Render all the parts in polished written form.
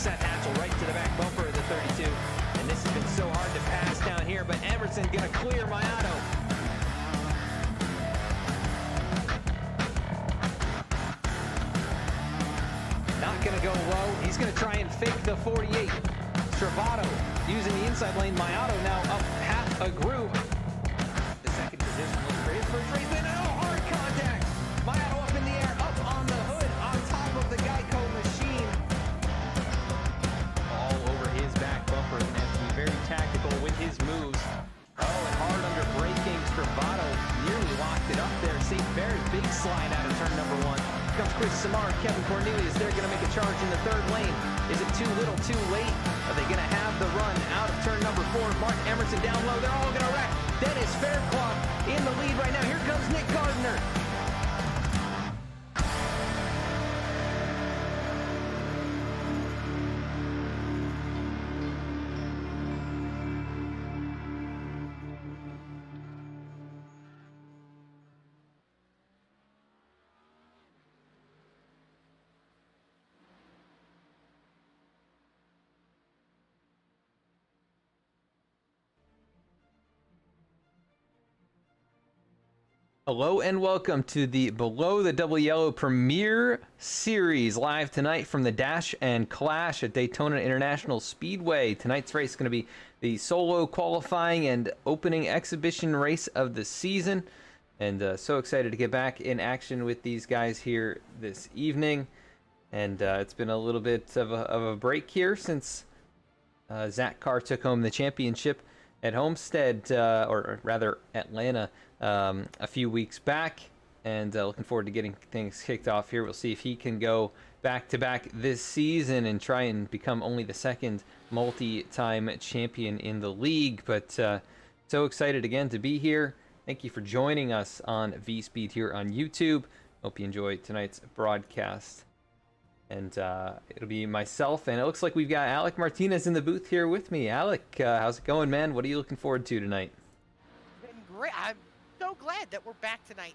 Seth Hatchell right to the back bumper of the 32. And this has been so hard to pass down here, but Emerson gonna clear Mayato. Not gonna go low. He's gonna try and fake the 48. Travato using the inside lane. Mayato now up half a groove. The second position looks for his first race. And hard contact. Mayato up in the air, up on the hood, on top of the Geico machine. All over his back bumper. Gonna have to be very tactical with his moves. Oh, and hard under braking. Travato nearly locked it up there. St. Barrett's big slide out of turn number 1. Comes Chris Samar, Kevin Cornelius. They're going to make a charge in the third lane. Is it too little, too late? Are they going to have the run out of turn number 4? Mark Emerson down low. They're all going to wreck. Dennis Fairclough in the lead right now. Here comes Nick Gardner. Hello and welcome to the Below the Double Yellow Premier Series, live tonight from the Dash and Clash at Daytona International Speedway. Tonight's race is going to be the solo qualifying and opening exhibition race of the season. And so excited to get back in action with these guys here this evening. And it's been a little bit of a break here since Zach Carr took home the championship at Homestead, or rather Atlanta, a few weeks back, and looking forward to getting things kicked off here. We'll see if he can go back-to-back this season and try and become only the second multi-time champion in the league. But so excited again to be here. Thank you for joining us on VSPEED here on YouTube. Hope you enjoy tonight's broadcast. And it'll be myself, and it looks like we've got Alec Martinez in the booth here with me. Alec, how's it going, man? What are you looking forward to tonight? Been great. I'm so glad that we're back tonight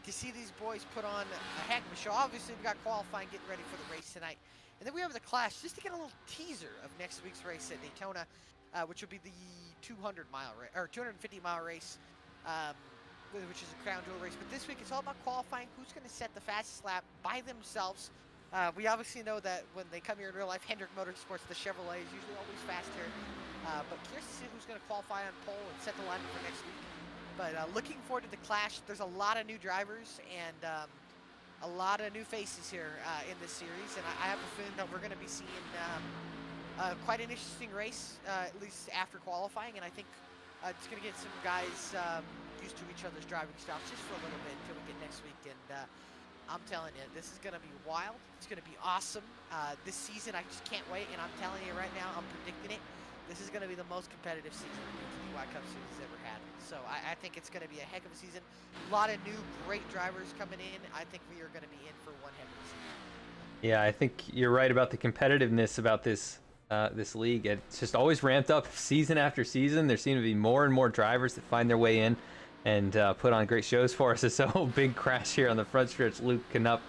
to see these boys put on a heck of a show. Obviously, we got qualifying, getting ready for the race tonight. And then we have the Clash, just to get a little teaser of next week's race at Daytona, which will be the 200-mile race, or 250-mile race, which is a crown jewel race. But this week, it's all about qualifying. Who's going to set the fastest lap by themselves? We obviously know that when they come here in real life, Hendrick Motorsports, the Chevrolet, is usually always fast here. But curious to see who's going to qualify on pole and set the lineup for next week. But looking forward to the Clash. There's a lot of new drivers and a lot of new faces here in this series. And I have a feeling that we're going to be seeing quite an interesting race, at least after qualifying. And I think it's going to get some guys used to each other's driving styles just for a little bit until we get next week. And I'm telling you, this is going to be wild. It's going to be awesome. This season, I just can't wait. And I'm telling you right now, I'm predicting it. This is going to be the most competitive season the BTDY Cup Series has ever had. So I think it's going to be a heck of a season. A lot of new, great drivers coming in. I think we are going to be in for one heck of a season. Yeah, I think you're right about the competitiveness about this this league. It's just always ramped up season after season. There seem to be more and more drivers that find their way in and put on great shows for us. So big crash here on the front stretch. Luke Knupp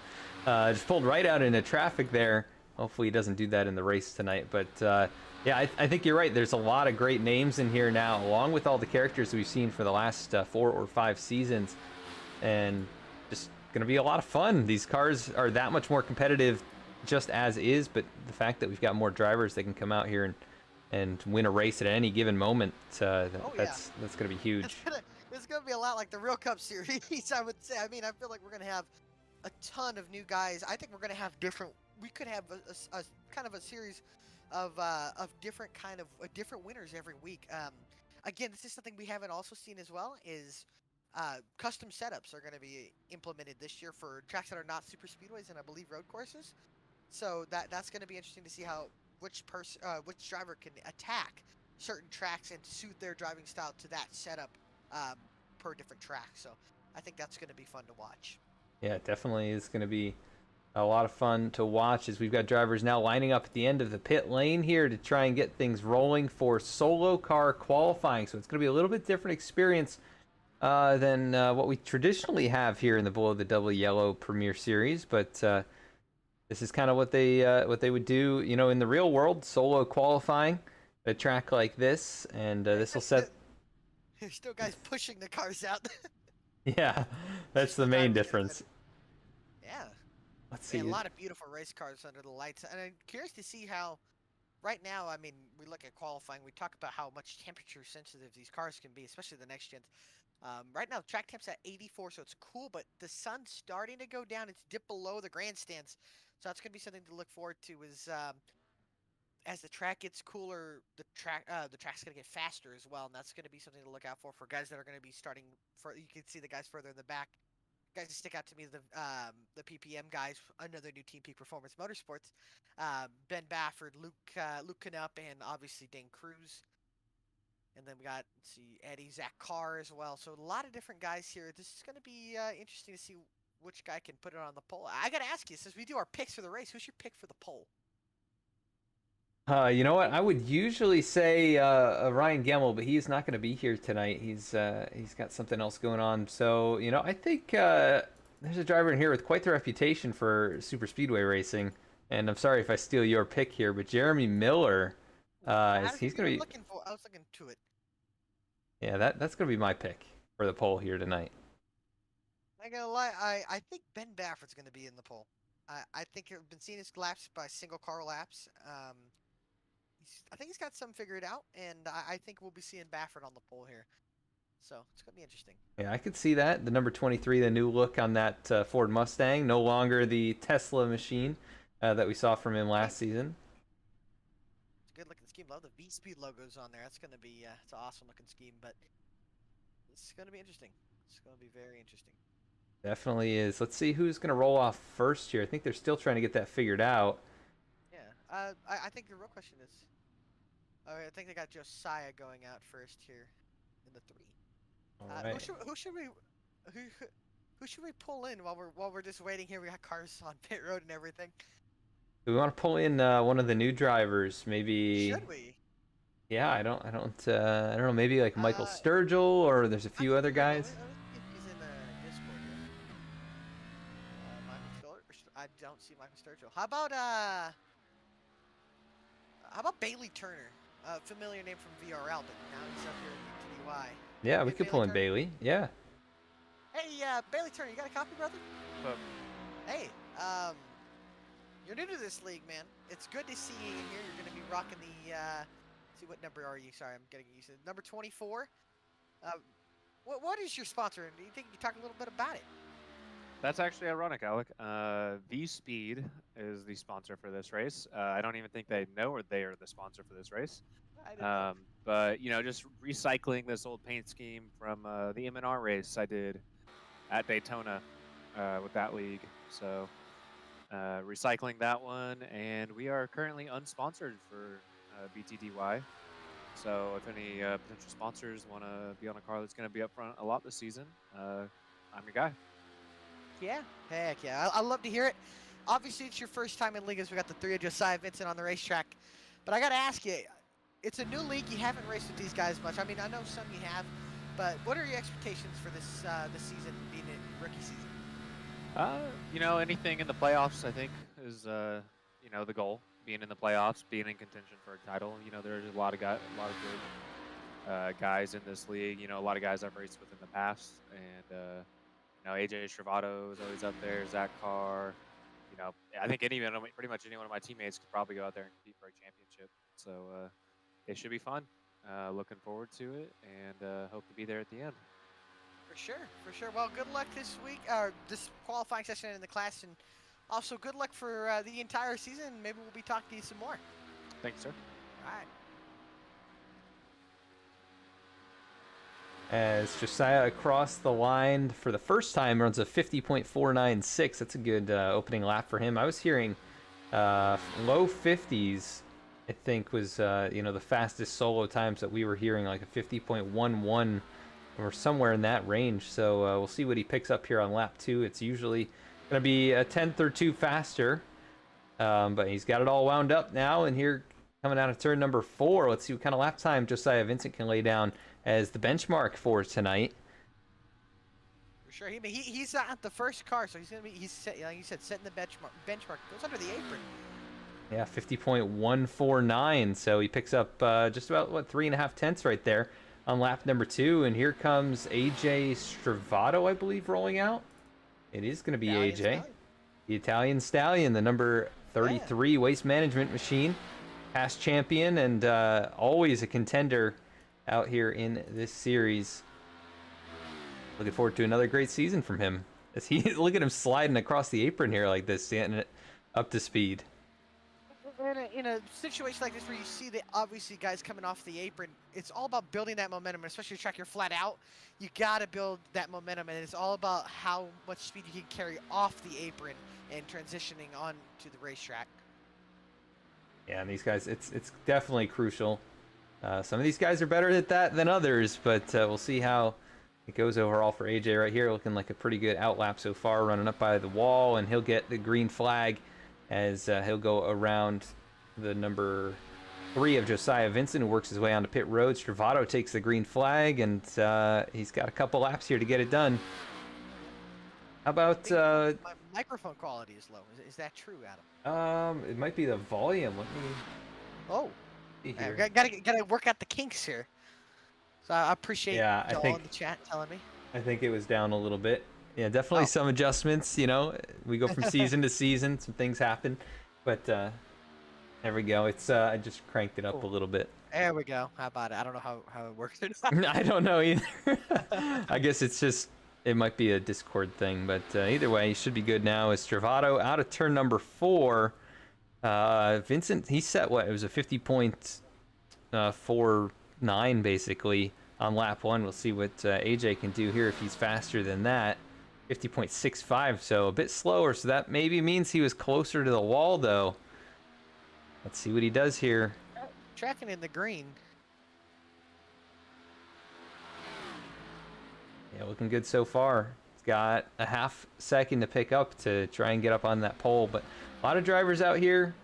just pulled right out into traffic there. Hopefully he doesn't do that in the race tonight. But yeah, I think you're right. There's a lot of great names in here now, along with all the characters we've seen for the last 4 or 5 seasons. And just going to be a lot of fun. These cars are that much more competitive just as is, but the fact that we've got more drivers that can come out here and win a race at any given moment, that's going to be huge. It's going to be a lot like the Real Cup Series, I would say. I mean, I feel like we're going to have a ton of new guys. I think we're going to have different. We could have a kind of a series of different winners every week. Again, this is something we haven't also seen as well. Is custom setups are going to be implemented this year for tracks that are not super speedways and I believe road courses. So that's going to be interesting to see how which driver can attack certain tracks and suit their driving style to that setup per different track. So I think that's going to be fun to watch. Yeah, it definitely is going to be a lot of fun to watch as we've got drivers now lining up at the end of the pit lane here to try and get things rolling for solo car qualifying. So it's going to be a little bit different experience than what we traditionally have here in the Below the Double Yellow Premier Series. But this is kind of what they would do, in the real world, solo qualifying, at a track like this, and this will set. There's still guys pushing the cars out. Yeah, that's Just the the main drivers get ahead. difference. Yeah. Let's Man, a see. lot of beautiful race cars under the lights. And I'm curious to see how, right now, I mean, we look at qualifying, we talk about how much temperature sensitive these cars can be, especially the next gens. Right now, track temp's at 84, so it's cool, but the sun's starting to go down. It's dipped below the grandstands. So that's going to be something to look forward to is as the track gets cooler, the track's going to get faster as well, and that's going to be something to look out for guys that are going to be starting. You can see the guys further in the back. Guys that stick out to me, the PPM guys, another new Team Peak Performance Motorsports, Ben Bafford, Luke Canup, and obviously Dane Cruz. And then we got, let's see, Eddie, Zach Carr as well. So a lot of different guys here. This is going to be interesting to see which guy can put it on the pole. I got to ask you, since we do our picks for the race, who's your pick for the pole? You know what? I would usually say Ryan Gemmel, but he's not going to be here tonight. He's got something else going on. So I think there's a driver in here with quite the reputation for super speedway racing. And I'm sorry if I steal your pick here, but Jeremy Miller, he's going to be. I was looking to it. Yeah, that's going to be my pick for the pole here tonight. I gotta lie, I think Ben Bafford's gonna be in the pole. I think I've been seeing his laps by single car laps. I think he's got some figured out, and I think we'll be seeing Bafford on the pole here. So it's gonna be interesting. Yeah, I could see that. The number 23, the new look on that Ford Mustang, no longer the Tesla machine that we saw from him last season. It's a good looking scheme. Love the VSPEED logos on there. That's gonna be it's an awesome looking scheme, but it's gonna be interesting. It's gonna be very interesting. Definitely is. Let's see who's going to roll off first here. I think they're still trying to get that figured out. Yeah. I think the real question is, I think they got Josiah going out first here in the 3. All right. Who should we pull in while we're just waiting here? We got cars on pit road and everything. Do we want to pull in one of the new drivers? Maybe. Should we? Yeah, I don't know. Maybe like Michael Sturgill, or there's a few other guys. Let me see if he's in Discord here. Michael Sturgill. I don't see Michael Sturgill. How about Bailey Turner? Familiar name from VRL, but now he's up here at BTDY. Yeah, we could pull in Bailey. Yeah. Hey, Bailey Turner, you got a copy, brother? Hey, you're new to this league, man. It's good to see you in here. You're going to be rocking the, see, what number are you? Sorry, I'm getting used to it. Number 24. What is your sponsor? Do you think you can talk a little bit about it? That's actually ironic, Alec. VSPEED is the sponsor for this race. I don't even think they know they are the sponsor for this race. But, just recycling this old paint scheme from the M&R race I did at Daytona with that league. So recycling that one, and we are currently unsponsored for BTDY. So if any potential sponsors want to be on a car that's going to be up front a lot this season, I'm your guy. Yeah, heck yeah. I love to hear it. Obviously, it's your first time in league as we got the 3 of Josiah Vincent on the racetrack. But I got to ask you, it's a new league. You haven't raced with these guys much. I mean, I know some you have, but what are your expectations for this season, being in rookie season? Anything in the playoffs, I think, is the goal. Being in the playoffs, being in contention for a title. There's a lot of good guys in this league. A lot of guys I've raced with in the past, and AJ Travato is always up there. Zach Carr. I think pretty much any one of my teammates could probably go out there and compete for a championship. So it should be fun. Looking forward to it, and hope to be there at the end. For sure. Well, good luck this week, this qualifying session in the class, and also good luck for the entire season. Maybe we'll be talking to you some more. Thanks, sir. All right. As Josiah across the line for the first time runs a 50.496. That's a good opening lap for him. I was hearing low 50s, I think, was the fastest solo times that we were hearing, like a 50.11 or somewhere in that range. So we'll see what he picks up here on lap 2. It's usually going to be a tenth or two faster, but he's got it all wound up now. And here, coming out of turn number 4, let's see what kind of lap time Josiah Vincent can lay down as the benchmark for tonight. For sure. He's not the first car, so he's set, like you said, setting the benchmark. Goes under the apron. Yeah, 50.149. So he picks up just about, what, 3.5 tenths right there on lap number 2. And here comes AJ Stravato, I believe, rolling out. It is going to be AJ. Stallion. The Italian Stallion, the number 33 waste management machine. Past champion and always a contender out here in this series. Looking forward to another great season from him. As he look at him sliding across the apron here like this, getting it up to speed. In a situation like this where you see that obviously guys coming off the apron, it's all about building that momentum, and especially a track you're flat out. You got to build that momentum, and it's all about how much speed you can carry off the apron and transitioning on to the racetrack. Yeah, and these guys, it's definitely crucial. Some of these guys are better at that than others, but we'll see how it goes overall for AJ right here. Looking like a pretty good outlap so far, running up by the wall, and he'll get the green flag as he'll go around the number 3 of Josiah Vincent, who works his way onto pit road. Stravato takes the green flag, and he's got a couple laps here to get it done. How about... my microphone quality is low. Is that true, Adam? It might be the volume. Let me... Oh. see here. Gotta work out the kinks here. So I appreciate Yeah, y'all in the chat telling me. I think it was down a little bit. Yeah, definitely some adjustments. You know, we go from season to season. Some things happen, but there we go. It's I just cranked it up a little bit. There we go. How about it? I don't know how it works. I don't know either. I guess it's just it might be a Discord thing, but either way, he should be good now. Is Stravato out of turn number 4? Vincent, he set what? It was a 50.49 basically on lap 1. We'll see what AJ can do here if he's faster than that. 50.65, so a bit slower. So that maybe means he was closer to the wall, though. Let's see what he does here. Tracking in the green. Yeah, looking good so far. He's got a half second to pick up to try and get up on that pole, but a lot of drivers out here.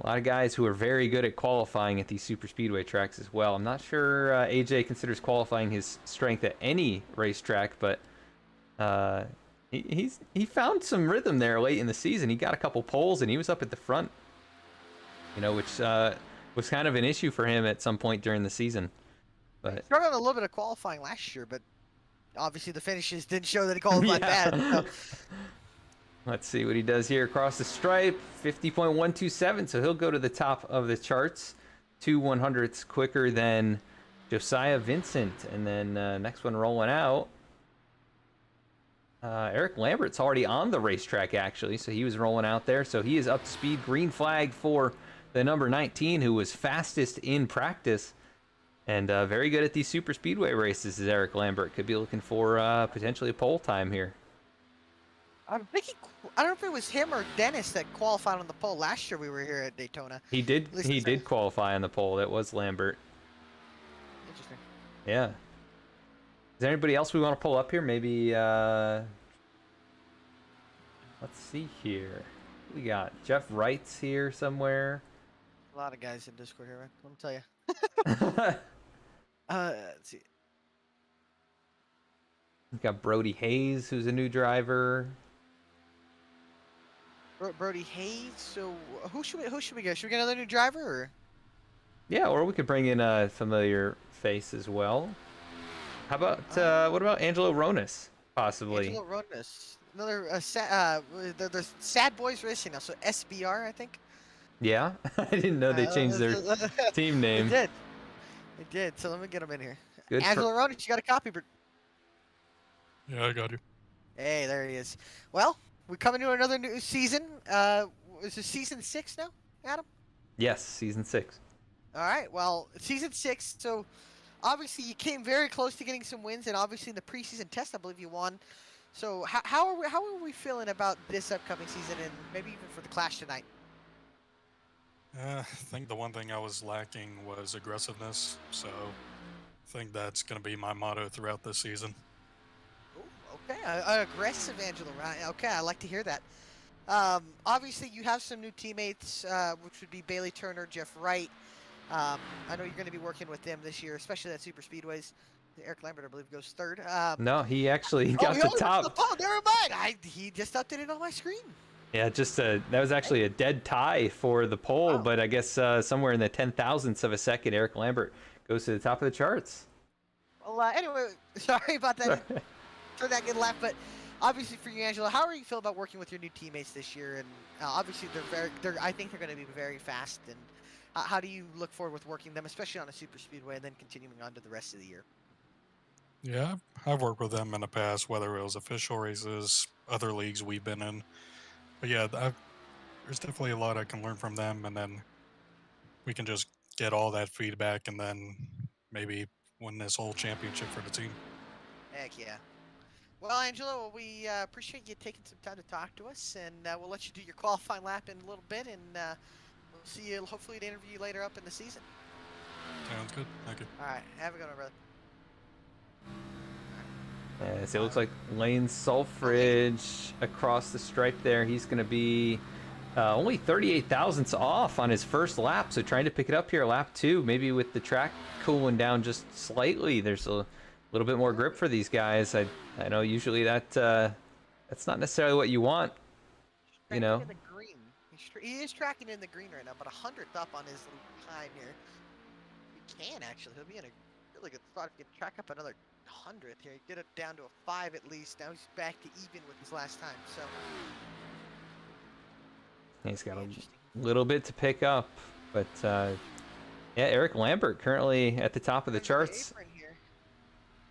A lot of guys who are very good at qualifying at these super speedway tracks as well. I'm not sure AJ considers qualifying his strength at any racetrack, but he found some rhythm there late in the season. He got a couple poles and he was up at the front, you know, which was kind of an issue for him at some point during the season. But Struggled a little bit of qualifying last year, but obviously the finishes didn't show that he qualified bad. So. Let's see what he does here across the stripe. 50.127, so he'll go to the top of the charts. 2/100ths quicker than Josiah Vincent. And then next one rolling out. Eric Lambert's already on the racetrack, actually, so he was rolling out there. So he is up to speed. Green flag for the number 19, who was fastest in practice. And very good at these super speedway races is Eric Lambert. Could be looking for potentially a pole time here. I'm thinking, I don't know if it was him or Dennis that qualified on the pole last year we were here at Daytona. He did qualify on the pole. That was Lambert. Interesting. Yeah. Is there anybody else we want to pull up here? Maybe, let's see here. We got Jeff Wright's here somewhere. A lot of guys in Discord here, man. Let me tell you. Let's see. We've got Brody Hayes, who's a new driver. Brody Hayes. So who should we get? Should we get another new driver? Or? Yeah, or we could bring in a familiar face as well. How about what about Angelo Ronis, possibly? Angelo Ronis. Another the Sad Boys Racing now. So SBR, I think. Yeah, I didn't know they changed their team name. They did. So let me get them in here. Good Angelo Ronis, you got a copy, but. Yeah, I got you. Hey, there he is. Well, we're coming to another new season. Is this season 6 now, Adam? Yes, season 6. All right. Well, season 6. So, obviously, you came very close to getting some wins, and obviously in the preseason test, I believe you won. So, how are we feeling about this upcoming season, and maybe even for the Clash tonight? I think the one thing I was lacking was aggressiveness, so I think that's going to be my motto throughout this season. Okay, aggressive Angelo, right? Okay, I like to hear that. Obviously, you have some new teammates, which would be Bailey Turner, Jeff Wright. I know you're going to be working with them this year, especially at Super Speedways. Eric Lambert, I believe, goes third. No, he actually he got the only top. went to the pole. Never mind. He just updated on my screen. Yeah, just that was actually a dead tie for the pole, Wow. but I guess somewhere in the 10,000ths of a second, Eric Lambert goes to the top of the charts. Well, anyway, sorry about that. For that good laugh, but obviously for you, Angela, how are you feel about working with your new teammates this year? And obviously I think they're going to be very fast. And how do you look forward with working them, especially on a super speedway, and then continuing on to the rest of the year? Yeah, I've worked with them in the past, whether it was official races, other leagues we've been in. But yeah, there's definitely a lot I can learn from them, and then we can just get all that feedback and then maybe win this whole championship for the team. Heck yeah. Well, Angela, we appreciate you taking some time to talk to us, and we'll let you do your qualifying lap in a little bit, and we'll see you hopefully to interview you later up in the season. Sounds good. Thank you. All right, have a good one, brother. So it looks like Lane Sulfridge across the stripe there. He's going to be only 38 thousandths off on his first lap, so trying to pick it up here lap 2, maybe with the track cooling down just slightly. There's a little bit more grip for these guys. I know usually that's not necessarily what you want, you know. In the green. He is tracking in the green right now, but 100th up on his little time here. He can actually. He'll be in a really good spot if he can track up another 100th here. Get it down to a 5 at least. Now he's back to even with his last time. So he's got a little bit to pick up, but yeah, Eric Lambert currently at the top of the charts. Here.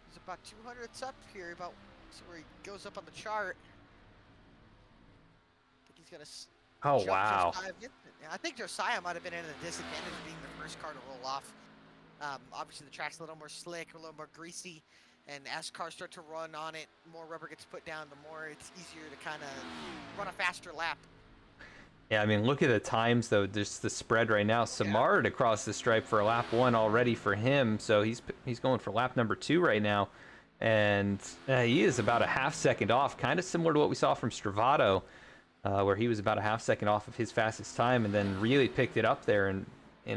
He's about 200ths up here, about so where he goes up on the chart. I think he's gonna. Oh wow! I think Josiah might have been in a disadvantage being the first car to roll off. Obviously, the track's a little more slick, a little more greasy, and as cars start to run on it, more rubber gets put down, the more it's easier to kind of run a faster lap. Yeah, I mean, look at the times, though. Just the spread right now. Samard across the stripe for lap 1 already for him, so he's going for lap number 2 right now. And he is about a half second off, kind of similar to what we saw from Stravato, where he was about a half second off of his fastest time and then really picked it up there in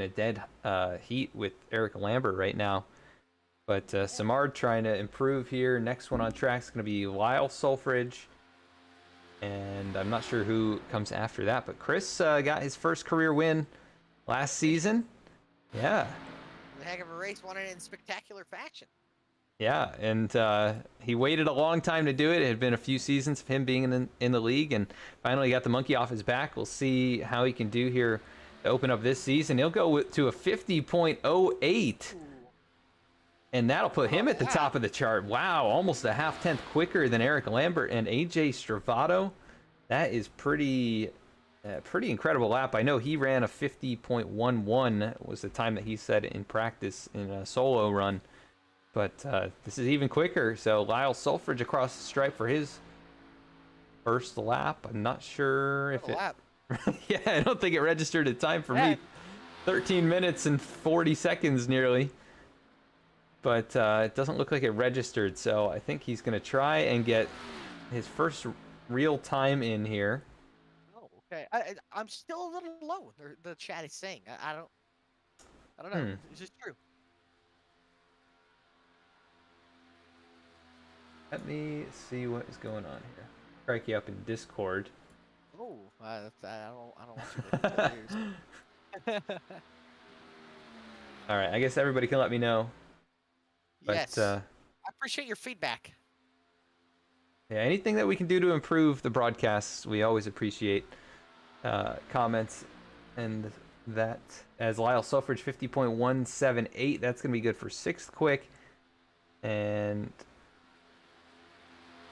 a dead heat with Eric Lambert right now. But Samard trying to improve here. Next one on track is going to be Lyle Sulfridge. And I'm not sure who comes after that, but Chris got his first career win last season. Yeah. A heck of a race, won it in spectacular fashion. Yeah, and he waited a long time to do it. It had been a few seasons of him being in the league, and finally got the monkey off his back. We'll see how he can do here to open up this season. He'll go to a 50.08. And that'll put him at the top of the chart. Wow, almost a half-tenth quicker than Eric Lambert and AJ Stravato. That is pretty incredible lap. I know he ran a 50.11 was the time that he said in practice in a solo run. But this is even quicker. So Lyle Sulfridge across the stripe for his first lap. I'm not sure if it... Yeah, I don't think it registered a time for me. 13 minutes and 40 seconds nearly. But it doesn't look like it registered, so I think he's going to try and get his first real time in here. Oh, okay. I'm still a little low. The chat is saying. I don't know. Is this true? Let me see what is going on here. Strike you up in Discord. Oh, I don't want to. All right, I guess everybody can let me know. But, yes, I appreciate your feedback. Yeah, anything that we can do to improve the broadcasts, we always appreciate comments. And that, as Lyle Sulfridge, 50.178, that's going to be good for 6th quick. And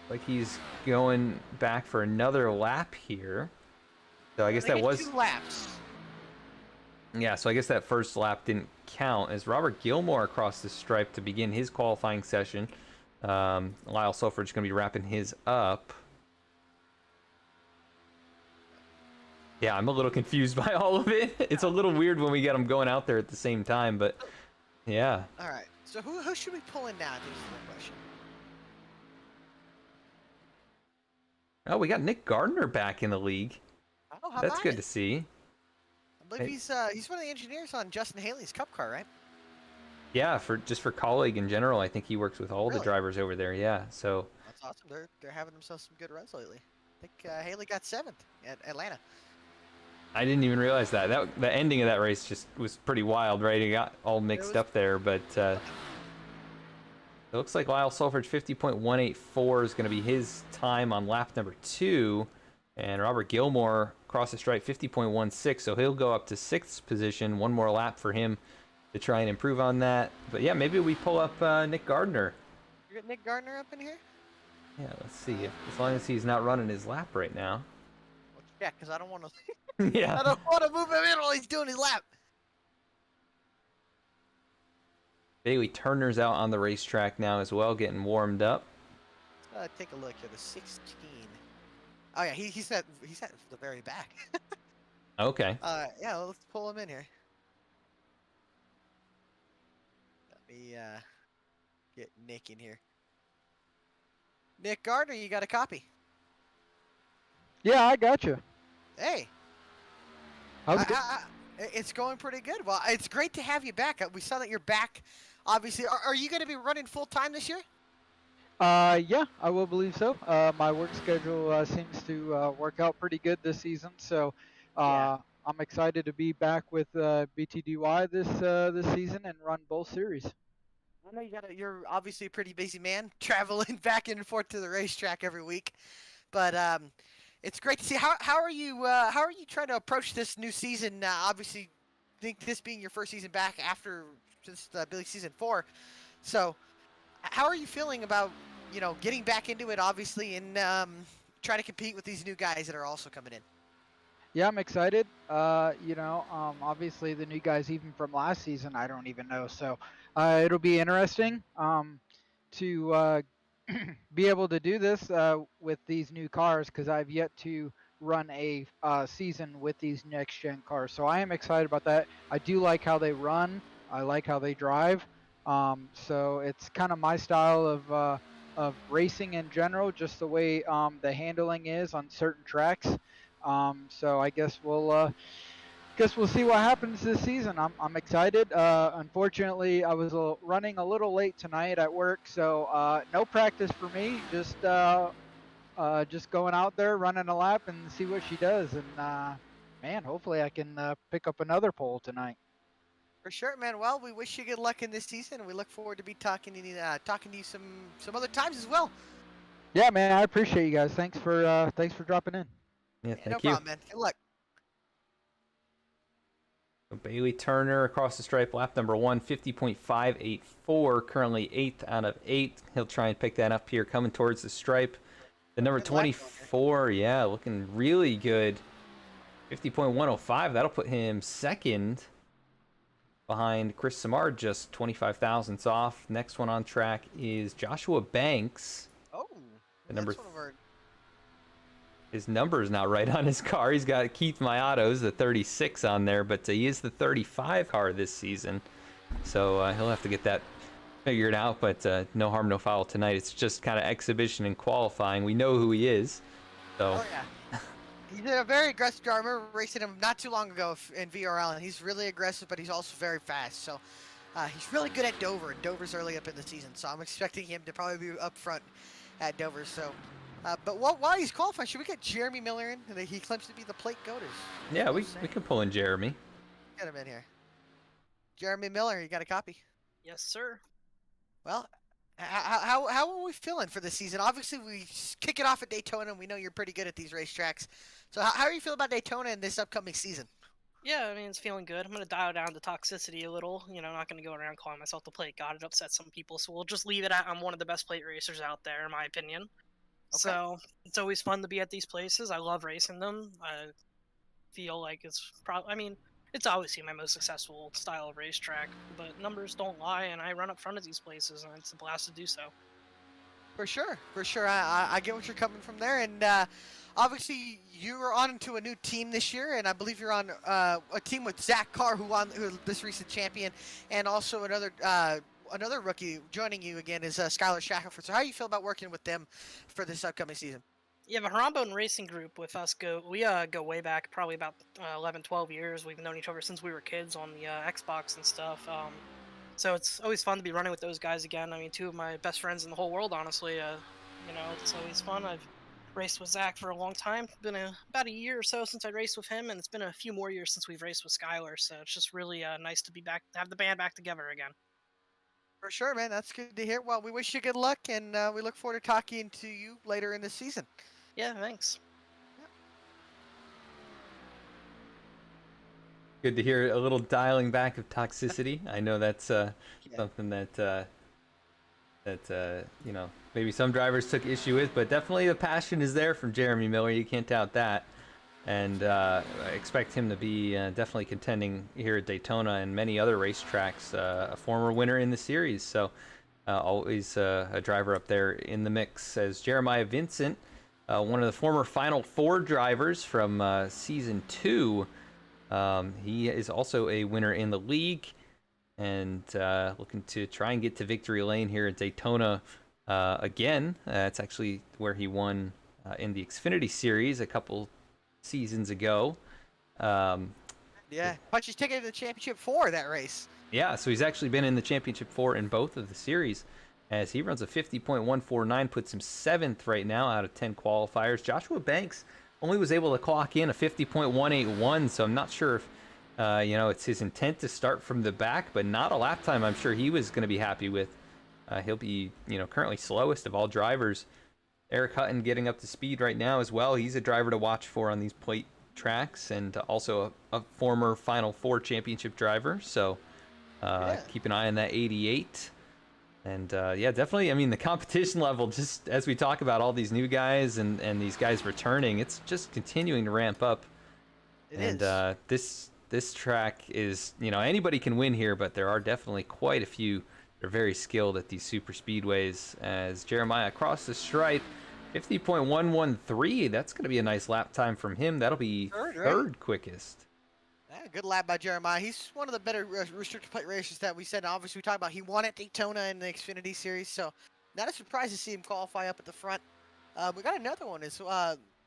like he's going back for another lap here. So I guess that was 2 laps. Yeah, so I guess that first lap didn't count as Robert Gilmore across the stripe to begin his qualifying session. Lyle Sulfridge going to be wrapping his up. Yeah, I'm a little confused by all of it. It's a little weird when we get them going out there at the same time, but yeah. All right, so who should we pull in now? This is the question. Oh, we got Nick Gardner back in the league. Oh, how That's about good it? to see. I believe he's one of the engineers on Justin Haley's Cup car, right? Yeah, for colleague in general, I think he works with all the Really? drivers over there. Yeah, so That's awesome. They're having themselves some good runs lately. I think Haley got 7th at Atlanta. I didn't even realize that. The ending of that race just was pretty wild, right? It got all mixed was up there, but it looks like Lyle Sulfridge 50.184 is going to be his time on lap number 2, and Robert Gilmore across the stripe 50.16, so he'll go up to 6th position. One more lap for him to try and improve on that. But yeah, maybe we pull up Nick Gardner. You got Nick Gardner up in here? Yeah, let's see. As long as he's not running his lap right now. Well, check, because I don't want to. Yeah. I don't want to move him in while he's doing his lap. Bailey Turner's out on the racetrack now as well, getting warmed up. Take a look here. The 16. Oh yeah, he's at the very back. Okay. Yeah, let's pull him in here. Let me get Nick in here. Nick Gardner, you got a copy? Yeah, I got you. Hey. How's it It's going pretty good. Well, it's great to have you back. We saw that you're back. Obviously, are you going to be running full time this year? Yeah, I will believe so. My work schedule seems to work out pretty good this season, so I'm excited to be back with BTDY this season and run both series. I know you're obviously a pretty busy man, traveling back and forth to the racetrack every week, but it's great to see. How are you trying to approach this new season? Obviously, think this being your first season back after since Billy season 4, so how are you feeling about getting back into it, obviously, and trying to compete with these new guys that are also coming in? Yeah, I'm excited. Obviously the new guys, even from last season, I don't even know. So it'll be interesting to be able to do this with these new cars because I've yet to run a season with these next gen cars. So I am excited about that. I do like how they run. I like how they drive. So it's kind of my style of racing in general, just the way the handling is on certain tracks. So I guess we'll see what happens this season. I'm excited. Unfortunately, I was running a little late tonight at work, so no practice for me. Just going out there, running a lap, and see what she does. And man, hopefully I can pick up another pole tonight. For sure, man. Well, we wish you good luck in this season, and we look forward to be talking to you some other times as well. Yeah, man, I appreciate you guys. Thanks for dropping in. Yeah, No thank you. problem, man. Good luck. So Bailey Turner across the stripe, lap number 1, 50.584, currently 8th out of 8. He'll try and pick that up here, coming towards the stripe. The number 24, yeah, looking really good. 50.105, that'll put him 2nd behind Chris Samard, just 25 thousandths off. Next one on track is Joshua Banks. Oh, The number that's one of our... His number is not right on his car. He's got Keith Miato's, the 36 on there, but he is the 35 car this season. So he'll have to get that figured out, but no harm, no foul tonight. It's just kind of exhibition and qualifying. We know who he is. So. Oh, yeah. He's a very aggressive driver. I remember racing him not too long ago in VRL, and he's really aggressive, but he's also very fast. So he's really good at Dover, and Dover's early up in the season. So I'm expecting him to probably be up front at Dover. So. But while he's qualifying, should we get Jeremy Miller in? He claims to be the plate goaters. Yeah, we can pull in Jeremy. Get him in here. Jeremy Miller, you got a copy? Yes, sir. Well, how are we feeling for this season? Obviously, we kick it off at Daytona, and we know you're pretty good at these racetracks. So how are you feeling about Daytona in this upcoming season? Yeah, I mean, it's feeling good. I'm going to dial down the toxicity a little. Not going to go around calling myself the plate god. It upsets some people. So we'll just leave it at I'm one of the best plate racers out there, in my opinion. Okay. So it's always fun to be at these places. I love racing them. I feel like it's it's obviously my most successful style of racetrack, but numbers don't lie, and I run up front of these places, and it's a blast to do so. For sure. I get what you're coming from there, and obviously you are on to a new team this year, and I believe you're on a team with Zach Carr, who this recent champion, and also another rookie joining you again is Skylar Shackelford. So how do you feel about working with them for this upcoming season? Yeah, the Harambe Racing Group with us go way back, probably about 11, 12 years. We've known each other since we were kids on the Xbox and stuff. So it's always fun to be running with those guys again. I mean, two of my best friends in the whole world, honestly. You know, it's always fun. I've raced with Zach for a long time. It's been about a year or so since I raced with him, and it's been a few more years since we've raced with Skylar. So it's just really nice to be back, to have the band back together again. For sure, man. That's good to hear. Well, we wish you good luck, and we look forward to talking to you later in the season. Yeah, thanks. Good to hear a little dialing back of toxicity. I know that's something that you know, maybe some drivers took issue with, but definitely the passion is there from Jeremy Miller. You can't doubt that. And I expect him to be definitely contending here at Daytona and many other racetracks. A former winner in the series, so always a driver up there in the mix. As Jeremiah Vincent, one of the former Final Four drivers from Season 2, he is also a winner in the league, and looking to try and get to victory lane here at Daytona again. It's actually where he won in the Xfinity Series a couple seasons ago. Yeah, Punchy's ticket to the championship 4 that race. Yeah, so he's actually been in the championship 4 in both of the series, as he runs a 50.149, puts him 7th right now out of 10 qualifiers. Joshua Banks only was able to clock in a 50.181, so I'm not sure if you know, it's his intent to start from the back, but not a lap time I'm sure he was going to be happy with. He'll be, you know, currently slowest of all drivers. Eric Hutton getting up to speed right now as well. He's a driver to watch for on these plate tracks, and also a former Final Four championship driver. So keep an eye on that 88. And yeah, definitely, I mean, the competition level, just as we talk about all these new guys and these guys returning, it's just continuing to ramp up. It is. This track is, you know, anybody can win here, but there are definitely quite a few that are very skilled at these super speedways. As Jeremiah across the stripe, 50.113, that's going to be a nice lap time from him. That'll be third quickest. Yeah, good lap by Jeremiah. He's one of the better restricted plate racers that we said. Obviously, we talked about he won at Daytona in the Xfinity Series, so not a surprise to see him qualify up at the front. We got another one.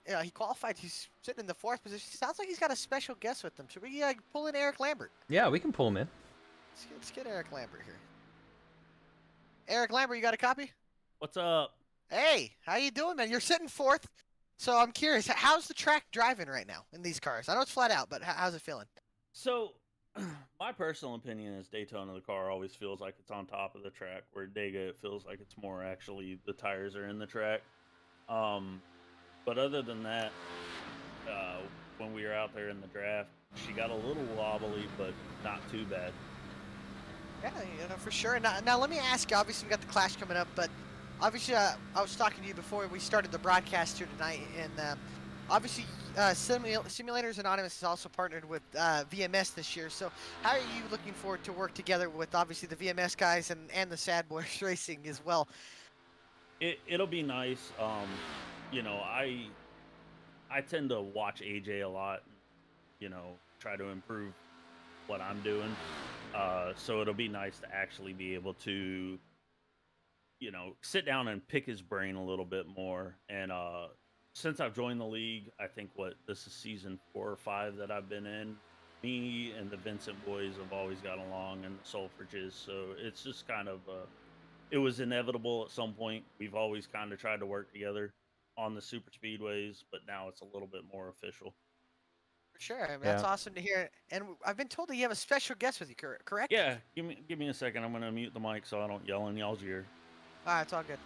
Yeah, he qualified. He's sitting in the 4th position. Sounds like he's got a special guest with him. Should we pull in Eric Lambert? Yeah, we can pull him in. Let's get Eric Lambert here. Eric Lambert, you got a copy? What's up? Hey, how you doing, man? You're sitting 4th. So I'm curious, how's the track driving right now in these cars? I know it's flat out, but how's it feeling? So, my personal opinion is Daytona, the car always feels like it's on top of the track, where Dega, it feels like it's more actually the tires are in the track. But other than that, when we were out there in the draft, she got a little wobbly, but not too bad. Yeah, you know, for sure. Now let me ask you, obviously we got the Clash coming up, but obviously I was talking to you before we started the broadcast here tonight, and obviously Simulators Anonymous has also partnered with VMS this year, so how are you looking forward to work together with obviously the VMS guys and the Sad Boys Racing as well? It'll be nice. You know, I tend to watch AJ a lot, you know, try to improve what I'm doing. So it'll be nice to actually be able to, you know, sit down and pick his brain a little bit more. And since I've joined the league, I think this is season 4 or 5 that I've been in. Me and the Vincent boys have always got along, and the Sulfridges. So it's just kind of, it was inevitable at some point. We've always kind of tried to work together on the super speedways, but now it's a little bit more official. For sure, I mean, that's awesome to hear. And I've been told that you have a special guest with you, correct? Yeah, give me a second. I'm gonna mute the mic so I don't yell in y'all's ear. All right, it's all good.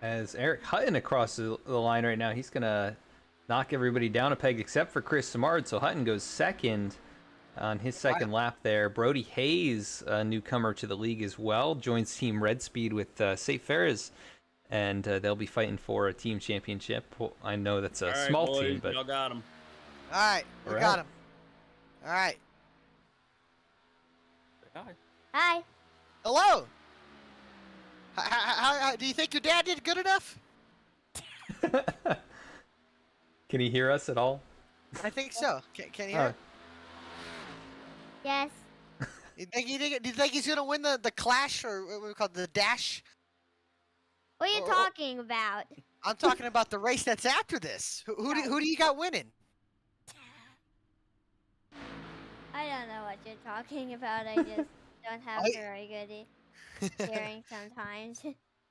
As Eric Hutton across the line right now, he's gonna knock everybody down a peg except for Chris Samard. So Hutton goes second on his second lap there. Brody Hayes, a newcomer to the league as well, joins Team Red Speed with Safe Ferris. And they'll be fighting for a team championship. Well, I know that's a small team, but y'all got him. All right, we got him. All right. Hi. Hi. Hello. How do you think your dad did good enough? Can he hear us at all? I think so. Can you hear? Yes. Do you think he's gonna win the Clash, or what we call it, the Dash? What are you talking about? I'm talking about the race that's after this. Who do you got winning? I don't know what you're talking about. I just don't have I- very good hearing sometimes.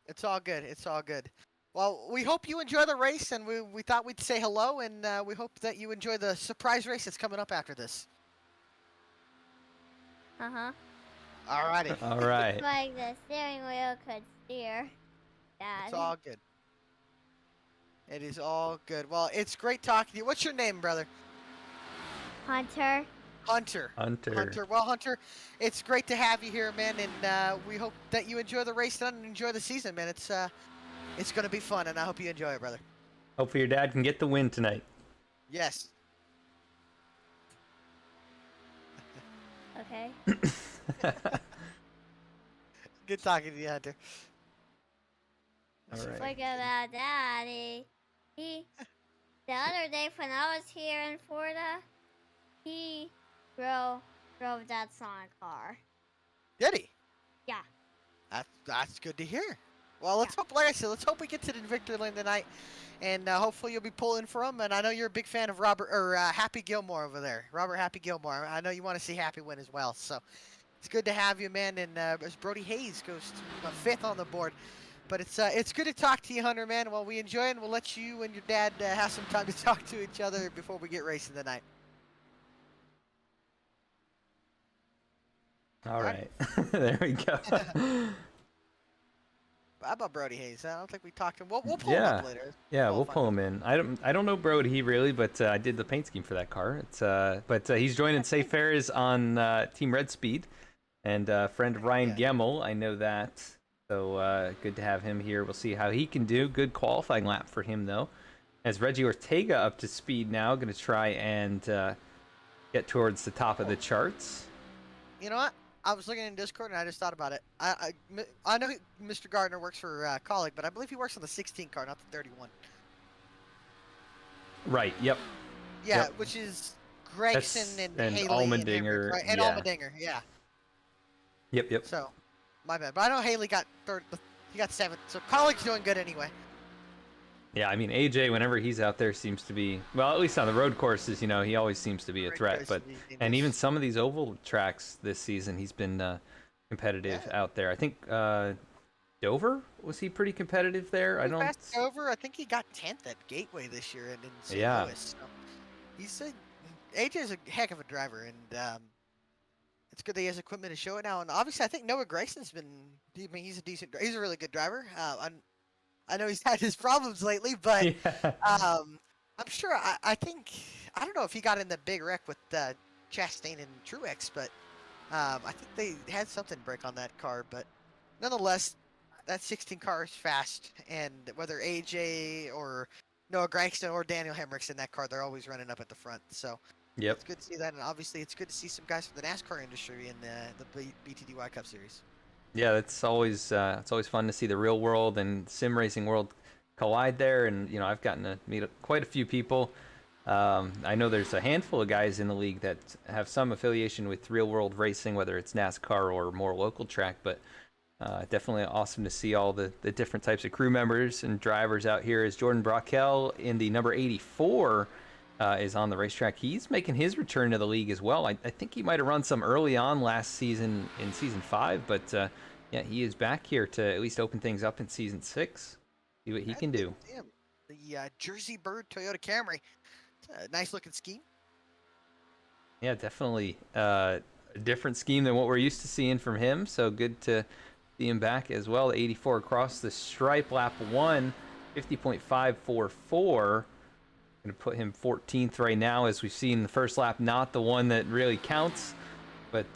It's all good. It's all good. Well, we hope you enjoy the race, and we thought we'd say hello, and we hope that you enjoy the surprise race that's coming up after this. Uh-huh. Alrighty. All right. Like the steering wheel could steer. Dad. It's all good. It is all good. Well, it's great talking to you. What's your name, brother? Hunter. Hunter. Hunter. Well, Hunter, it's great to have you here, man, and we hope that you enjoy the race and enjoy the season, man. It's going to be fun, and I hope you enjoy it, brother. Hopefully your dad can get the win tonight. Yes. Okay. Good talking to you, Hunter. All right. Look at that, Daddy. The other day when I was here in Florida, he drove that Sonic car. Did he? Yeah. That's good to hear. Well, let's hope, like I said, let's hope we get to the victory lane tonight, and hopefully you'll be pulling for him. And I know you're a big fan of Happy Gilmore over there. Robert Happy Gilmore. I know you want to see Happy win as well. So it's good to have you, man. And as Brody Hayes goes to 5th on the board. But it's good to talk to you, Hunter, man. Well, we enjoy it, and we'll let you and your dad have some time to talk to each other before we get racing tonight. All right. There we go. How about Brody Hayes? I don't think we talked to him. We'll pull him up later. Yeah, we'll pull him in. I don't know Brody really, but I did the paint scheme for that car. But he's joining Safe Fares on Team Red Speed, and friend of Ryan Gemmel. I know that. So good to have him here. We'll see how he can do. Good qualifying lap for him though. As Reggie Ortega up to speed now, going to try and get towards the top of the charts. You know what? I was looking in Discord and I just thought about it. I know Mr. Gardner works for Colleague, but I believe he works on the 16 car, not the 31. Right. Yep. Yeah, Yep. which is Gregson and Haley Allmendinger, right? And yeah. Allmendinger, yeah. Yep. So, my bad. But I know Haley got 3rd. He got 7th. So Colleague's doing good anyway. Yeah, I mean AJ, whenever he's out there, seems to be, well, at least on the road courses, he always seems to be a threat. But and even some of these oval tracks this season, he's been competitive out there. I think Dover, was he pretty competitive there? I don't. Dover, I think he got 10th at Gateway this year and in St. Yeah. Louis. So AJ's a heck of a driver, and it's good that he has equipment to show it now. And obviously, I think Noah Grayson's been. I mean, he's a really good driver. I know he's had his problems lately, but Yeah. I'm sure. I think I don't know if he got in the big wreck with Chastain and Truex, but I think they had something break on that car. But nonetheless, that 16 car is fast, and whether AJ or Noah Gregson or Daniel Hemrick's in that car, they're always running up at the front. So Yep. it's good to see that, and obviously it's good to see some guys from the NASCAR industry in the BTDY Cup Series. Yeah, it's always fun to see the real world and sim racing world collide there. And I've gotten to meet quite a few people. I know there's a handful of guys in the league that have some affiliation with real world racing, whether it's NASCAR or more local track. But definitely awesome to see all the different types of crew members and drivers out here. As Jordan Brockel in the number 84 is on the racetrack. He's making his return to the league as well. I think he might have run some early on last season in Season 5, but yeah, he is back here to at least open things up in Season 6. See what he can do. Damn. The Jersey Bird Toyota Camry. It's a nice looking scheme. Yeah, definitely a different scheme than what we're used to seeing from him, so good to see him back as well. 84 across the stripe, lap 1, 50.544. Going to put him 14th right now, as we've seen the first lap, not the one that really counts. But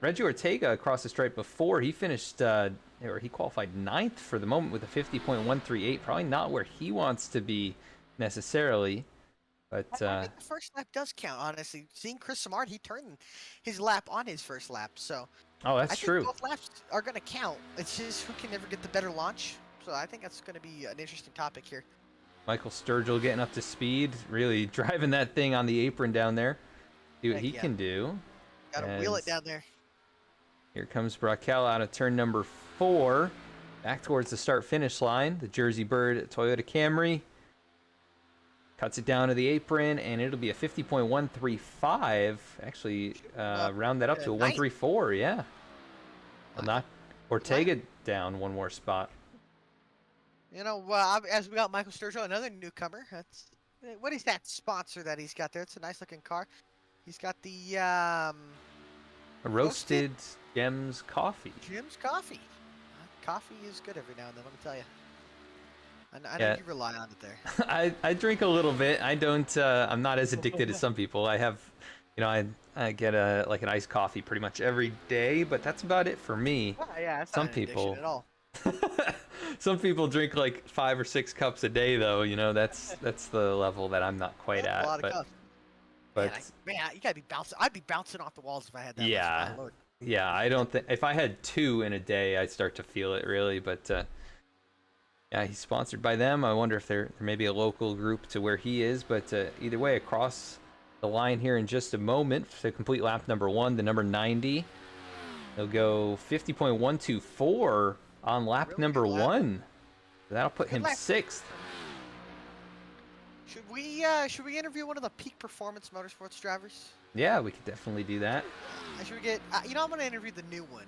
Reggie Ortega across the stripe before, he finished, or he qualified 9th for the moment with a 50.138. Probably not where he wants to be necessarily. But I think the first lap does count, honestly. Seeing Chris Samard, he turned his lap on his first lap. So oh, that's I think true. both laps are going to count. It's just who can ever get the better launch. So I think that's going to be an interesting topic here. Michael Sturgill getting up to speed, really driving that thing on the apron down there. See what he can do. Got to wheel it down there. Here comes Brockel out of turn number 4. Back towards the start-finish line. The Jersey Bird Toyota Camry. Cuts it down to the apron, and it'll be a 50.135. Actually, round that up to a 134. Yeah. I'll knock Ortega down one more spot. You know, as we got Michael Sturgill, another newcomer. What is that sponsor that he's got there? It's a nice looking car. He's got the Roasted Gems Coffee. Jim's Coffee. Coffee is good every now and then, let me tell you. I know you rely on it there. I drink a little bit. I don't. I'm not as addicted as some people. I have, I get like an iced coffee pretty much every day, but that's about it for me. Oh, yeah, that's some not an addiction at all. Some people drink like 5 or 6 cups a day, though. That's the level that I'm not quite at. A lot of cups. But man, you gotta be bouncing. I'd be bouncing off the walls if I had that. Yeah, much. Yeah. I don't think if I had 2 in a day, I'd start to feel it really. But yeah, he's sponsored by them. I wonder if there may be a local group to where he is. But either way, across the line here in just a moment to complete lap number 1, the number 90. They'll go 50.124 on lap number 1. That'll put him 6th. Should we interview one of the Peak Performance Motorsports drivers? Yeah, we could definitely do that. Should we get? I'm going to interview the new one.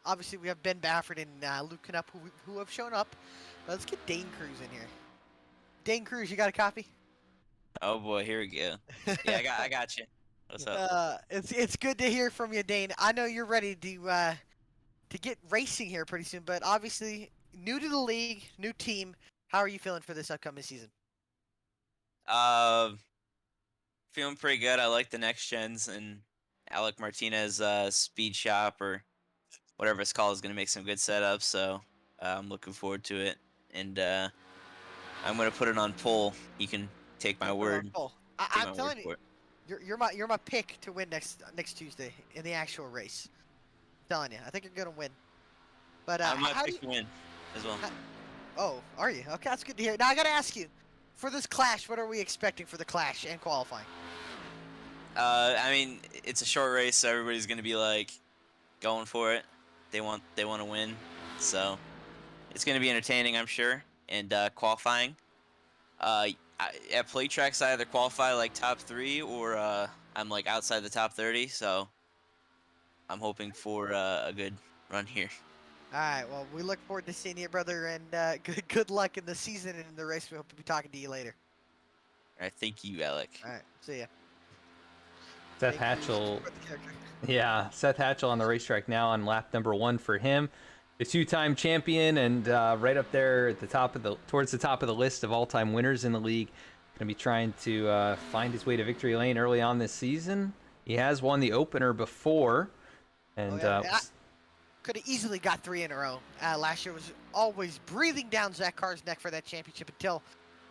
Obviously, we have Ben Baffert and Luke Knupp who have shown up. But let's get Dane Cruz in here. Dane Cruz, you got a copy? Oh boy, here we go. Yeah, I got you. What's up? It's good to hear from you, Dane. I know you're ready to get racing here pretty soon, but obviously new to the league, new team. How are you feeling for this upcoming season? Feeling pretty good. I like the next gens, and Alec Martinez Speed Shop or whatever it's called is going to make some good setups, so I'm looking forward to it. And I'm going to put it on poll. You can take my word. I'm telling you, you're my pick to win next Tuesday in the actual race. I'm telling you, I think you're going to win. But I'm my pick to win as well. Oh, are you? Okay, that's good to hear. Now I got to ask you, for this clash, what are we expecting for the clash and qualifying? I mean, it's a short race, so everybody's gonna be like going for it. They want to win, so it's gonna be entertaining, I'm sure. And qualifying, at play tracks, I either qualify like top 3 or I'm like outside the top 30. So I'm hoping for a good run here. All right, well, we look forward to seeing you, brother, and good luck in the season and in the race. We hope to be talking to you later. All right, thank you, Alec. All right, see ya. Seth Hatchell. Yeah, Seth Hatchell on the racetrack now on lap number 1 for him. The 2-time champion and right up there at the top of towards the top of the list of all-time winners in the league. Going to be trying to find his way to victory lane early on this season. He has won the opener before, and could have easily got 3 in a row. Last year was always breathing down Zach Carr's neck for that championship until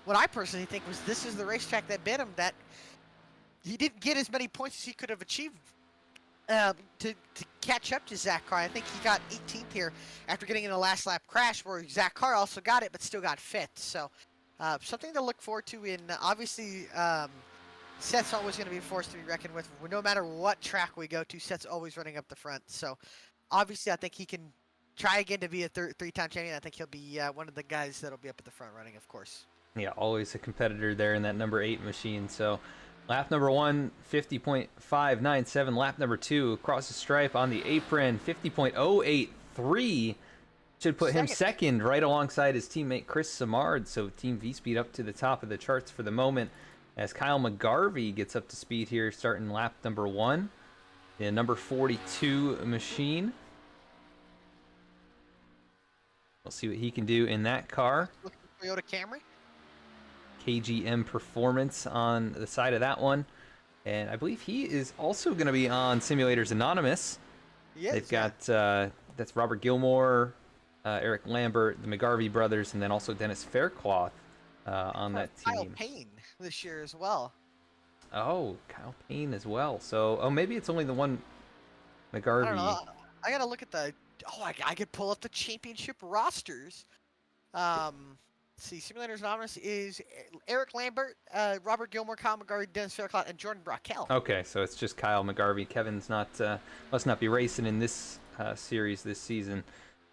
what I personally think was this is the racetrack that bit him, that he didn't get as many points as he could have achieved to catch up to Zach Carr. I think he got 18th here after getting in a last lap crash where Zach Carr also got it but still got 5th. So something to look forward to. In obviously Seth's always going to be a force to be reckoned with. No matter what track we go to, Seth's always running up the front. So obviously I think he can try again to be a 3-time champion. I think he'll be one of the guys that'll be up at the front running, of course. Yeah, always a competitor there in that number 8 machine. So lap number 1, 50.597. Lap number 2, across the stripe on the apron, 50.083. Should put him second right alongside his teammate Chris Samard. So Team VSPEED up to the top of the charts for the moment as Kyle McGarvey gets up to speed here starting lap number 1. The number 42 machine. We'll see what he can do in that car. Toyota Camry. KGM Performance on the side of that one. And I believe he is also going to be on Simulators Anonymous. Yes, they've got, that's Robert Gilmore, Eric Lambert, the McGarvey brothers, and then also Dennis Faircloth on that team. Kyle Payne this year as well. Oh, Kyle Payne as well. So, maybe it's only the one McGarvey. I don't know. I got to look at the... Oh, I could pull up the championship rosters. Let's see, Simulators Anonymous is Eric Lambert, Robert Gilmore, Kyle McGarvey, Dennis Faircloth, and Jordan Brockel. Okay, so it's just Kyle McGarvey. Kevin's must not be racing in this series this season.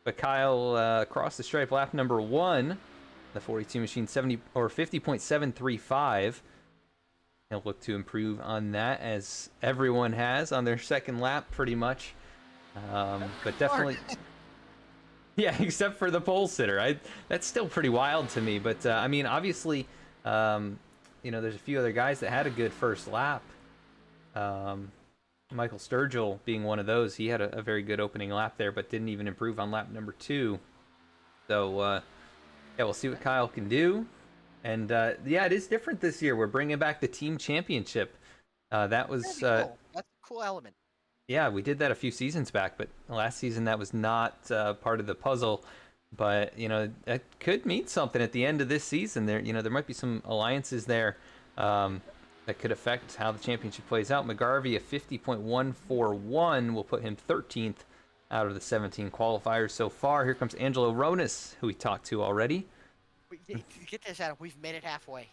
But Kyle across the stripe, lap number 1. the 42 machine 70 or 50.735. He'll look to improve on that, as everyone has on their second lap, pretty much. But definitely, yeah, except for the pole sitter. That's still pretty wild to me. But I mean, obviously, there's a few other guys that had a good first lap. Michael Sturgill being one of those. He had a very good opening lap there, but didn't even improve on lap number 2. So, yeah, we'll see what Kyle can do. And, yeah, it is different this year. We're bringing back the team championship. That was... cool. That's a cool element. Yeah, we did that a few seasons back, but last season that was not part of the puzzle. But, that could mean something at the end of this season. There might be some alliances there that could affect how the championship plays out. McGarvey, a 50.141, will put him 13th out of the 17 qualifiers so far. Here comes Angelo Ronis, who we talked to already. Get this, Adam. We've made it halfway.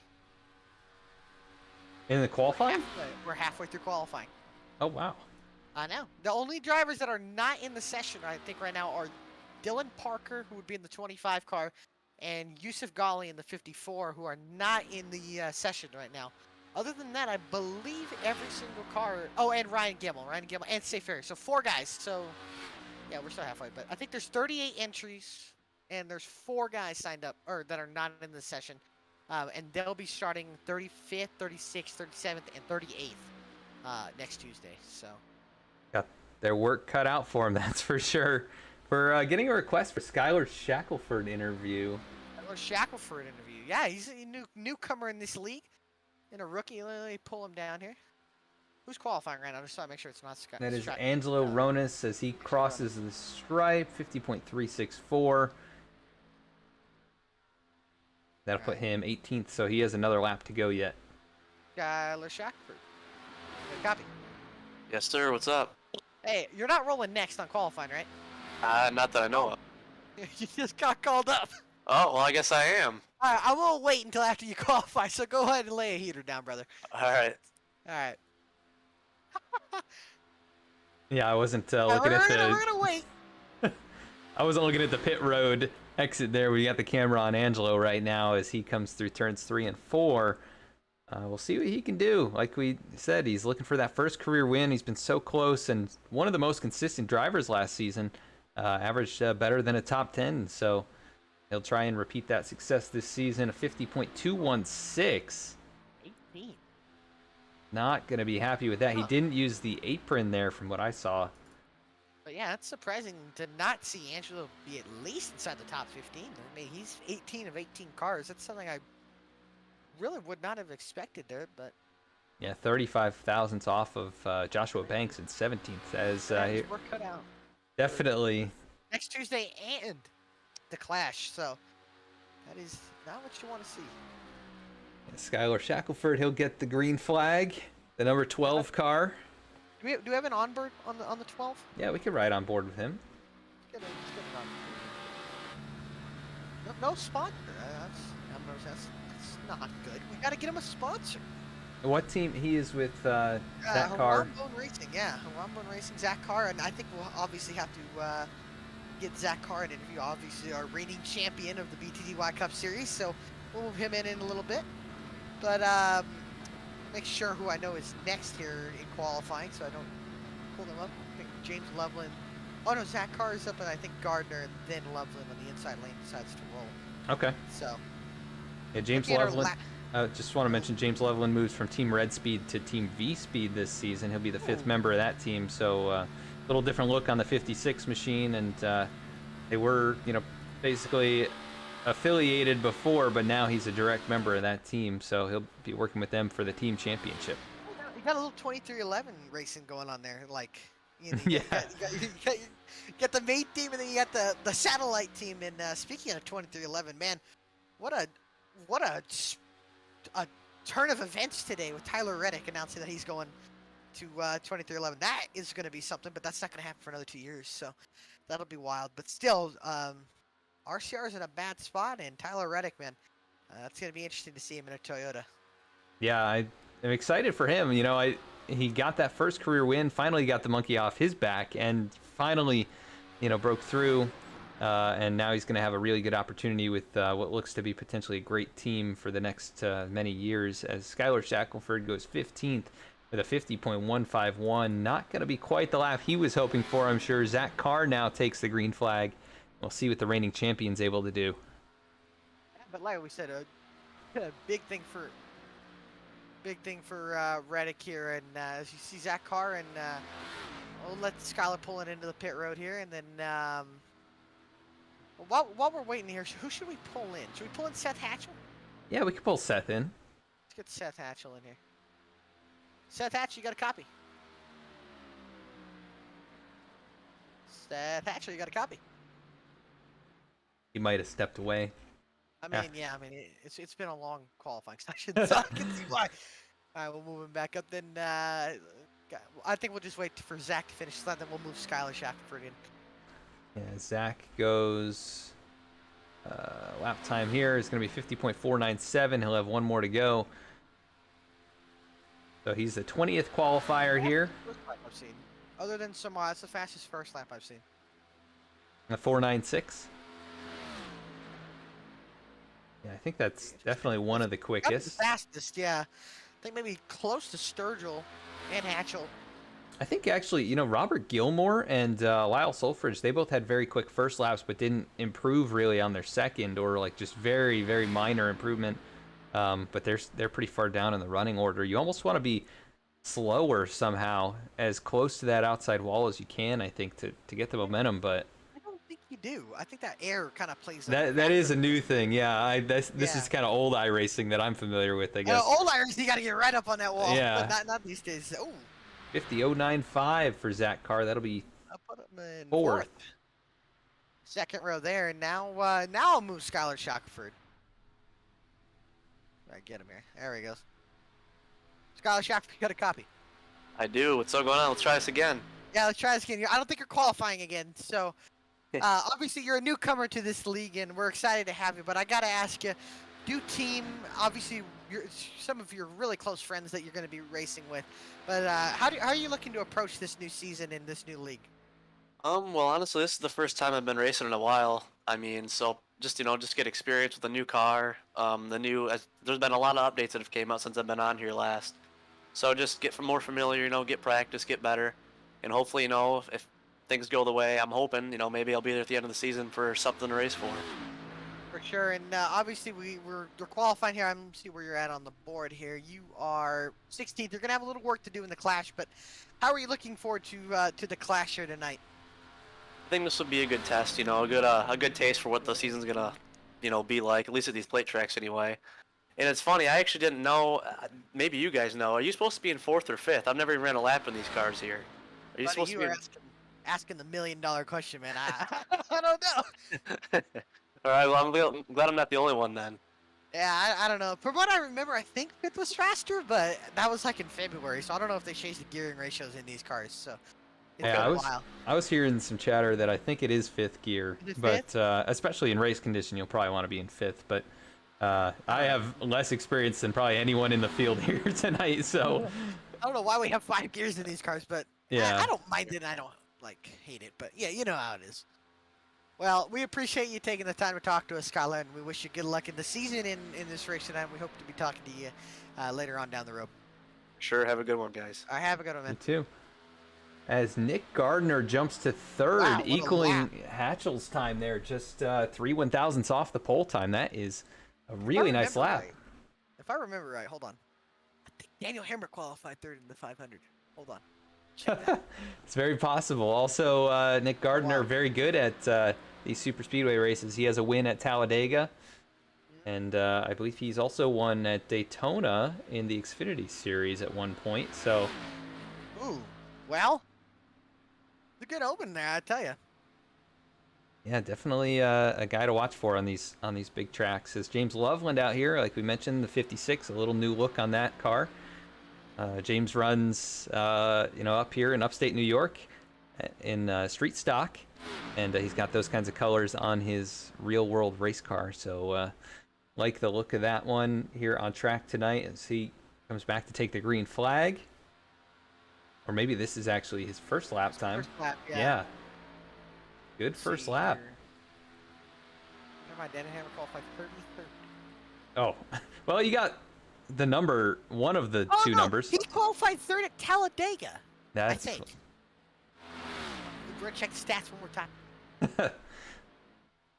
In the qualifying? We're halfway through qualifying. Oh, wow. I know. The only drivers that are not in the session, I think, right now are Dylan Parker, who would be in the 25 car, and Yusuf Ghali in the 54, who are not in the session right now. Other than that, I believe every single car... Oh, and Ryan Gimmel, and Safe Ferry. So 4 guys. So, yeah, we're still halfway. But I think there's 38 entries, and there's 4 guys signed up, or that are not in the session. And they'll be starting 35th, 36th, 37th, and 38th next Tuesday. So... Got their work cut out for them, that's for sure. We're getting a request for Skylar Shackelford interview. Shackelford interview. Yeah, he's a newcomer in this league. And a rookie. Let me pull him down here. Who's qualifying right now? Just so I make sure it's not Sky. That is Angelo Ronis as he crosses the stripe. 50.364. That'll put him 18th, so he has another lap to go yet. Skylar Shackelford. Good copy. Yes, sir. What's up? Hey, you're not rolling next on qualifying, right? Not that I know of. You just got called up. Oh, well, I guess I am. All right, I will wait until after you qualify, so go ahead and lay a heater down, brother. All right. All right. Yeah, I wasn't looking at the... We're gonna wait. I wasn't looking at the pit road exit there. We got the camera on Angelo right now as he comes through turns 3 and 4. We'll see what he can do. Like we said, he's looking for that first career win. He's been so close and one of the most consistent drivers last season. Averaged better than a top 10, so he'll try and repeat that success this season. A 50.216. 18. Not going to be happy with that. He didn't use the apron there from what I saw. But yeah, that's surprising to not see Angelo be at least inside the top 15. I mean, he's 18 of 18 cars. That's something I really would not have expected there, but... Yeah, 35 thousandths off of Joshua Banks in 17th. As we're cut out. Definitely. Next Tuesday and the Clash, so that is not what you want to see. Skylar Shackelford, he'll get the green flag, the number 12 car. Do we have an onboard on the 12? Yeah, we could ride on board with him. Let's get it on. No sponsor. That's not good. We got to get him a sponsor. What team? He is with that car. Rambone Racing, yeah. Rambone Racing, Zach Carr, and I think we'll obviously have to get Zach Carr an interview. Obviously, our reigning champion of the BTDY Cup Series, so we'll move him in a little bit. But make sure who I know is next here in qualifying, so I don't pull them up. I think James Loveland. Oh no, Zach Carr is up, and I think Gardner, and then Loveland on the inside lane decides to roll. Okay. So. Yeah, James Loveland. Just want to mention James Loveland moves from Team Red Speed to Team V Speed this season. He'll be the 5th member of that team, so a little different look on the 56 machine, and they were, basically affiliated before, but now he's a direct member of that team, so he'll be working with them for the team championship. You got a little 2311 racing going on there, like, yeah. You got the main team, and then you got the satellite team. And speaking of 2311, man, what a turn of events today with Tyler Reddick announcing that he's going to 2311. That is going to be something, but that's not going to happen for another 2 years, so that'll be wild. But still, RCR is in a bad spot, and Tyler Reddick, man, it's going to be interesting to see him in a Toyota. Yeah, I'm excited for him. He got that first career win, finally got the monkey off his back, and finally, broke through And now he's going to have a really good opportunity with what looks to be potentially a great team for the next many years, as Skylar Shackelford goes 15th with a 50.151. Not going to be quite the lap he was hoping for, I'm sure. Zach Carr now takes the green flag. We'll see what the reigning champion's able to do. But like we said, a big thing for Reddick here, and as you see Zach Carr, and we'll let Skylar pull it into the pit road here, and then while we're waiting here, who should we pull in? Should we pull in Seth Hatchell? Yeah, we could pull Seth in. Let's get Seth Hatchell in here. Seth Hatchell, you got a copy. Seth Hatchell, you got a copy. He might have stepped away. I mean, yeah, it's been a long qualifying session, so I can see why. All right, we'll move him back up. Then I think we'll just wait for Zach to finish that, then we'll move Skylar Shackelford in. Yeah, Zach goes. Lap time here is going to be 50.497. He'll have one more to go. So he's the 20th qualifier here. First lap I've seen. Other than Samoa, that's the fastest first lap I've seen. A 496. Yeah, I think that's definitely one of the That's quickest. the fastest, yeah. I think maybe close to Sturgill and Hatchell. I think actually, you know, Robert Gilmore and Lyle Solfridge, they both had very quick first laps, but didn't improve really on their second, or like just very, very minor improvement. But they're pretty far down in the running order. You almost want to be slower somehow, as close to that outside wall as you can, I think, to get the momentum. But I don't think you do. I think that air kind of plays. that is a new thing. Yeah, this is kind of old iRacing that I'm familiar with, I guess. Old irons, you got to get right up on that wall. Yeah. But not these days. Oh. 50.095 for Zach Carr. That'll be I'll put him in fourth. Second row there, and now I'll move Skylar Shackelford. All right, get him here. There he goes. Skylar Shackelford, you got a copy. I do. What's still going on? Let's try this again. Yeah, let's try this again. I don't think you're qualifying again, so obviously you're a newcomer to this league, and we're excited to have you. But I gotta ask you, obviously some of your really close friends that you're going to be racing with, but how are you looking to approach this new season in this new league? Well, honestly, this is the first time I've been racing in a while. I mean, so just get experience with a new car. There's been a lot of updates that have came out since I've been on here last. So just get more familiar, get practice, get better, and hopefully, if things go the way I'm hoping, maybe I'll be there at the end of the season for something to race for. For sure, and obviously we're qualifying here. I'm see where you're at on the board here. You are 16th. You're gonna have a little work to do in the Clash, but how are you looking forward to the Clash here tonight? I think this will be a good test. A good taste for what the season's gonna, be like. At least at these plate tracks anyway. And it's funny. I actually didn't know. Maybe you guys know. Are you supposed to be in 4th or 5th? I've never even ran a lap in these cars here. Are you supposed to be? Asking the $1 million question, man. I don't know. All right, well, I'm glad I'm not the only one then. Yeah, I don't know. From what I remember, I think 5th was faster, but that was like in February, so I don't know if they changed the gearing ratios in these cars. So it's been a while. I was hearing some chatter that I think it is 5th gear, but especially in race condition, you'll probably want to be in 5th. But I have less experience than probably anyone in the field here tonight, so I don't know why we have 5 gears in these cars, but yeah, I don't mind it. And I don't hate it, but yeah, you know how it is. Well, we appreciate you taking the time to talk to us, Skylar, and we wish you good luck in the season in this race tonight. We hope to be talking to you later on down the road. Sure, have a good one, guys. All right, have a good one, man. Me too. As Nick Gardner jumps to 3rd, equaling Hatchell's time there, just 3 1,000ths off the pole time. That is a really nice lap. Right, if I remember right, hold on. I think Daniel Hammer qualified 3rd in the 500. Hold on. It's very possible. Also, Nick Gardner, very good at these super speedway races. He has a win at Talladega, and I believe he's also won at Daytona in the Xfinity Series at one point. So, ooh, well, it's a good open there, I tell you. Yeah, definitely a guy to watch for on these big tracks. Is James Loveland out here, like we mentioned, the 56, a little new look on that car. James runs, up here in upstate New York in street stock, and he's got those kinds of colors on his real-world race car. So, like the look of that one here on track tonight as he comes back to take the green flag. Or maybe this is actually his first lap time. First lap, Yeah. Good first lap. Never mind, Dan Hammer qualified 33rd. Oh, well, you got the number, one of the two no, numbers. He qualified 3rd at Talladega. That's. I think. We're gonna check the stats one more time.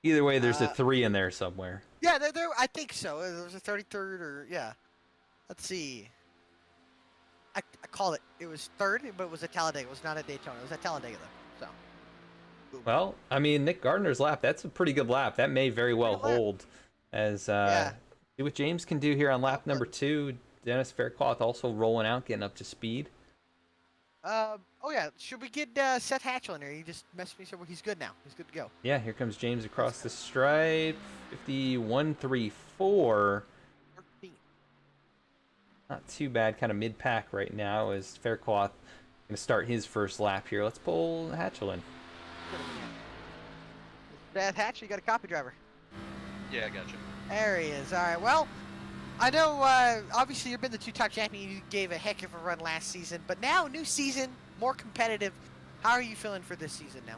Either way, there's a 3 in there somewhere. Yeah, there. I think so. There was a 33rd or yeah. Let's see. I call it. It was 3rd, but it was at Talladega. It was not at Daytona. It was at Talladega though. So. Boom. Well, I mean, Nick Gardner's lap. That's a pretty good lap. That may very well hold. As see what James can do here on lap number 2. Dennis Faircloth also rolling out, getting up to speed. Oh yeah, should we get Seth Hatchell in here? He just messaged me, so he's good now. He's good to go. Yeah, here comes James across the stripe. 51.34. 13. Not too bad, kind of mid-pack right now as Faircloth going to start his first lap here. Let's pull Hatchell in. Seth Hatchell, you got a copy driver. Yeah, I got you. There he is. All right. Well, I know. Obviously, you've been the 2-time champion. You gave a heck of a run last season, but now new season, more competitive. How are you feeling for this season now?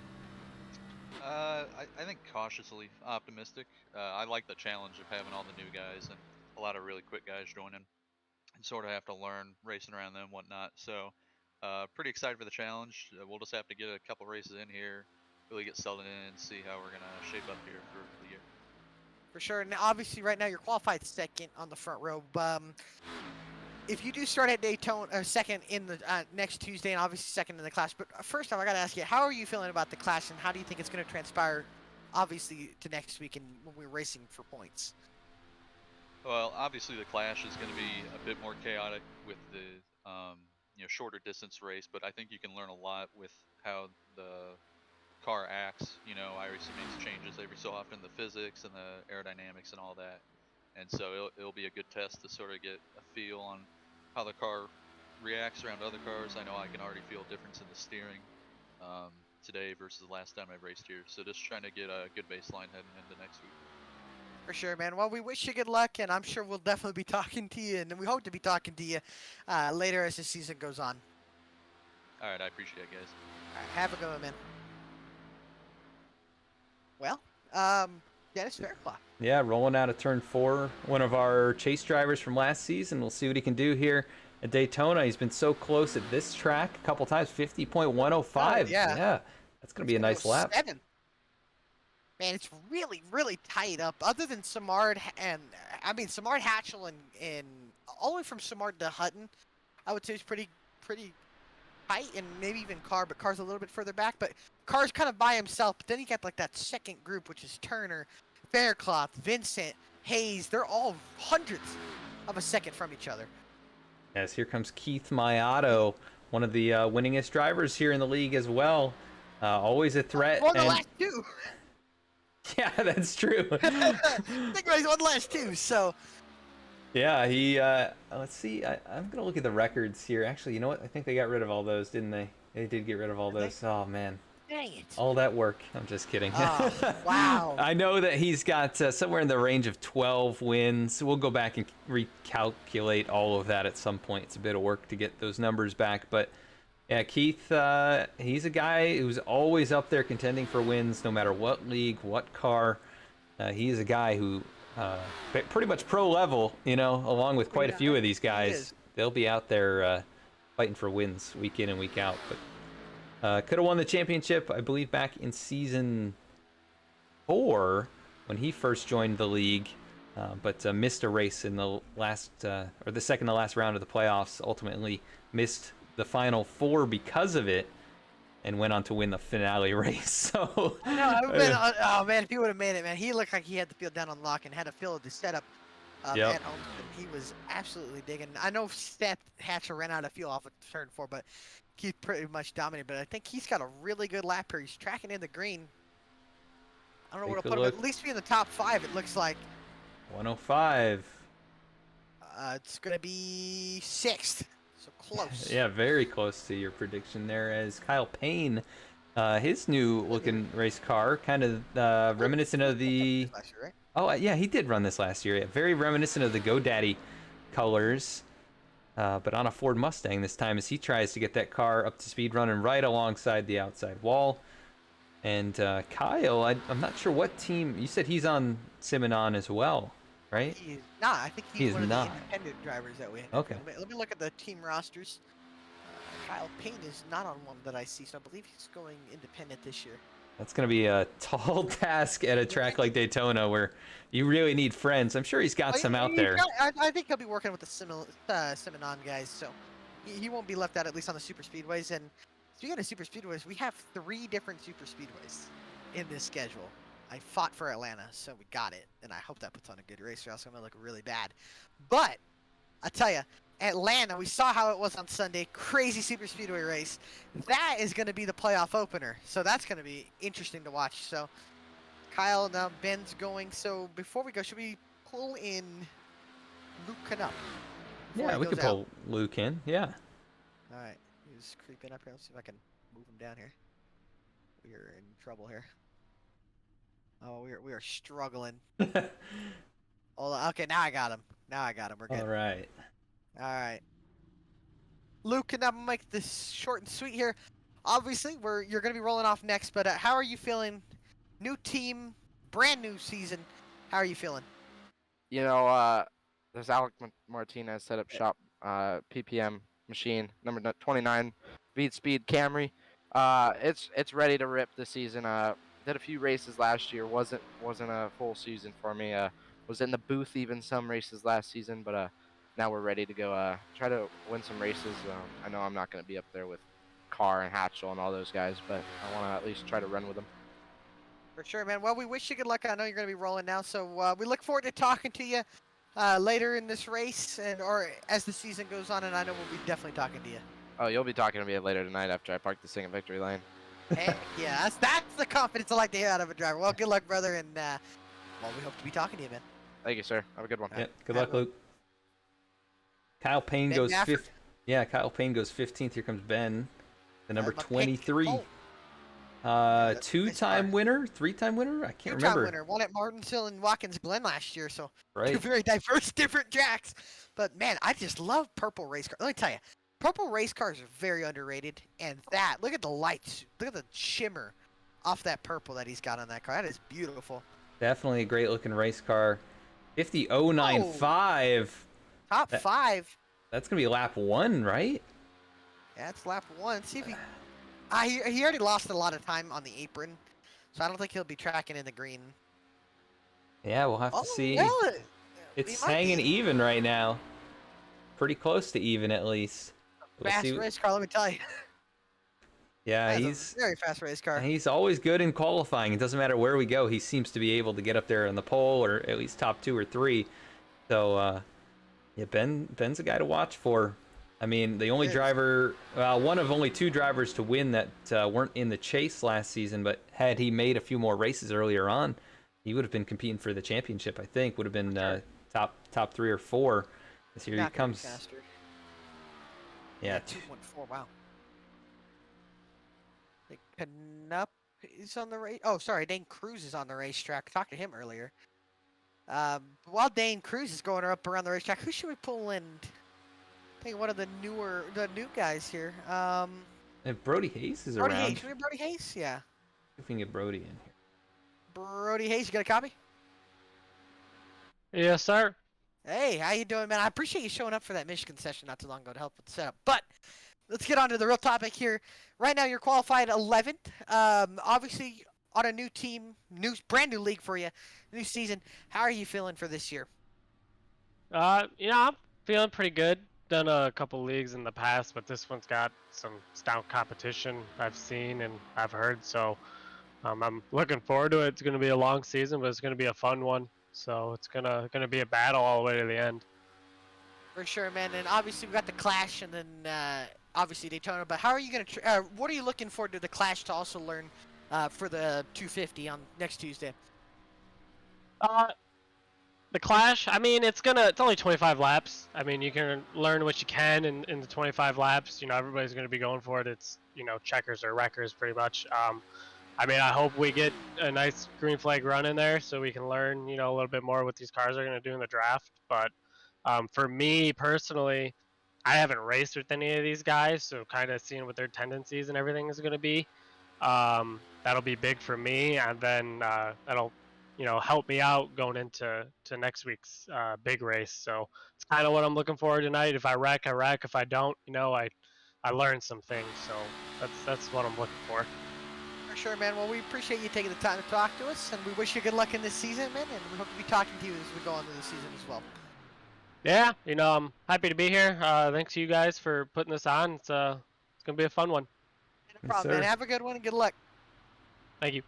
I think cautiously optimistic. I like the challenge of having all the new guys and a lot of really quick guys joining, and sort of have to learn racing around them and whatnot. So, pretty excited for the challenge. We'll just have to get a couple races in here, really get settled in, and see how we're gonna shape up here for the year. For sure. Now, obviously, right now you're qualified 2nd on the front row. If you do start at Daytona, 2nd in the next Tuesday, and obviously 2nd in the class. But first off, I got to ask you, how are you feeling about the class, and how do you think it's going to transpire, obviously, to next week and when we're racing for points? Well, obviously the Clash is going to be a bit more chaotic with the shorter distance race, but I think you can learn a lot with how the car acts. iRacing makes changes every so often, the physics and the aerodynamics and all that, and so it'll be a good test to sort of get a feel on how the car reacts around other cars. I know I can already feel a difference in the steering today versus the last time I raced here, so just trying to get a good baseline heading into next week. For sure, man. Well, we wish you good luck, and I'm sure we'll definitely be talking to you, and we hope to be talking to you later as the season goes on. All right, I appreciate it, guys. All right, have a good one, man. Well, Dennis Faircloth. Yeah, rolling out of turn 4. One of our chase drivers from last season. We'll see what he can do here at Daytona. He's been so close at this track a couple times. 50.105. Yeah. That's going to be a nice lap. 7. Man, it's really, really tight up. Other than Samard Samard Hatchell and all the way from Samard to Hutton, I would say it's pretty tight, and maybe even Carr, but Carr's a little bit further back. But Carr's kind of by himself. But then you got like that second group, which is Turner, Faircloth, Vincent, Hayes. They're all hundredths of a second from each other. Yes, here comes Keith Mayato, one of the winningest drivers here in the league as well. Always a threat. Won the last 2. Yeah, that's true. I think he's won the last 2, so. Yeah, he, let's see, I'm going to look at the records here. Actually, you know what? I think they got rid of all those, didn't they? They did get rid of all those. Oh, man. Dang it. All that work. I'm just kidding. Oh, wow. I know that he's got somewhere in the range of 12 wins. We'll go back and recalculate all of that at some point. It's a bit of work to get those numbers back. But, yeah, Keith, he's a guy who's always up there contending for wins no matter what league, what car. He is a guy who... pretty much pro level, along with quite a few of these guys. They'll be out there fighting for wins week in and week out. But could have won the championship, I believe, back in season 4 when he first joined the league, but missed a race in the last or the second to last round of the playoffs. Ultimately, missed the final 4 because of it, and went on to win the finale race. So, oh man, if he would have made it, man, he looked like he had the field down on lock and had a feel of the setup at home. He was absolutely digging. I know Seth Hatcher ran out of fuel off of turn 4, but Keith pretty much dominated. But I think he's got a really good lap here. He's tracking in the green. I don't know where to put him. At least be in the top 5. It looks like. 105. It's gonna be 6th. So close. Yeah, very close to your prediction there. As Kyle Payne, his new looking race car, kind of reminiscent of the. Last year, right? Oh yeah, he did run this last year. Yeah, very reminiscent of the GoDaddy colors, but on a Ford Mustang this time, as he tries to get that car up to speed, running right alongside the outside wall. And Kyle, I'm not sure what team. You said he's on Simonon as well, right? He is not. I think He he's is one of not. the independent drivers that we have. Okay. Let me look at the team rosters. Kyle Payne is not on one that I see, so I believe he's going independent this year. That's going to be a tall task at a track like Daytona where you really need friends. I'm sure he's got some out there. I think he'll be working with the Simonon guys, so he won't be left out, at least on the super speedways. And speaking of super speedways, we have 3 different super speedways in this schedule. I fought for Atlanta, so we got it, and I hope that puts on a good race, or else I'm going to look really bad. But I tell you, Atlanta, we saw how it was on Sunday. Crazy super speedway race. That is going to be the playoff opener. So that's going to be interesting to watch. So Kyle, now Ben's going. So before we go, should we pull in Luke Canup? Yeah, we could pull Luke in. Yeah. All right. He's creeping up here. Let's see if I can move him down here. We are in trouble here. Oh, we are struggling. Hold on. Okay, now I got him. We're good. All right. All right. Luke, and I'm gonna make this short and sweet here. Obviously, you're gonna be rolling off next, but how are you feeling? New team, brand new season. How are you feeling? You know, there's Alec Martinez set up shop, PPM machine number 29, VSPEED Camry. It's ready to rip this season. Did a few races last year. Wasn't a full season for me. Was in the booth even some races last season, but now we're ready to go try to win some races. I know I'm not going to be up there with Carr and Hatchell and all those guys, but I want to at least try to run with them. For sure, man. Well, we wish you good luck. I know you're going to be rolling now, so we look forward to talking to you later in this race or as the season goes on, and I know we'll be definitely talking to you. Oh, you'll be talking to me later tonight after I park this thing at Victory Lane. Heck yeah, that's the confidence I like to hear out of a driver. Well, good luck, brother, and well, we hope to be talking to you, man. Thank you, sir. Have a good one. Yep. Good luck, Luke. Kyle Payne goes Gafford. fifth. Yeah, Kyle Payne goes 15th. Here comes Ben, the number my pick. 23. Two-time winner, 3-time winner. I can't remember. 2-time winner, one at Martinsville and Watkins Glen last year. So Right. 2 very diverse, different tracks. But man, I just love purple race cars. Let me tell you, purple race cars are very underrated. And look at the lights, look at the shimmer off that purple that he's got on that car. That is beautiful. Definitely a great-looking race car. 50.095. Top 5. That's gonna be lap 1, right? Yeah, it's lap 1. See if he already lost a lot of time on the apron, so I don't think he'll be tracking in the green. Yeah, we'll have to see. Well, It's hanging even right now. Pretty close to even, at least. We'll fast see. race car, let me tell you. Yeah, That is he's a very fast race car. he's always good in qualifying. It doesn't matter where we go. He seems to be able to get up there in the pole, or at least top 2 or 3. So, yeah, Ben's a guy to watch for. I mean, the only driver, one of only 2 drivers to win that weren't in the chase last season, but had he made a few more races earlier on, he would have been competing for the championship, I think. Would have been top 3 or 4. This year he comes. Faster. Yeah. 2.4, wow. I think Canup is on the race. Oh, sorry, Dane Cruz is on the racetrack. Talked to him earlier. While Dane Cruz is going up around the racetrack, who should we pull in? I think one of the new guys here. And Brody Hayes is Brody around. Hayes. Should we have Brody Hayes? Yeah. If we can get Brody in here. Brody Hayes, you got a copy? Yes, sir. Hey, how you doing, man? I appreciate you showing up for that Michigan session not too long ago to help with the setup. But let's get on to the real topic here. Right now, you're qualified 11th. Obviously, on a new team, brand new league for you, new season. How are you feeling for this year? I'm feeling pretty good. Done a couple leagues in the past, but this one's got some stout competition I've seen and I've heard. So I'm looking forward to it. It's going to be a long season, but it's going to be a fun one. So it's gonna be a battle all the way to the end. For sure, man. And obviously we got the Clash, and then obviously Daytona. But how are you gonna? What are you looking forward to the Clash to also learn for the 250 on next Tuesday? The Clash. I mean, it's only 25 laps. I mean, you can learn what you can in the 25 laps. You know, everybody's gonna be going for it. It's checkers or wreckers pretty much. I mean, I hope we get a nice green flag run in there so we can learn, a little bit more what these cars are going to do in the draft. But for me personally, I haven't raced with any of these guys, so kind of seeing what their tendencies and everything is going to be. That'll be big for me, and then that'll help me out going into next week's big race. So it's kind of what I'm looking forward to tonight. If I wreck, I wreck. If I don't, I learned some things. So that's what I'm looking for. For sure, man. Well, we appreciate you taking the time to talk to us, and we wish you good luck in this season, man. And we hope to be talking to you as we go into the season as well. Yeah, I'm happy to be here. Thanks to you guys for putting this on. It's gonna be a fun one. No problem, man. Have a good one and good luck. Thank you.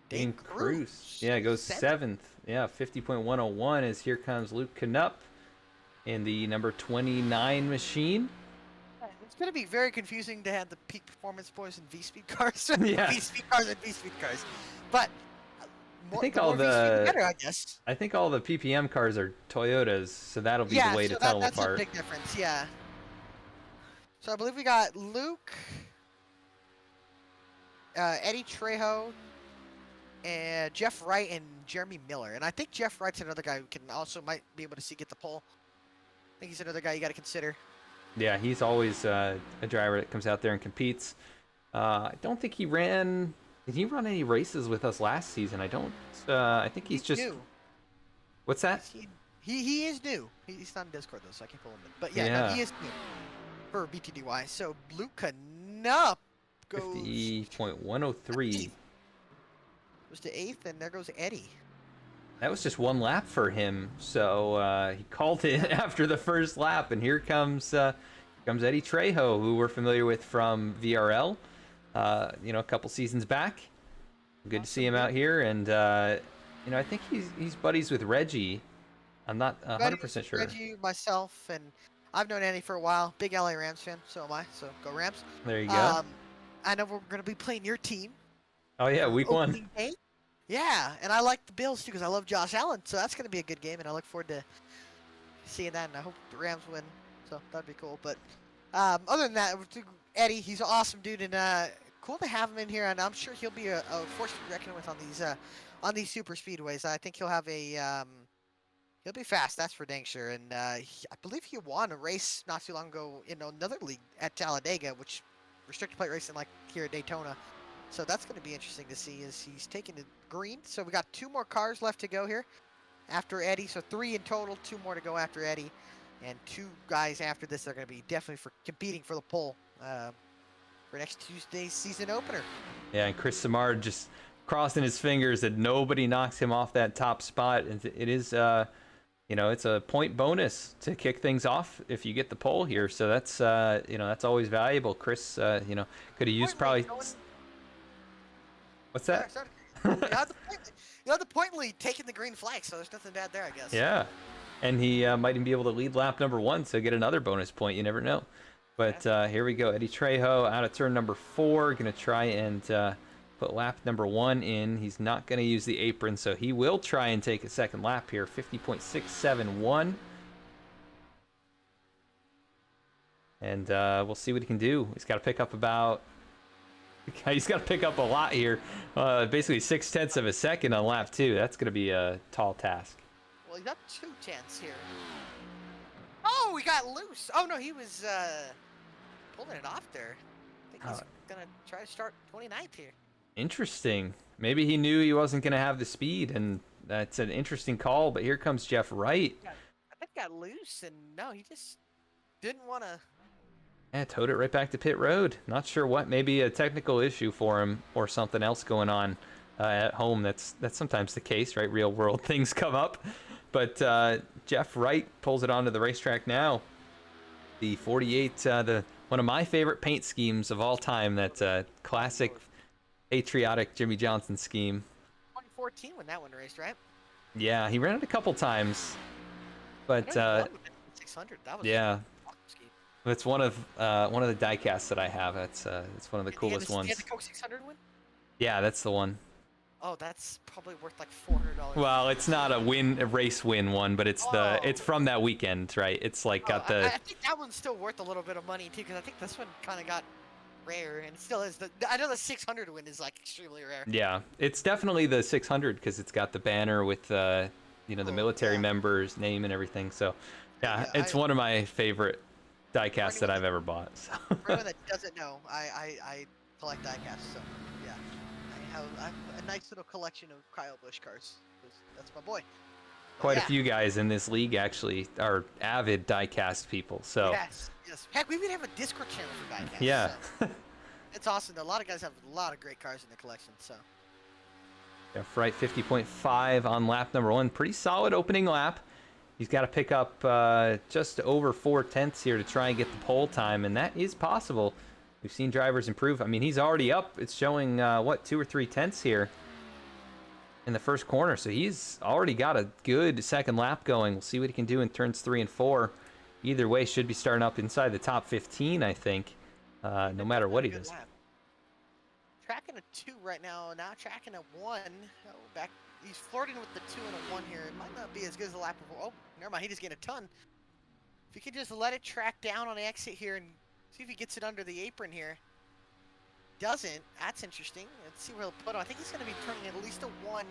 Dean Cruz. Yeah, goes 7th. Yeah, 50.101 as here comes Luke Knupp in the number 29 machine. It's going to be very confusing to have the peak performance boys and V-Speed cars. Yeah. V-Speed cars and V-Speed cars. But I think the all more V-Speed, the better, I guess. I think all the PPM cars are Toyotas, so that'll be the way to tell them that's apart. a big difference, yeah. So I believe we got Luke, Eddie Trejo, and Jeff Wright and Jeremy Miller. And I think Jeff Wright's another guy who can also might be able to get the pole. I think he's another guy you got to consider. Yeah, he's always a driver that comes out there and competes. I don't think he ran. Did he run any races with us last season? I don't. I think he's just. New. What's that? He is new. He's not in Discord though, so I can't pull him in. But yeah, no, he is new for BTDY. So Luke Knupp goes 50.103. Goes to 8th, and there goes Eddie. That was just one lap for him, so he called it after the first lap, and here comes Eddie Trejo, who we're familiar with from VRL, a couple seasons back. Good to see him out here, and I think he's buddies with Reggie. I'm not 100% sure. Reggie, myself, and I've known Eddie for a while. Big LA Rams fan, so am I. So go Rams. There you go. I know we're going to be playing your team. Oh yeah, week 1. Day. Yeah, and I like the Bills too because I love Josh Allen, so that's going to be a good game, and I look forward to seeing that. And I hope the Rams win, so that'd be cool. But other than that, Eddie, he's an awesome dude, and cool to have him in here. And I'm sure he'll be a force to be reckoned with on these super speedways. I think he'll have he'll be fast. That's for dang sure. And I believe he won a race not too long ago in another league at Talladega, which restricted plate racing like here at Daytona. So that's going to be interesting to see as he's taking the green. So we got 2 more cars left to go here after Eddie. So 3 in total, 2 more to go after Eddie. And 2 guys after this are going to be definitely competing for the pole for next Tuesday's season opener. Yeah, and Chris Samard just crossing his fingers that nobody knocks him off that top spot. It is, it's a point bonus to kick things off if you get the pole here. So that's, that's always valuable. Chris, could have used probably... What's that? You have the point lead taking the green flag, so there's nothing bad there, I guess. Yeah, and he might even be able to lead lap number 1, so get another bonus point. You never know. But here we go. Eddie Trejo out of turn number 4, going to try and put lap number 1 in. He's not going to use the apron, so he will try and take a second lap here. 50.671. And we'll see what he can do. He's got to pick up about... He's got to pick up a lot here. Basically 0.6 of a second on lap 2. That's going to be a tall task. Well, he got 2/10 here. Oh, we got loose. Oh, no, he was pulling it off there. I think he's going to try to start 29th here. Interesting. Maybe he knew he wasn't going to have the speed, and that's an interesting call. But here comes Jeff Wright. I think he got loose, and no, he just didn't want to. Yeah, towed it right back to pit road. Not sure what. Maybe a technical issue for him or something else going on at home. That's sometimes the case, right? Real world things come up. But Jeff Wright pulls it onto the racetrack now. The 48, one of my favorite paint schemes of all time. That classic patriotic Jimmy Johnson scheme. 2014 when that one raced, right? Yeah, he ran it a couple times. But 600. That was yeah. It's one of the diecasts that I have. It's one of the coolest ones. You had the Coke 600 win? Yeah, that's the one. Oh, that's probably worth like $400. Well, it's not a race win one, but it's it's from that weekend, right? It's like got the. I think that one's still worth a little bit of money too, because I think this one kind of got rare, and it still is. I know the 600 win is like extremely rare. Yeah, it's definitely the 600 because it's got the banner with the military member's name and everything. So, yeah, it's one of my favorite diecasts that I've ever bought. So. For anyone that doesn't know, I collect diecasts. So yeah, I have a nice little collection of Kyle Busch cars. That's my boy. But Quite a yeah. few guys in this league actually are avid diecast people. So Yes. Heck, we even have a Discord channel for diecasts. yeah. So. It's awesome. A lot of guys have a lot of great cars in their collection. So. Yeah, Fright 50.5 on lap number 1. Pretty solid opening lap. He's got to pick up just over 4/10 here to try and get the pole time, and that is possible. We've seen drivers improve. I mean, he's already up. It's showing, 2 or 3 tenths here in the first corner, so he's already got a good second lap going. We'll see what he can do in turns 3 and 4. Either way, should be starting up inside the top 15, I think, no matter what he does. Lap. Tracking a 2 right now. Now tracking a 1. Oh, back. He's flirting with the 2 and a 1 here. It might not be as good as the lap before. Oh, never mind. He just getting a ton. If he could just let it track down on the exit here and see if he gets it under the apron here. Doesn't. That's interesting. Let's see where he'll put him. I think he's going to be turning at least a 1.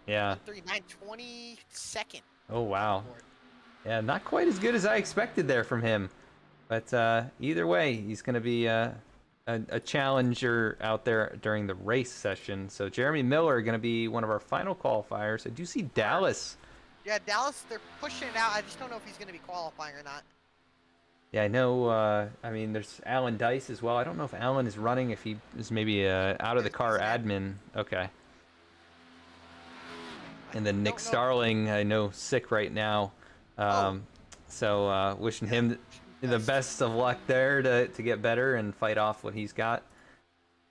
Yeah. 9/22. Oh, wow. Yeah, not quite as good as I expected there from him. But either way, he's going to be a challenger out there during the race session. So Jeremy Miller going to be one of our final qualifiers. I do see Dallas. Yeah, Dallas, they're pushing it out. I just don't know if he's going to be qualifying or not. Yeah, I know. I mean, there's Alan Dice as well. I don't know if Alan is running, if he is maybe out of the car admin. Okay. And then Nick Starling, I know, sick right now. So wishing him the best of luck there to get better and fight off what he's got.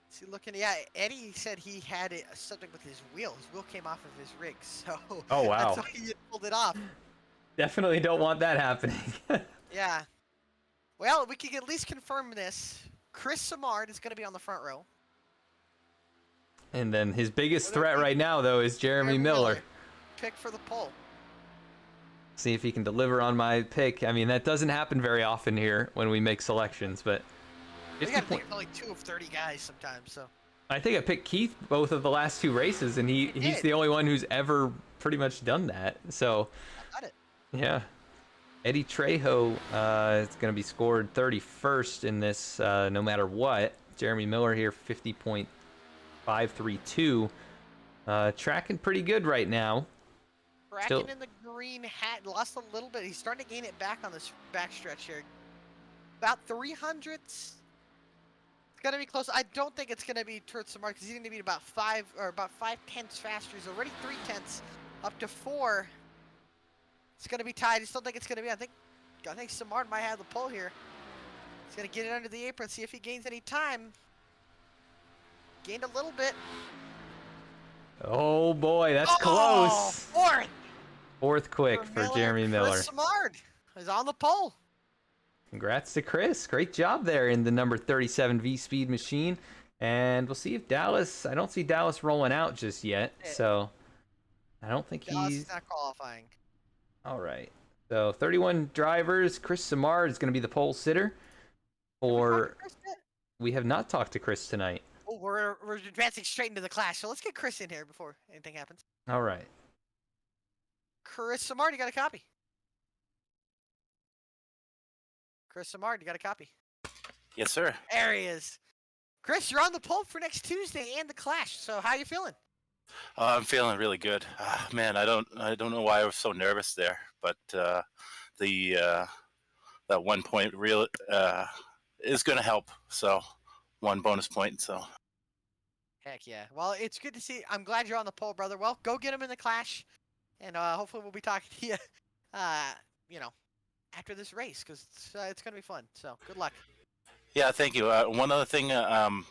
See, looking, yeah, Eddie said he had something with his wheel. His wheel came off of his rig, so oh wow, that's why he pulled it off. Definitely don't want that happening. Yeah. Well, we can at least confirm this. Chris Samard is going to be on the front row. And then his biggest threat right now, though, is Jeremy Miller. Pick for the pole. See if he can deliver on my pick. I mean, that doesn't happen very often here when we make selections, but You got to think it's only 2 of 30 guys sometimes, so. I think I picked Keith both of the last 2 races, and he's the only one who's ever pretty much done that. So, I got it. Yeah. Eddie Trejo is going to be scored 31st in this no matter what. Jeremy Miller here, 50.532. Tracking pretty good right now. Tracking in the green hat, lost a little bit. He's starting to gain it back on this backstretch here. About 300s. It's going to be close. I don't think it's going to be Turt Samard because he's going to be about 5 tenths faster. He's already 3 tenths up to 4. It's going to be tied. I still think it's going to be. I think Samard might have the pole here. He's going to get it under the apron, see if he gains any time. Gained a little bit. Oh boy, that's close. 4th. 4th quick for Jeremy Miller. Chris Samard is on the pole. Congrats to Chris. Great job there in the number 37 VSPEED machine. And we'll see if Dallas, I don't see Dallas rolling out just yet. So I don't think Dallas he's is not qualifying. All right. So 31 drivers. Chris Samard is going to be the pole sitter. Or we have not talked to Chris tonight. Oh, we're advancing straight into the clash. So let's get Chris in here before anything happens. All right. Chris Samard, you got a copy. Chris Samard, you got a copy. Yes, sir. There he is. Chris, you're on the pole for next Tuesday and the clash. So how you feeling? I'm feeling really good. Man, I don't know why I was so nervous there, but that 1 point real is going to help. So 1 bonus point. So. Heck yeah. Well, it's good to see. I'm glad you're on the pole, brother. Well, go get him in the clash, and hopefully we'll be talking to you, after this race because it's going to be fun. So good luck. Yeah, thank you. One other thing, I'm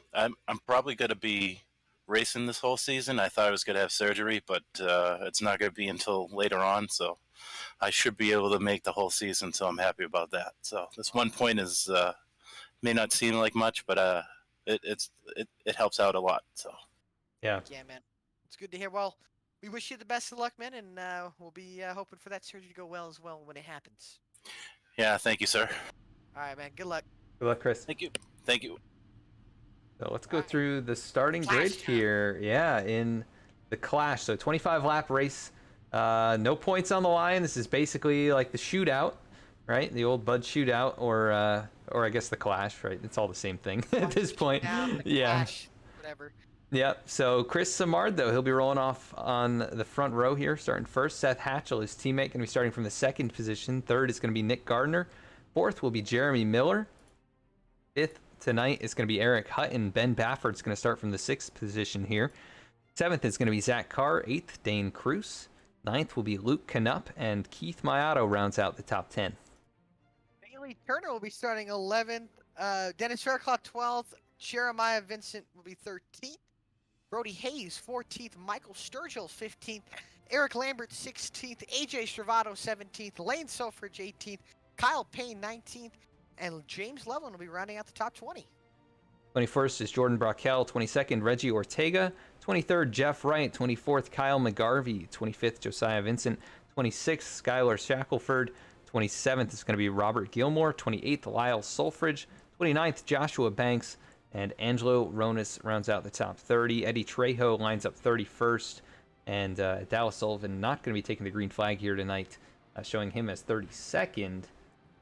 probably going to be racing this whole season. I thought I was going to have surgery, but it's not going to be until later on. So I should be able to make the whole season. So I'm happy about that. So this 1 point is may not seem like much, but it helps out a lot. So yeah, man, it's good to hear. Well, we wish you the best of luck, man, and we'll be hoping for that surgery to go well as well when it happens. Yeah, thank you, sir. All right, man. Good luck. Good luck, Chris. Thank you. Thank you. So let's go through the starting grid here. Yeah, in the clash. So 25 lap race. No points on the line. This is basically like the shootout, right? The old Bud shootout or or I guess the Clash, right? It's all the same thing at this point. Yeah. Clash, whatever. Yep. So Chris Samard, though, he'll be rolling off on the front row here, starting first. Seth Hatchell, his teammate, going to be starting from the second position. Third is going to be Nick Gardner. Fourth will be Jeremy Miller. Fifth tonight is going to be Eric Hutton. Ben Baffert's going to start from the sixth position here. Seventh is going to be Zach Carr. Eighth, Dane Cruz. Ninth will be Luke Canup, and Keith Mayato rounds out the top 10. Bailey Turner will be starting 11th. Dennis Fairclough 12th. Jeremiah Vincent will be 13th. Brody Hayes 14th. Michael Sturgill 15th. Eric Lambert 16th. AJ Stravato 17th. Lane Selfridge 18th. Kyle Payne 19th. And James Loveland will be rounding out the top 20. 21st is Jordan Brockel. 22nd, Reggie Ortega. 23rd, Jeff Wright. 24th, Kyle McGarvey. 25th, Josiah Vincent. 26th, Skylar Shackelford. 27th is going to be Robert Gilmore. 28th, Lyle Solfridge. 29th, Joshua Banks. And Angelo Ronis rounds out the top 30. Eddie Trejo lines up 31st. And Dallas Sullivan not going to be taking the green flag here tonight, showing him as 32nd.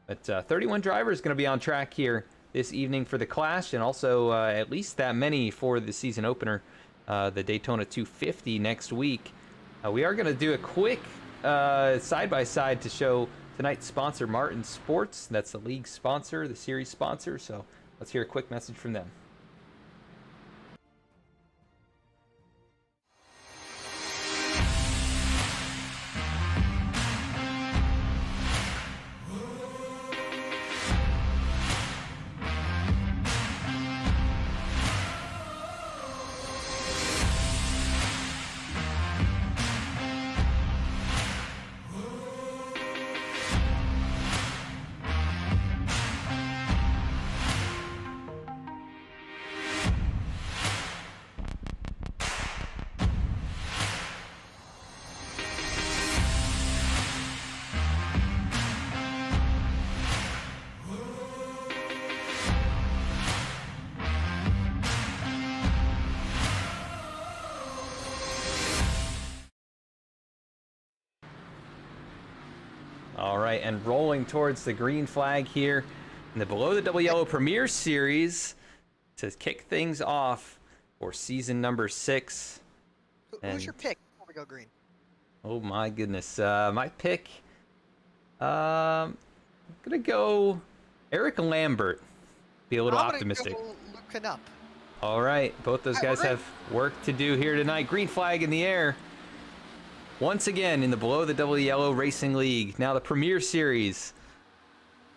But 31 drivers going to be on track here this evening for the Clash, and also at least that many for the season opener, the Daytona 250 next week. We are going to do a quick side-by-side to show tonight's sponsor, Martin Sports. That's the league sponsor, the series sponsor. So let's hear a quick message from them. All right, and rolling towards the green flag here in the Below the Double Yellow Premier Series to kick things off for season number 6. Who's your pick before we go green? Oh my goodness, my pick. I'm gonna go Eric Lambert. Be a little optimistic. Go Luke Canup. All right, both those guys have work to do here tonight. Green flag in the air. Once again in the Below the Double Yellow Racing League, now the Premier Series.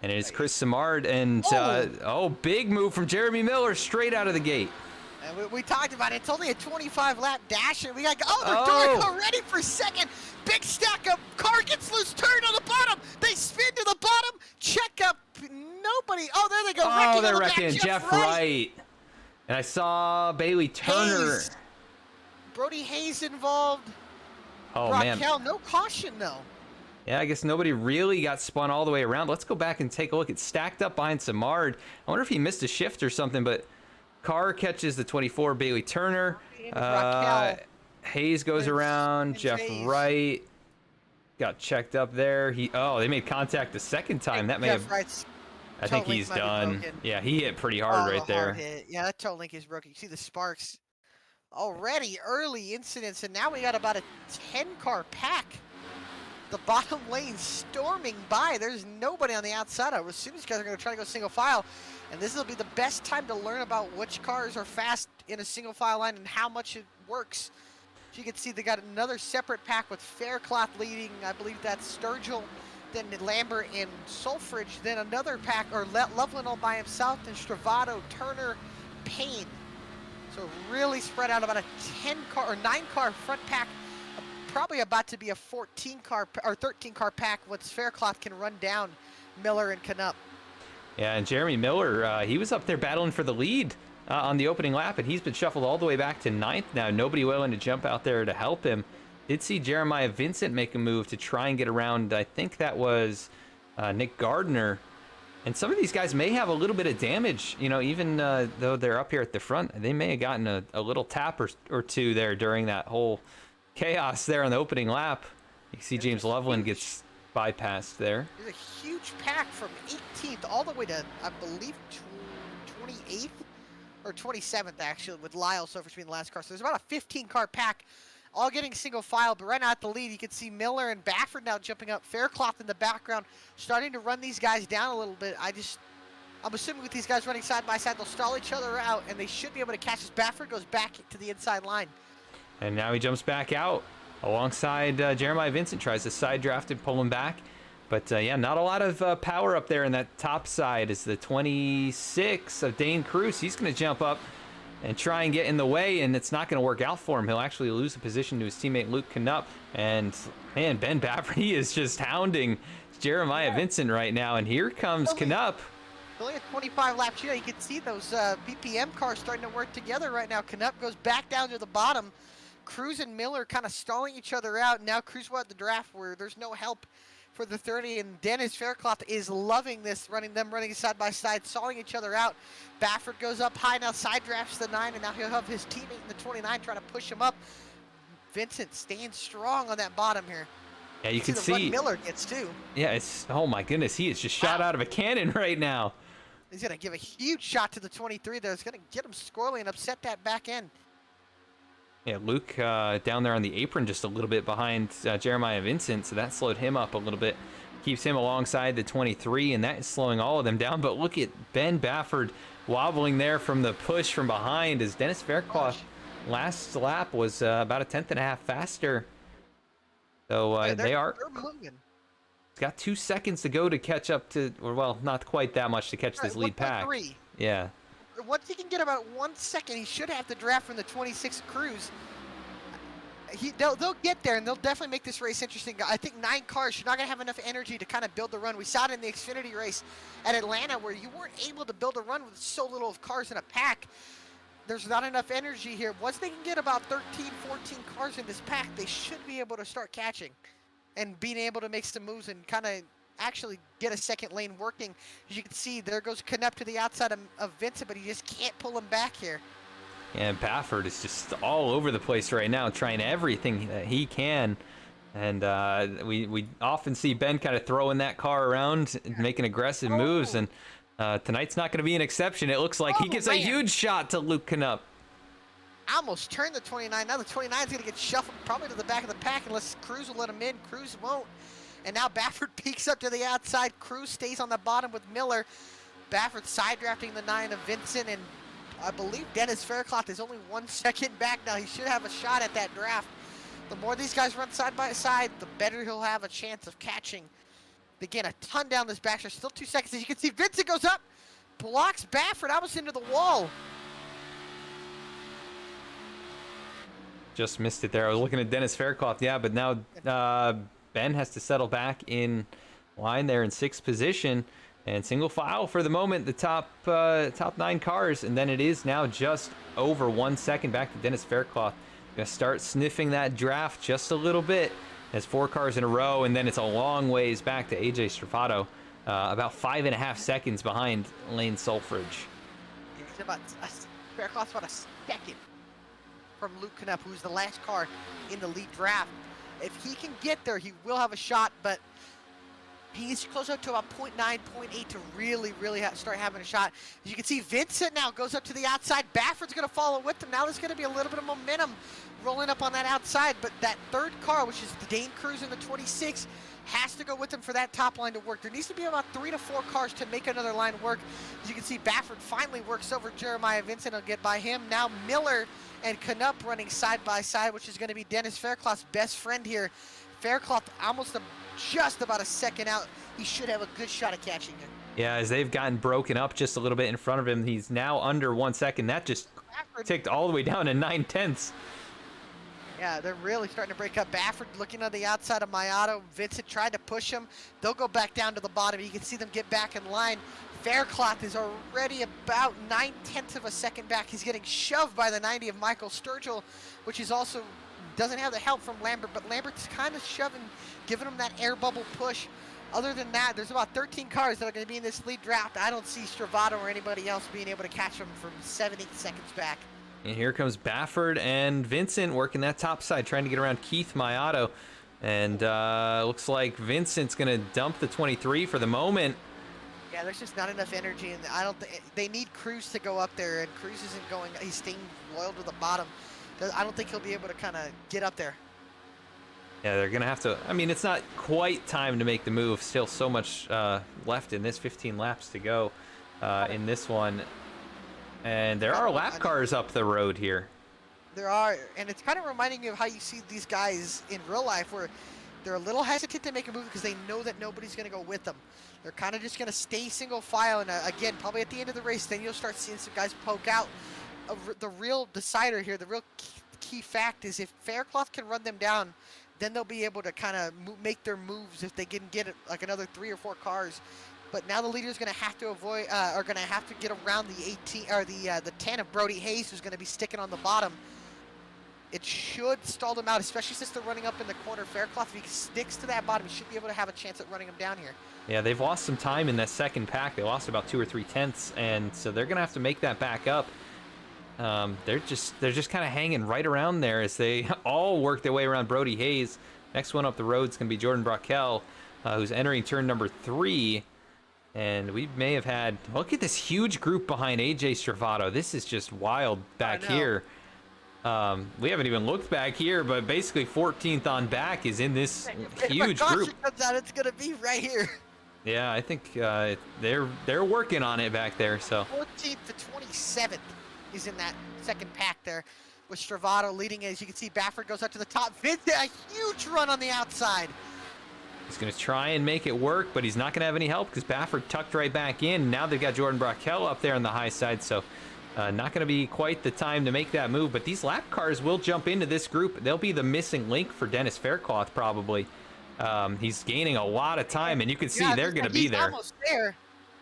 And it is Chris Samard, and big move from Jeremy Miller straight out of the gate. And we talked about it. It's only a 25-lap dash, and we got Dorico ready for second. Big stack up. Car gets loose. Turn on the bottom. They spin to the bottom. Check up. Nobody. Oh, there they go. Oh, they're wrecking Jeff Wright. And I saw Bailey Turner. Hayes. Brody Hayes involved. Oh, Raquel, man. no caution, though. Yeah, I guess nobody really got spun all the way around. Let's go back and take a look. It's stacked up behind Samard. I wonder if he missed a shift or something, but Carr catches the 24, Bailey Turner. Hayes goes around. Jeff Wright got checked up there. They made contact the second time. That may have. I think he's done. Yeah, he hit pretty hard right there. Yeah, that toe link is broken. You see the sparks already, early incidents, and now we got about a 10-car pack. The bottom lane storming by. There's nobody on the outside. I assume these guys are going to try to go single file, and this will be the best time to learn about which cars are fast in a single file line and how much it works. As you can see, they got another separate pack with Fairclough leading. I believe that's Sturgill, then Lambert and Solfridge, then another pack, or Loveland all by himself, then Stravato, Turner, Payne. So really spread out, about a 10-car or 9-car front pack. Probably about to be a 14-car or 13-car pack once Fairclough can run down Miller and Canup. Yeah, and Jeremy Miller, he was up there battling for the lead on the opening lap, and he's been shuffled all the way back to 9th now. Nobody willing to jump out there to help him. Did see Jeremiah Vincent make a move to try and get around, I think that was Nick Gardner. And some of these guys may have a little bit of damage, even though they're up here at the front. They may have gotten a little tap or two there during that whole chaos there on the opening lap. You see James Loveland gets bypassed there. There's a huge pack from 18th all the way to, I believe, 28th or 27th, actually, with Lyle so between the last car. So there's about a 15-car pack, all getting single file. But right now at the lead, you can see Miller and Baffert now jumping up. Faircloth in the background, starting to run these guys down a little bit. I'm assuming with these guys running side by side, they'll stall each other out, and they should be able to catch us. Baffert goes back to the inside line. And now he jumps back out alongside Jeremiah Vincent, tries to side draft and pull him back. But yeah, not a lot of power up there in that top side. Is the 26 of Dane Cruz. He's going to jump up and try and get in the way, and it's not going to work out for him. He'll actually lose the position to his teammate Luke Knupp. And man, Ben Baffert, he is just hounding Jeremiah Vincent right now. And here comes Knupp. Only a 25 lap shootout. You can see those BPM cars starting to work together right now. Knupp goes back down to the bottom. Cruz and Miller kind of stalling each other out. Now Cruz will at the draft where there's no help for the 30, and Dennis Faircloth is loving this, running side by side, stalling each other out. Baffert goes up high now, side drafts the 9, and now he'll have his teammate in the 29 trying to push him up. Vincent staying strong on that bottom here. Yeah, you can the see. run Miller gets too. Yeah, it's, oh my goodness, he is just shot out of a cannon right now. He's going to give a huge shot to the 23 there. It's going to get him squirrely and upset that back end. Yeah, Luke down there on the apron just a little bit behind Jeremiah Vincent, so that slowed him up a little bit. Keeps him alongside the 23, and that is slowing all of them down. But look at Ben Baffert wobbling there from the push from behind as Dennis Faircloth last lap was about a 10.5 faster. So they're moving. It's got 2 seconds to go to catch up to, or well, not quite that much to catch this lead pack. 3. Yeah. Once he can get about 1 second, he should have the draft from the 26 Cruz. They'll get there, and they'll definitely make this race interesting. I think 9 cars, you're not going to have enough energy to kind of build the run. We saw it in the Xfinity race at Atlanta where you weren't able to build a run with so little of cars in a pack. There's not enough energy here. Once they can get about 13, 14 cars in this pack, they should be able to start catching and being able to make some moves and kind of actually get a second lane working. As you can see, there goes Knupp to the outside of Vincent, but he just can't pull him back here. And Baffert is just all over the place right now, trying everything that he can. And we often see Ben kind of throwing that car around, making aggressive moves. And tonight's not going to be an exception. It looks like he gives a huge shot to Luke Knupp. Almost turned the 29. Now the 29 is going to get shuffled probably to the back of the pack unless Cruz will let him in. Cruz won't. And now Baffert peeks up to the outside. Cruz stays on the bottom with Miller. Baffert side drafting the 9 of Vincent, and I believe Dennis Faircloth is only 1 second back now. He should have a shot at that draft. The more these guys run side by side, the better he'll have a chance of catching. Again, a ton down this backstretch. Still 2 seconds. As you can see, Vincent goes up, blocks Baffert almost into the wall. Just missed it there. I was looking at Dennis Faircloth. Yeah, but now Ben has to settle back in line there in 6th position. And single file for the moment, the top 9 cars. And then it is now just over 1 second back to Dennis Faircloth. Gonna start sniffing that draft just a little bit. Has 4 cars in a row, and then it's a long ways back to AJ Stravato. About 5.5 seconds behind Lane Sulfridge. It's about Faircloth's about a second from Luke Knupp, who's the last car in the lead draft. If he can get there, he will have a shot, but he needs to close up to about 0.9, 0.8 to really start having a shot. As you can see, Vincent now goes up to the outside. Baffert's going to follow with him. Now there's going to be a little bit of momentum rolling up on that outside, but that third car, which is the Dane Cruz in the 26, has to go with him for that top line to work. There needs to be about 3 to 4 cars to make another line work. As you can see, Baffert finally works over Jeremiah Vincent. He'll get by him. Now Miller and Knupp running side by side, which is going to be Dennis Faircloth's best friend here. Faircloth almost just about a second out. He should have a good shot at catching him. Yeah, as they've gotten broken up just a little bit in front of him, he's now under 1 second. That just ticked all the way down to 9/10. Yeah, they're really starting to break up. Baffert looking on the outside of Mayato. Vincent tried to push him. They'll go back down to the bottom. You can see them get back in line. Faircloth is already about 9/10 of a second back. He's getting shoved by the 90 of Michael Sturgill, which is also doesn't have the help from Lambert, but Lambert's kind of shoving, giving him that air bubble push. Other than that, there's about 13 cars that are going to be in this lead draft. I don't see Stravato or anybody else being able to catch him from 7-8 seconds back. And here comes Baffert and Vincent working that top side, trying to get around Keith Mayato. And looks like Vincent's going to dump the 23 for the moment. Yeah, there's just not enough energy, and I don't think they need Cruz to go up there, and Cruz isn't going. He's staying loyal to the bottom. I don't think he'll be able to kind of get up there. Yeah, they're going to have to. I mean, it's not quite time to make the move. Still so much left in this. 15 laps to go in this one. And there are lap cars up the road here. There are, and it's kind of reminding me of how you see these guys in real life, where they're a little hesitant to make a move because they know that nobody's going to go with them. They're kind of just going to stay single file, and again, probably at the end of the race, then you'll start seeing some guys poke out. The real decider here, the real key fact is if Faircloth can run them down, then they'll be able to kind of make their moves if they can get like another 3 or 4 cars. But now the leader is going to have to avoid, are going to have to get around the 18 or the 10 of Brody Hayes, who's going to be sticking on the bottom. It should stall them out, especially since they're running up in the corner. Faircloth, if he sticks to that bottom, he should be able to have a chance at running them down here. Yeah, they've lost some time in that second pack. They lost about 2 or 3 tenths, and so they're gonna have to make that back up. They're just kind of hanging right around there as they all work their way around Brody Hayes. Next one up the road is gonna be Jordan Brockel, who's entering turn number 3. And we may have had, look at this huge group behind AJ Stravato. This is just wild back here. We haven't even looked back here, but basically 14th on back is in this huge group. Comes out, it's gonna be right here. Yeah, I think they're working on it back there. So 14th to 27th is in that second pack there, with Stravato leading. As you can see, Baffert goes up to the top. Vince, a huge run on the outside. He's going to try and make it work, but he's not going to have any help because Baffert tucked right back in. Now they've got Jordan Brockel up there on the high side, so not going to be quite the time to make that move. But these lap cars will jump into this group. They'll be the missing link for Dennis Faircloth, probably. He's gaining a lot of time, and you can see they're going to be there. Almost there.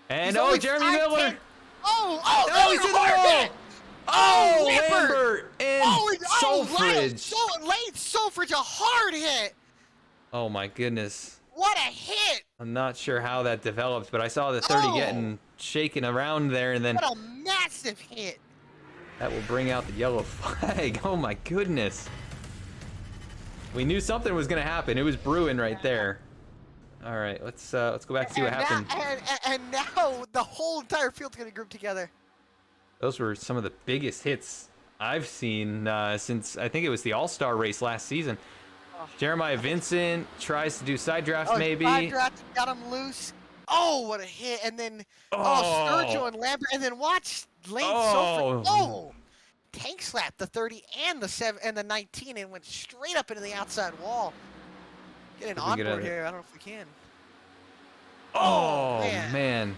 And he's Jeremy Miller! He's in the wall! Lambert and Solfridge. Lane Solfridge, a hard hit. Oh my goodness. What a hit! I'm not sure how that developed, but I saw the 30 getting shaken around there, and then what a massive hit! That will bring out the yellow flag. Oh my goodness. We knew something was going to happen. It was brewing right there. All right, let's go back and see what happened. And now the whole entire field's going to group together. Those were some of the biggest hits I've seen since I think it was the All-Star race last season. Jeremiah Vincent tries to do side draft, maybe. Side draft, got him loose. Oh, what a hit. And then, Sturgill and Lambert. And then watch Lane Solfridge. Oh, tank slap the 30 and the 7 and the 19 and went straight up into the outside wall. Get an onboard here. I don't know if we can. Oh, man.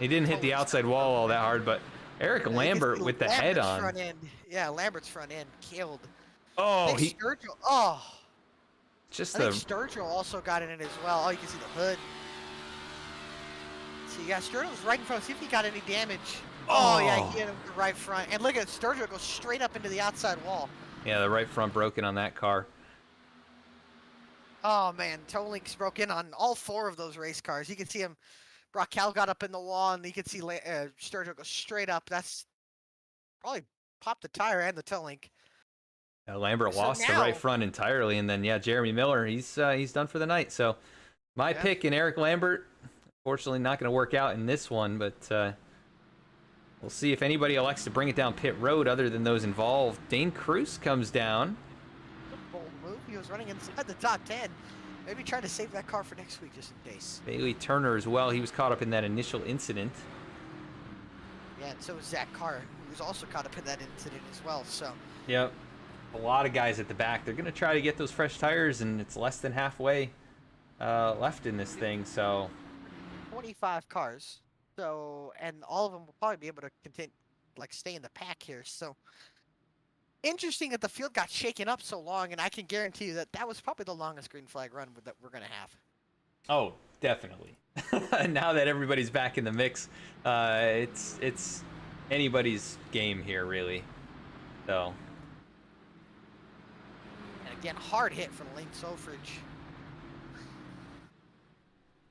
He didn't hit the outside wall all that hard, but Eric Lambert with the head on. Front end. Yeah, Lambert's front end killed. Oh, Sturgill. Oh. Just I think Sturgill also got in it as well. Oh, you can see the hood. See, yeah, Sturgill's right in front. See if he got any damage. Oh, yeah, he hit him the right front. And look at Sturgill go straight up into the outside wall. Yeah, the right front broken on that car. Oh, man, toe links broke in on all 4 of those race cars. You can see him. Brockel got up in the wall, and you can see Sturgill go straight up. That's probably popped the tire and the toe link. Lambert lost the right front entirely, and then Jeremy Miller, he's done for the night. So my pick in Eric Lambert, unfortunately not going to work out in this one, but we'll see if anybody elects to bring it down pit road other than those involved. Dane Cruz comes down. Bold move. He was running inside the top 10. Maybe try to save that car for next week just in case. Bailey Turner as well. He was caught up in that initial incident. Yeah, and so was Zach Carr, who was also caught up in that incident as well. So. Yep. A lot of guys at the back. They're going to try to get those fresh tires, and it's less than halfway left in this thing. So 25 cars. So, and all of them will probably be able to continue, like, stay in the pack here. So interesting that the field got shaken up so long, and I can guarantee you that that was probably the longest green flag run that we're going to have. Oh, definitely. Now that everybody's back in the mix, it's anybody's game here, really. So. Again, hard hit from Lane Solfridge.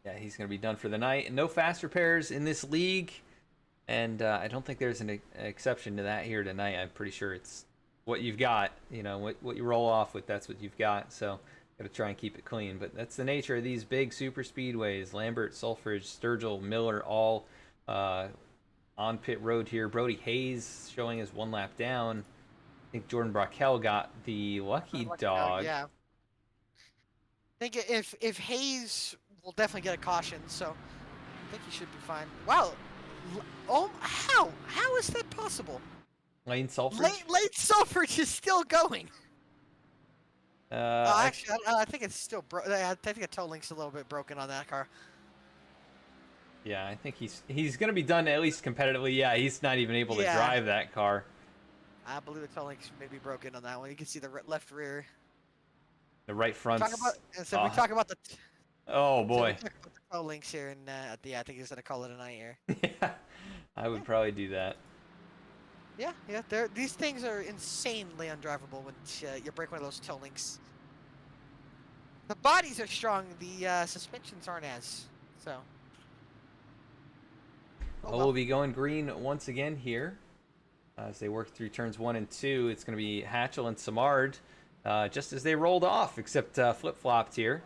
Yeah, he's going to be done for the night. No fast repairs in this league, and I don't think there's an exception to that here tonight. I'm pretty sure it's what you've got. You know, what you roll off with, that's what you've got. So Got to try and keep it clean, but that's the nature of these big super speedways. Lambert, Sulfridge, Sturgill, Miller, all on pit road here. Brody Hayes showing us 1 lap down. I think Jordan Brockel got the lucky dog. Yeah. I think if Hayes will definitely get a caution, so I think he should be fine. Wow. Oh, how is that possible? Lane Sulfridge? Lane Sulfridge is still going. Actually, I think it's still broken. I think the toe link's a little bit broken on that car. Yeah, I think he's going to be done at least competitively. Yeah, he's not even able to drive that car. I believe the toe link's maybe broken on that one. You can see the left rear. The right front. We talk about the. Oh boy. So we talk about the toe links here, and I think he's gonna call it a night here. Yeah, I would probably do that. Yeah. These things are insanely undrivable when you break one of those toe links. The bodies are strong. The suspensions aren't as so. We'll be going green once again here as they work through turns 1 and 2. It's going to be Hatchell and Samard just as they rolled off, except flip-flopped here.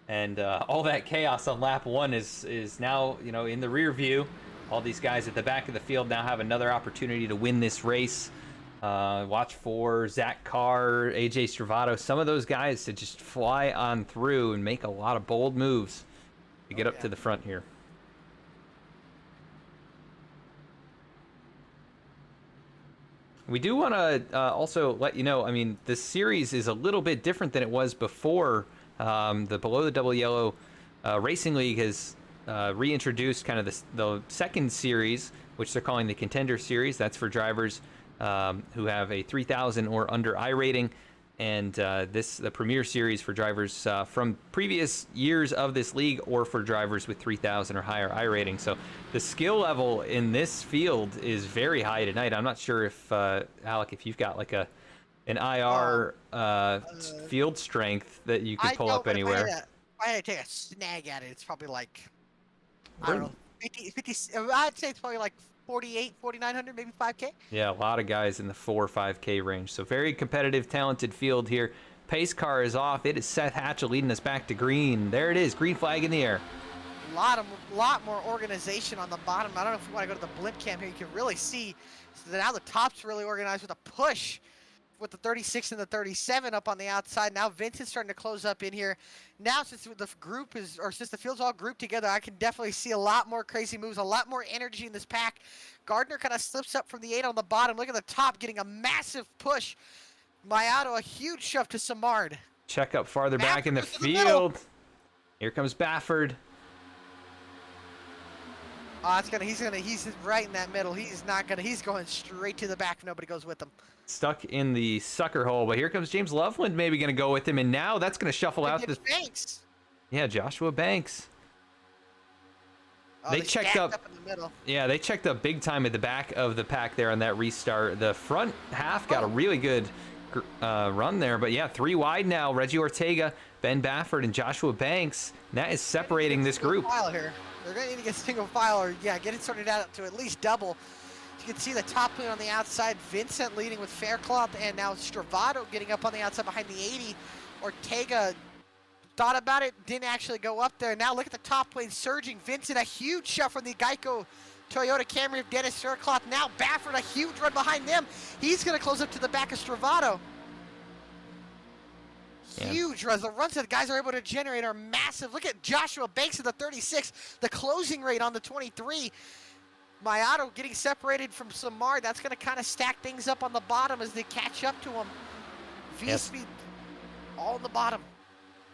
And all that chaos on lap 1 is now, in the rear view. All these guys at the back of the field now have another opportunity to win this race. Watch for Zach Carr, AJ Stravato, some of those guys to just fly on through and make a lot of bold moves to get up to the front here. We do want to also let you know, I mean, this series is a little bit different than it was before. The Below the Double Yellow Racing League has reintroduced kind of the second series, which they're calling the Contender Series. That's for drivers who have a 3,000 or under I rating. And the Premier Series for drivers from previous years of this league, or for drivers with 3,000 or higher I rating. So the skill level in this field is very high tonight. I'm not sure if Alec, if you've got like an IR field strength that you could pull up anywhere. If I had to take a snag at it, it's probably like, I don't know, 50, I'd say it's probably like 48, 4,900, maybe 5K. Yeah, a lot of guys in the 4 or 5K range. So very competitive, talented field here. Pace car is off. It is Seth Hatchell leading us back to green. There it is, green flag in the air. Lot more organization on the bottom. I don't know if you want to go to the blimp cam here. You can really see that now the top's really organized with a push with the 36 and the 37 up on the outside. Now Vincent's starting to close up in here. Now since the field's all grouped together, I can definitely see a lot more crazy moves, a lot more energy in this pack. Gardner kind of slips up from the 8 on the bottom. Look at the top getting a massive push. Mayato a huge shove to Samard. Check up farther back in the field. Here comes Bafford. Oh, he's right in that middle. He's going straight to the back if nobody goes with him. Stuck in the sucker hole, but here comes James Loveland maybe going to go with him, and now that's going to shuffle out the Banks. Yeah, Joshua Banks. Oh, they checked up in the middle. Yeah, they checked up big time at the back of the pack there on that restart. The front half got a really good run there, but yeah, 3 wide now. Reggie Ortega, Ben Bafford, and Joshua Banks. And that is separating this group. File here. They're going to need to get single file, or get it sorted out to at least double. You can see the top lane on the outside. Vincent leading with Faircloth, and now Stravato getting up on the outside behind the 80. Ortega thought about it, didn't actually go up there. Now look at the top lane surging. Vincent, a huge shot from the Geico Toyota Camry of Dennis Faircloth. Now Bafford, a huge run behind them. He's going to close up to the back of Stravato. Huge runs. The runs that the guys are able to generate are massive. Look at Joshua Banks at the 36. The closing rate on the 23. Mayato getting separated from Samar. That's going to kind of stack things up on the bottom as they catch up to him. VSPEED all in the bottom.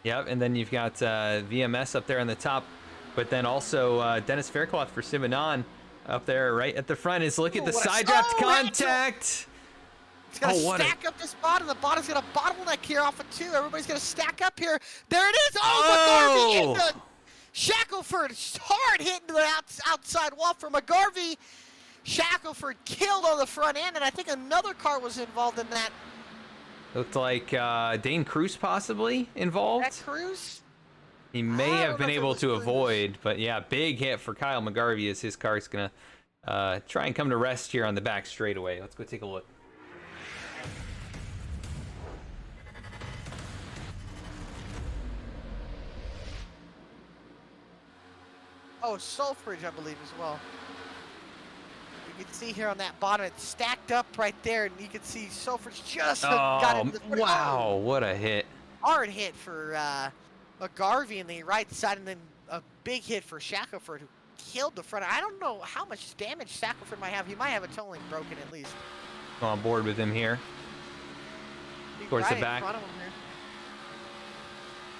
Yep, and then you've got VMS up there on the top, but then also Dennis Faircloth for Simonon up there right at the front. Look at the side draft contact. It's going to stack up this bottom. The bottom's going to bottleneck here off of 2. Everybody's going to stack up here. There it is. Oh, McGarvey into Shackelford. Hard hit into the outside wall for McGarvey. Shackelford killed on the front end, and I think another car was involved in that. Looked like Dane Cruz possibly involved. That Cruz? He may have been able to avoid, but yeah, big hit for Kyle McGarvey as his car is going to try and come to rest here on the back straightaway. Let's go take a look. Oh, Sulfurage, I believe, as well. You can see here on that bottom, it's stacked up right there, and you can see Sulfurage just got into the front. Wow, what a hit. Hard hit for McGarvey in the right side, and then a big hit for Shackelford, who killed the front. I don't know how much damage Shackelford might have. He might have a toe link broken at least. Go on board with him here. Towards right the back. In front of him here.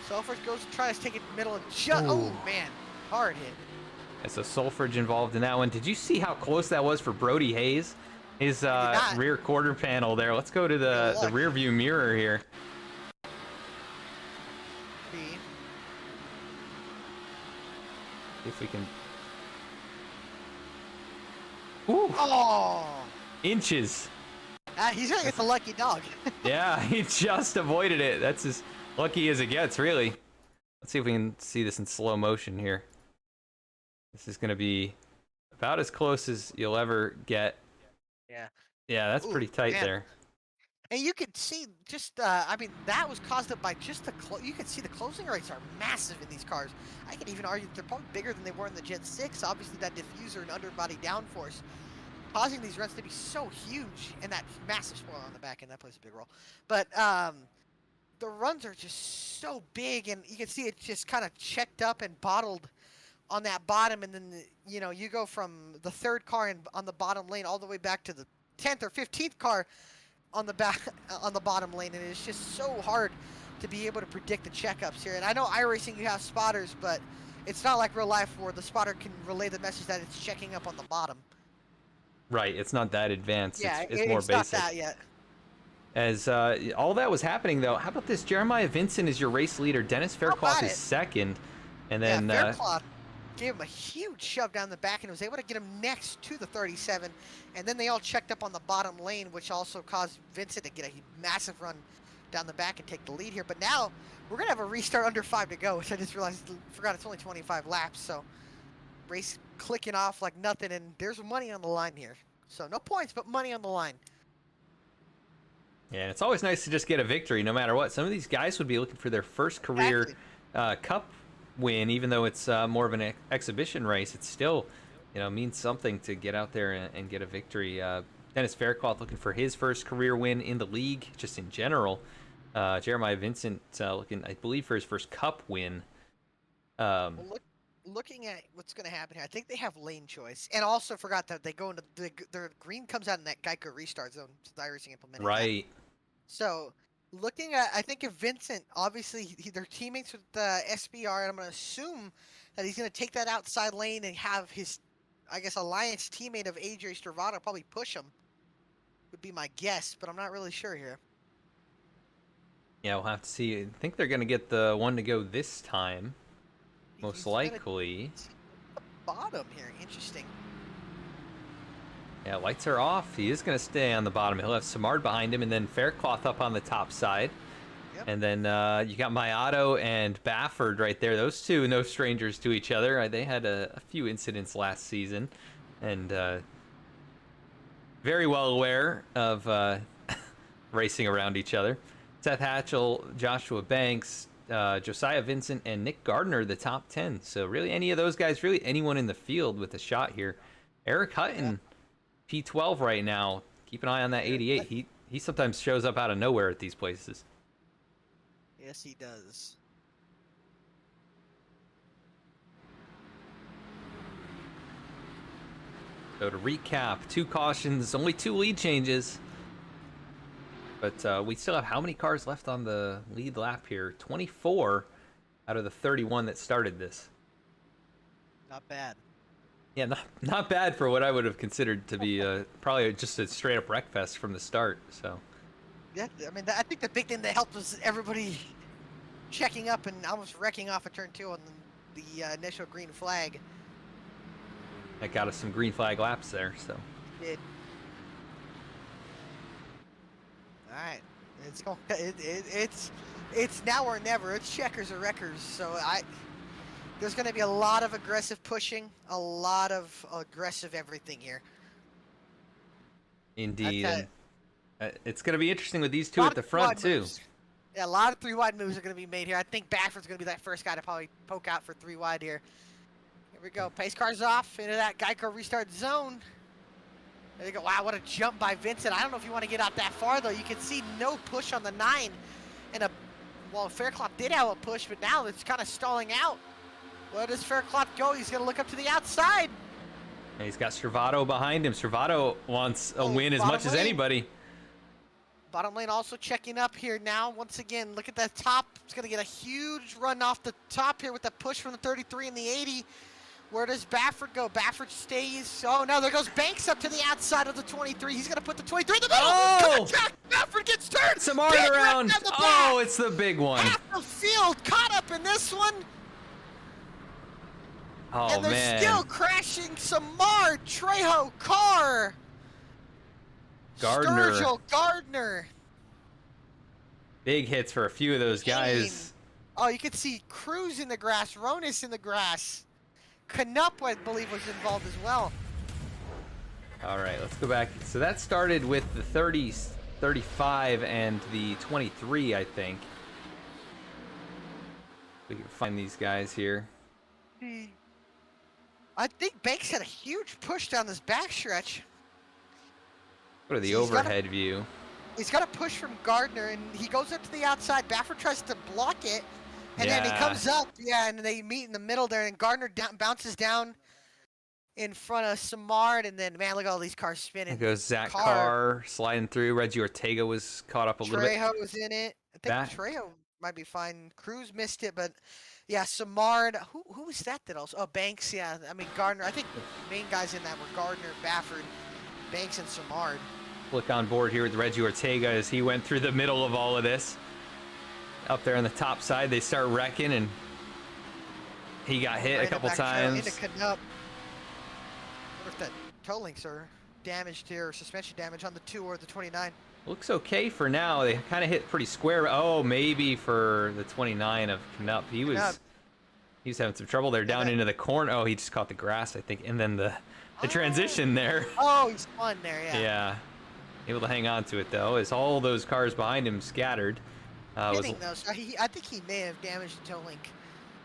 Sulfurage goes to try to take it middle and just, oh man, hard hit. It's a Sulfurage involved in that one. Did you see how close that was for Brody Hayes? His rear quarter panel there. Let's go to the rear view mirror here. If we can. Ooh. Oh! Inches. He's gonna get the lucky dog. Yeah, he just avoided it. That's as lucky as it gets, really. Let's see if we can see this in slow motion here. This is gonna be about as close as you'll ever get. Yeah. Yeah, that's pretty tight there. And you could see just, I mean, that was caused up by just the, you can see the closing rates are massive in these cars. I could even argue that they're probably bigger than they were in the Gen 6. Obviously, that diffuser and underbody downforce causing these runs to be so huge, and that massive spoiler on the back end, that plays a big role. But the runs are just so big, and you can see it just kind of checked up and bottled on that bottom, and then, you know, you go from the third car on the bottom lane all the way back to the 10th or 15th car on the back on the bottom lane, and it's just so hard to be able to predict the checkups here. And I know iRacing you have spotters, but it's not like real life where the spotter can relay the message that it's checking up on the bottom. Right, it's not that advanced. Yeah, it's more basic. Not that yet. As all that was happening, though, how about this? Jeremiah Vincent is your race leader. Dennis Faircloth is second, and then Faircloth gave him a huge shove down the back and was able to get him next to the 37, and then they all checked up on the bottom lane, which also caused Vincent to get a massive run down the back and take the lead here. But now we're gonna have a restart under 5 to go, which I just forgot it's only 25 laps, so race clicking off like nothing, and there's money on the line here. So no points, but money on the line. Yeah, it's always nice to just get a victory no matter what. Some of these guys would be looking for their first career cup win, even though it's more of an exhibition race. It still, you know, means something to get out there and get a victory. Dennis Faircloth looking for his first career win in the league, just in general. Jeremiah Vincent looking, I believe, for his first cup win. Well, looking at what's going to happen here, I think they have lane choice, and also forgot that they go into their green comes out in that Geico restart zone. So the iRacing implemented right. That. So looking at, I think if Vincent, obviously they're teammates with the SBR, and I'm going to assume that he's going to take that outside lane and have his, I guess, alliance teammate of AJ Stravado probably push him. Would be my guess, but I'm not really sure here. Yeah, we'll have to see. I think they're going to get the one to go this time. Most likely. Bottom here, interesting. Yeah, lights are off. He is going to stay on the bottom. He'll have Samard behind him, and then Faircloth up on the top side. Yep. And then you got Mayato and Bafford right there. Those two, no strangers to each other. They had a few incidents last season, and very well aware of racing around each other. Seth Hatchell, Joshua Banks, Josiah Vincent, and Nick Gardner, the top 10. So really any of those guys, really anyone in the field with a shot here. Eric Hutton, P12 right now. Keep an eye on that 88. He sometimes shows up out of nowhere at these places. Yes, he does. So to recap, 2 cautions, only 2 lead changes. But we still have how many cars left on the lead lap here? 24 out of the 31 that started this. Not bad. Yeah, not bad for what I would have considered to be probably just a straight up wreckfest from the start. So. Yeah, I mean, I think the big thing that helped was everybody checking up and almost wrecking off a turn 2 on the initial green flag. That got us some green flag laps there. So. It did. All right, it's going. It's now or never. It's checkers or wreckers. So there's going to be a lot of aggressive pushing, a lot of aggressive everything here. Indeed, and, it's going to be interesting with these two at the front too. Moves. Yeah, a lot of 3 wide moves are going to be made here. I think Bafford's going to be that first guy to probably poke out for 3 wide here. Here we go. Pace car's off into that Geico restart zone. There you go. Wow, what a jump by Vincent. I don't know if you want to get out that far, though. You can see no push on the 9. And well, Faircloth did have a push, but now it's kind of stalling out. Where does Faircloth go? He's going to look up to the outside. And he's got Servato behind him. Servato wants a win as much as anybody. Bottom lane also checking up here now. Once again, look at that top. It's going to get a huge run off the top here with the push from the 33 and the 80. Where does Baffert go? Baffert stays. Oh, no, there goes Banks up to the outside of the 23. He's going to put the 23 in the middle. Oh! Contact! Baffert gets turned. Samard Big around. wreck on the Oh, back. it's the big one. Half the field caught up in this one. Oh, and they're man. still crashing. Samard, Trejo, Carr. Gardner. Sturgill, Gardner. Big hits for a few of those guys. Oh, you can see Cruz in the grass, Ronis in the grass. Canup, I believe, was involved as well. All right, let's go back. So that started with the 30s, 35, and the 23, I think. We can find these guys here. I think Banks had a huge push down this backstretch. Go to the He's got overhead view. He's got a push from Gardner, and he goes up to the outside. Baffert tries to block it, and then he comes up, and they meet in the middle there, and Gardner bounces down in front of Samard, and then, man, look at all these cars spinning. There goes Zach Carr sliding through. Reggie Ortega was caught up a little bit. Trejo was in it. I think Trejo might be fine. Cruz missed it, but yeah, Samard. Who was that also? Oh, Banks, yeah. I mean, Gardner. I think the main guys in that were Gardner, Baffert, Banks, and Samard. Look on board here with Reggie Ortega as he went through the middle of all of this. Up there on the top side, they start wrecking, and he got hit a couple times. Into Canup. I wonder if that toe links are damaged here, or suspension damage on the 2 or the 29. Looks okay for now. They kind of hit pretty square. Oh, maybe for the 29 of Canup. He was having some trouble there down into the corner. Oh, he just caught the grass, I think, and then the transition there. Oh, he's spun there, yeah. Yeah. Able to hang on to it, though, as all those cars behind him scattered. Hitting those. I think he may have damaged the toe link.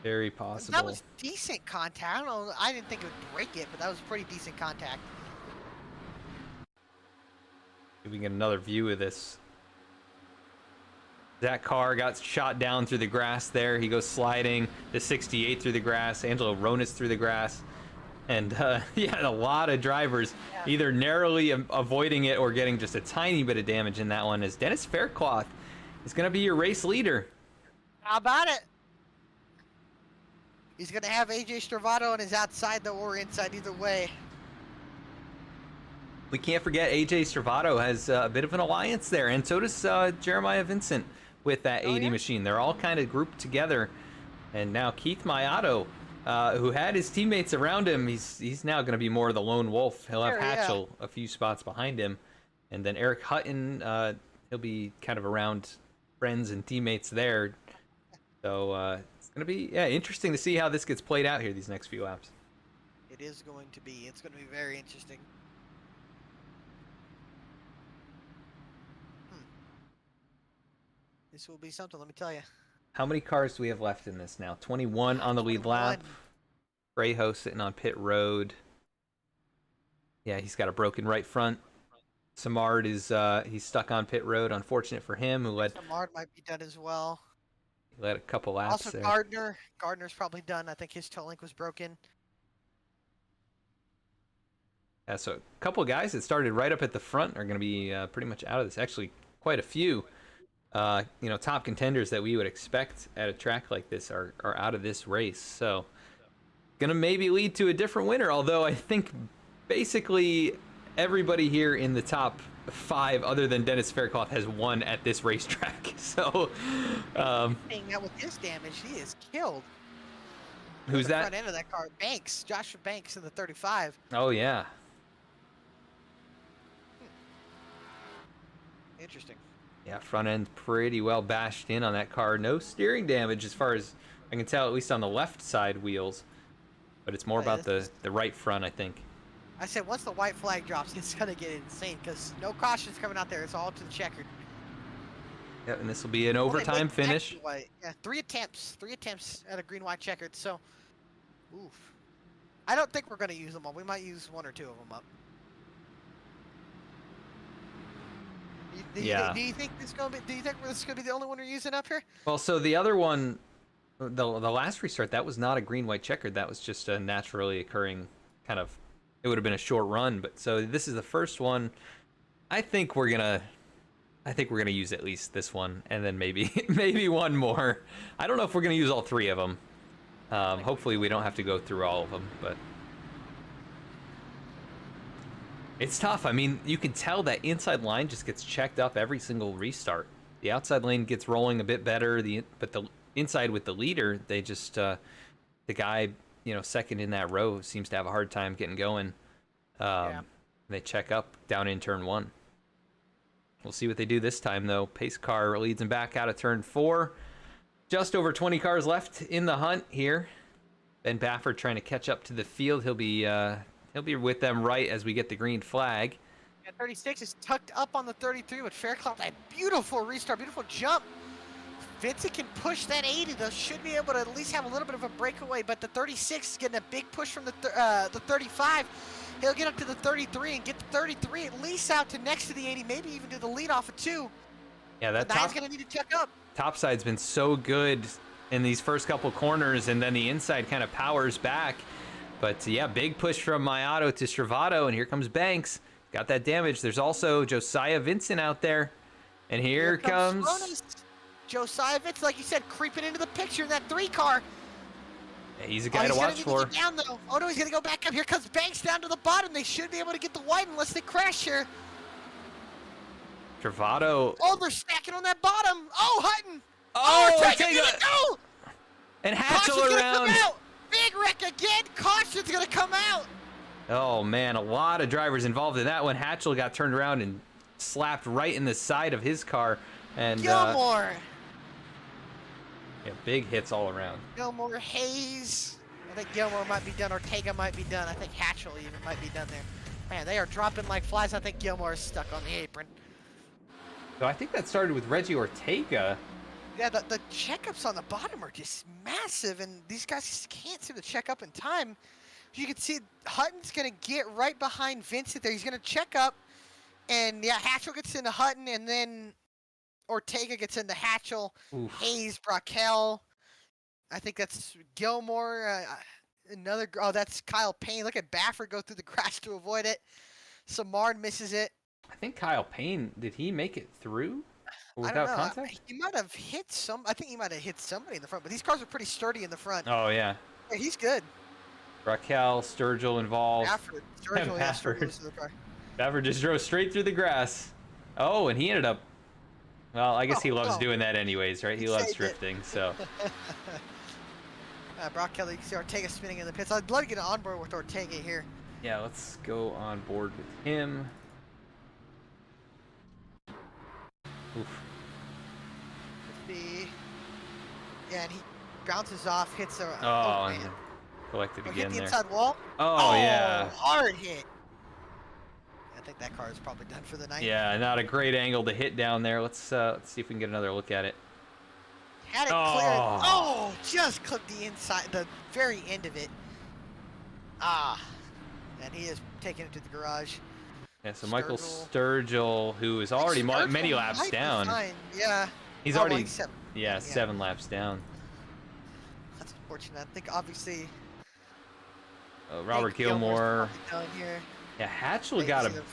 Very possible. That was decent contact. I don't know. I didn't think it would break it, but that was pretty decent contact. If we can get another view of this. That car got shot down through the grass there. He goes sliding. The 68 through the grass. Angelo Ronis through the grass. And yeah, a lot of drivers either narrowly avoiding it or getting just a tiny bit of damage in that one. As Dennis Faircloth is going to be your race leader. How about it? He's going to have AJ Stravato on his outside, though, or inside, either way. We can't forget AJ Stravato has a bit of an alliance there, and so does Jeremiah Vincent with that 80 machine. They're all kind of grouped together. And now Keith Mayato, who had his teammates around him, he's now going to be more of the lone wolf. He'll have Hatchell a few spots behind him. And then Eric Hutton, he'll be kind of around friends and teammates there. So it's going to be interesting to see how this gets played out here these next few laps. It is going to be. It's going to be very interesting. This will be something, let me tell you. How many cars do we have left in this now? 21 on the lead lap. Brejo sitting on pit road. Yeah, he's got a broken right front. Samard is he's stuck on pit road. Unfortunate for him, who led. Samard might be done as well. He led a couple laps also, there. Gardner's probably done. I think his toe link was broken. Yeah, so a couple of guys that started right up at the front are going to be pretty much out of this. Actually, quite a few. Top contenders that we would expect at a track like this are out of this race. So, gonna maybe lead to a different winner. Although I think basically everybody here in the top 5, other than Dennis Faircloth, has won at this racetrack. So, with his damage, he is killed. Who's that? Front end of that car, Banks, Joshua Banks in the 35. Oh yeah. Interesting. Yeah, front end pretty well bashed in on that car. No steering damage as far as I can tell, at least on the left side wheels. But it's more about the right front, I think. I said once the white flag drops, it's going to get insane because no cautions coming out there. It's all to the checkered. Yeah, and this will be an overtime finish. Yeah, 3 attempts at a green-white checkered. So, oof. I don't think we're going to use them all. We might use 1 or 2 of them up. Do you think this is going to be? Do you think this is going to be the only one we're using up here? Well, so the other one, the last restart, that was not a green-white checkered. That was just a naturally occurring kind of. It would have been a short run, but so this is the first one. I think we're gonna use at least this one, and then maybe one more. I don't know if we're gonna use all 3 of them. Hopefully we don't have to go through all of them, but it's tough. I mean, you can tell that inside line just gets checked up every single restart. The outside lane gets rolling a bit better. But the inside with the leader, they just the guy, second in that row seems to have a hard time getting going. They check up down in turn 1. We'll see what they do this time, though. Pace car leads him back out of turn 4. Just over 20 cars left in the hunt here. Ben Baffert trying to catch up to the field. He'll be with them right as we get the green flag. Yeah, 36 is tucked up on the 33 with Fairclough. That beautiful restart, beautiful jump. Vincent can push that 80, though. Should be able to at least have a little bit of a breakaway, but the 36 is getting a big push from the 35. He'll get up to the 33 and get the 33 at least out to next to the 80, maybe even do the lead off of 2. Yeah, that guy's going to need to check up. Top side's been so good in these first couple corners, and then the inside kind of powers back. But yeah, big push from Mayato to Stravato, and here comes Banks. Got that damage. There's also Josiah Vincent out there. And here comes Josiah Vincent, like you said, creeping into the picture in that 3 car. Yeah, he's a guy to watch for. To get down, though. Oh no, he's going to go back up. Here comes Banks down to the bottom. They should be able to get the white unless they crash here. Travato. Oh, they're stacking on that bottom. Oh, Hutton. Oh, Ortega's gonna go. And Hatchell around. Big wreck again. Caution's going to come out. Oh, man, a lot of drivers involved in that one. Hatchell got turned around and slapped right in the side of his car. And Gilmore. Yeah, big hits all around. Gilmore, Hayes. I think Gilmore might be done. Ortega might be done. I think Hatchell even might be done there. Man, they are dropping like flies. I think Gilmore is stuck on the apron. So I think that started with Reggie Ortega. Yeah, the checkups on the bottom are just massive, and these guys just can't seem to check up in time. You can see Hutton's going to get right behind Vincent there. He's going to check up, and yeah, Hatchell gets into Hutton, and then Ortega gets into Hatchell. Oof. Hayes, Brackel. I think that's Gilmore. That's Kyle Payne. Look at Baffert go through the grass to avoid it. Samard misses it. I think Kyle Payne, did he make it through without I don't know. contact? He might have hit I think he might have hit somebody in the front, but these cars are pretty sturdy in the front. Oh, yeah. Yeah, he's good. Raquel, Sturgill involved. Baffert. Sturgill, yeah, Sturgill was in the car. Baffert just drove straight through the grass. Oh, and he ended up... Well, I guess he loves doing that anyways, right? He loves drifting, so... Brock Kelly, you can see Ortega spinning in the pits. I'd love to get on board with Ortega here. Yeah, let's go on board with him. Oof. Yeah, and he bounces off, hits a... Oh, man. Collected again hit the there. inside wall? Oh, yeah. Hard hit. I think that car is probably done for the night. Yeah, not a great angle to hit down there. Let's see if we can get another look at it. Had it cleared. Oh, just clipped the inside, the very end of it. And he is taking it to the garage. Yeah, so Michael Sturgill, who is already many laps down. Yeah. He's already like 7. Yeah, 7 laps down. That's unfortunate. I think obviously. Robert Gilmore. Down here. Yeah, Hatchell got a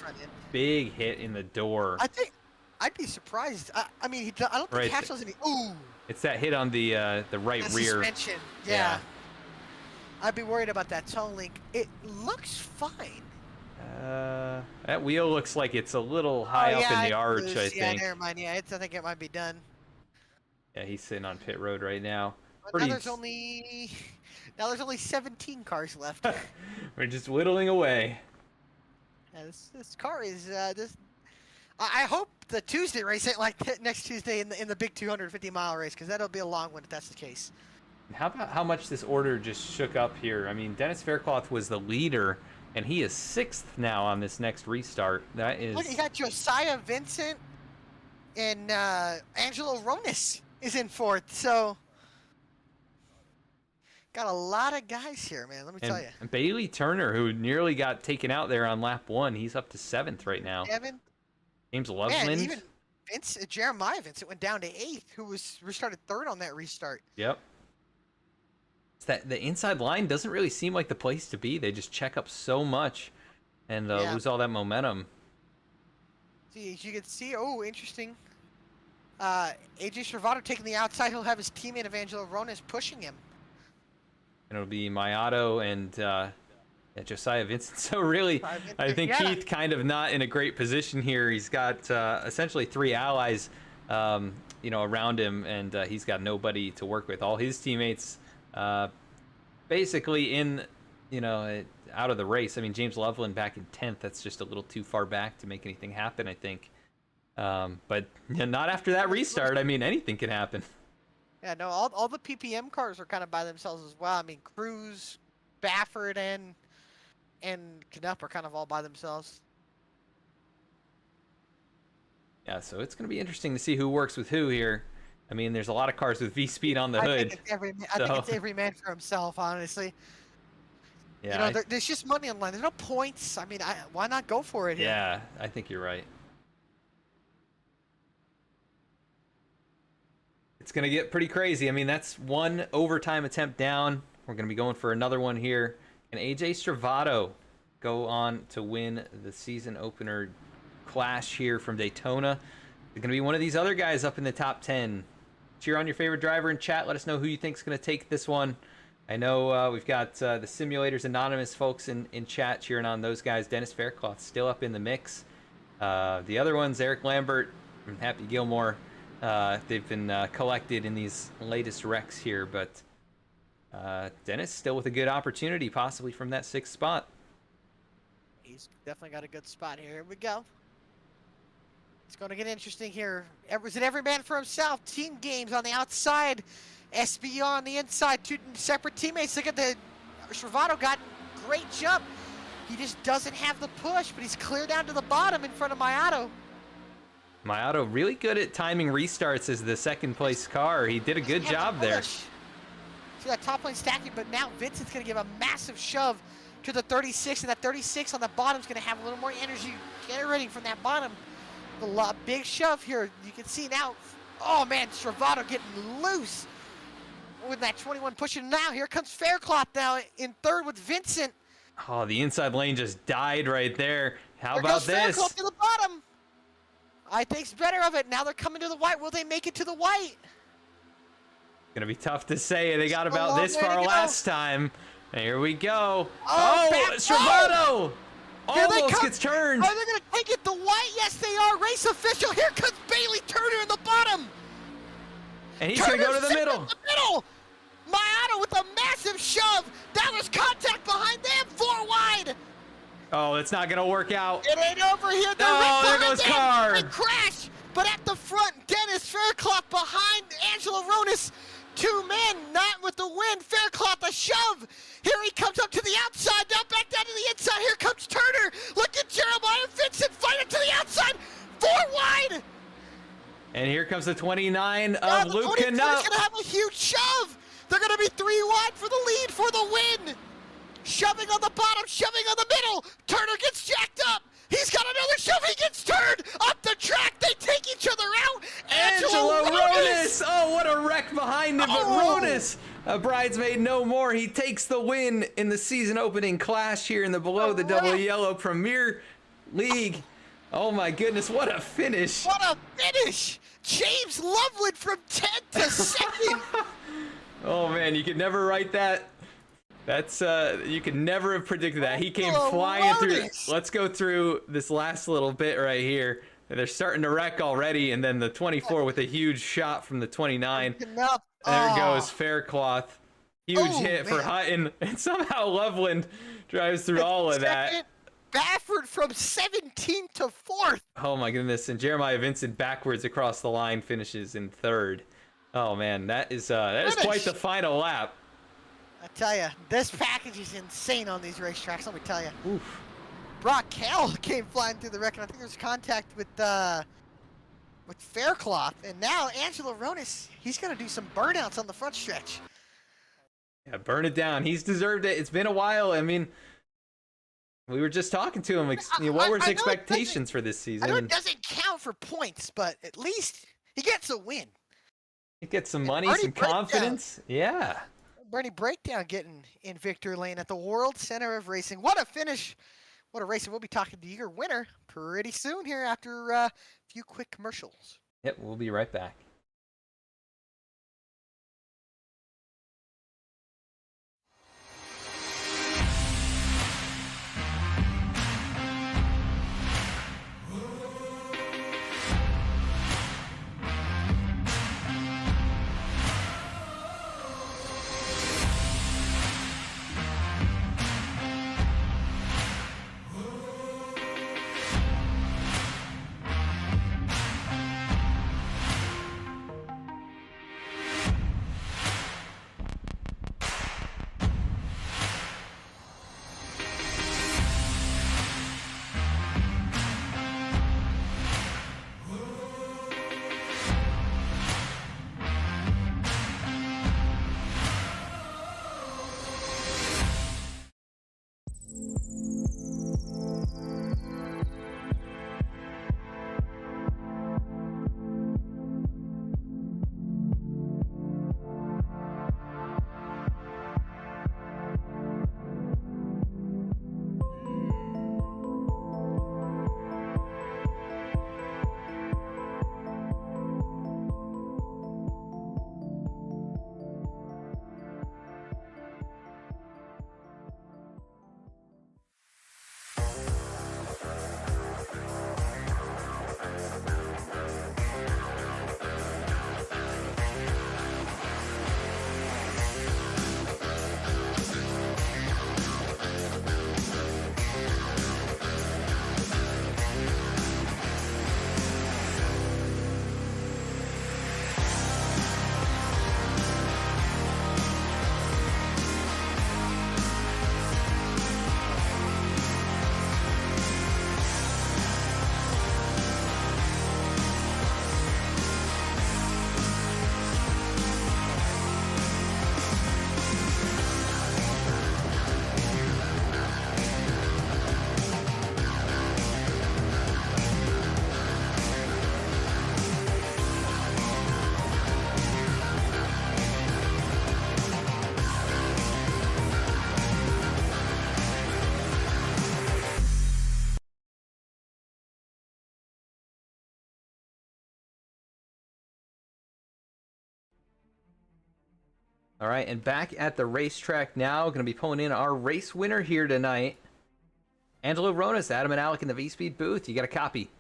big hit in the door. I think I'd be surprised. I mean, I don't think Hatchell's any. Ooh. It's that hit on the right rear. Suspension. Yeah. I'd be worried about that toe link. It looks fine. That wheel looks like it's a little high up in the arch, I think. Yeah, never mind. Yeah, I think it might be done. Yeah, he's sitting on pit road right now. Now there's only 17 cars left. We're just whittling away. Yeah, this car is I hope the Tuesday race ain't like next Tuesday in the big 250-mile race, because that'll be a long one if that's the case. How about how much this order just shook up here? I mean, Dennis Faircloth was the leader, and he is 6th now on this next restart. That is. Look, you got Josiah Vincent and Angelo Ronis is in 4th. So Got a lot of guys here, man. Let me tell you. And Bailey Turner, who nearly got taken out there on lap 1, he's up to 7th right now. 7th. James Man, Loveland. even Jeremiah Vincent went down to 8th, who was restarted 3rd on that restart. Yep. It's that the inside line doesn't really seem like the place to be. They just check up so much and lose all that momentum. See, as you can see, oh, interesting. AJ Servato taking the outside. He'll have his teammate Evangelo Ronas pushing him. And it'll be Mayato and Josiah Vincent. So really, I think Keith kind of not in a great position here. He's got essentially 3 allies, around him, and he's got nobody to work with. All his teammates, basically out of the race. I mean, James Loveland back in 10th. That's just a little too far back to make anything happen, I think. But not after that restart. I mean, anything can happen. Yeah, no, all the PPM cars are kind of by themselves as well. I mean, Cruz, Baffert, and Knupp are kind of all by themselves. Yeah, so it's going to be interesting to see who works with who here. I mean, there's a lot of cars with V-Speed on the hood. I think it's every man for himself, honestly. Yeah, there's just money on the line. There's no points. I mean, why not go for it here? Yeah, I think you're right. It's going to get pretty crazy. I mean, that's 1 overtime attempt down. We're going to be going for another one here. And AJ Stravato go on to win the season opener clash here from Daytona. They're going to be one of these other guys up in the top 10. Cheer on your favorite driver in chat. Let us know who you think is going to take this one. I know we've got the Simulators Anonymous folks in chat cheering on those guys. Dennis Faircloth still up in the mix. The other ones, Eric Lambert and Happy Gilmore, they've been collected in these latest wrecks here, but Dennis still with a good opportunity, possibly from that 6th spot. He's definitely got a good spot here. Here we go. It's going to get interesting here. Was it every man for himself? Team games on the outside. SBR on the inside. 2 separate teammates. Look at the Stravato got great jump. He just doesn't have the push, but he's clear down to the bottom in front of Mayato. Mayato really good at timing restarts as the 2nd place car. He did a good job there. See that top lane stacking, but now Vincent's going to give a massive shove to the 36, and that 36 on the bottom is going to have a little more energy generating from that bottom. The big shove here. You can see now. Oh man, Stravato getting loose with that 21 pushing. Now here comes Faircloth now in 3rd with Vincent. Oh, the inside lane just died right there. How There about goes this? Faircloth to the bottom. I think's better of it. Now they're coming to the white. Will they make it to the white? Gonna be tough to say. They got about long this way to far go. last time. Here we go. Oh, Stravato! Here they Almost come. gets turned. Are they going to take it the white? Yes, they are. Race official. Here comes Bailey Turner in the bottom. And he's going to go to the Turner's middle. in the middle. Mayato with a massive shove. Now there's contact behind them. 4 wide. Oh, it's not going to work out. It ain't over here. They're Oh, there goes Carr. They crash. But at the front, Dennis Faircloth behind Angelo Ronas. 2 men, not with the win. Faircloth a shove. Here he comes up to the outside. Now back down to the inside. Here comes Turner. Look at Jeremiah Vincent fighting to the outside. 4 wide. And here comes the 29 of Luke Knupp. Knupp. Going to have a huge shove. They're going to be 3 wide for the lead for the win. Shoving on the bottom, shoving on the middle. Turner gets jacked up. He's got another shove. He gets turned up the track. They take each other out. Angelo Ronas. Oh, what a wreck behind him. But Ronas, a bridesmaid no more. He takes the win in the season opening clash here in the Below the Double Yellow Premier League. Oh my goodness, what a finish. What a finish. James Loveland from 10th to 2nd. Oh man, you could never write that. That's you could never have predicted that. He came flying through. Let's go through this last little bit right here. They're starting to wreck already, and then the 24 with a huge shot from the 29. There goes Faircloth. Huge hit for Hutton, and somehow Loveland drives through all of that. Baffert from 17th to 4th. Oh my goodness, and Jeremiah Vincent backwards across the line finishes in 3rd. Oh man, that is quite the final lap. I tell you, this package is insane on these racetracks. Let me tell you. Oof. Brock Kell came flying through the wreck, and I think there's contact with Faircloth, and now Angelo Ronas, he's gonna do some burnouts on the front stretch. Yeah, burn it down. He's deserved it. It's been a while. I mean, we were just talking to him. What were his expectations for this season? I know it doesn't count for points, but at least he gets a win. He gets some money, Bernie some confidence. Yeah. Bernie Breakdown getting in victory lane at the World Center of Racing. What a finish. What a race. And we'll be talking to your winner pretty soon here after a few quick commercials. Yep, we'll be right back. All right, and back at the racetrack now, going to be pulling in our race winner here tonight. Angelo Ronas, Adam and Alec in the VSPEED booth. You got a copy?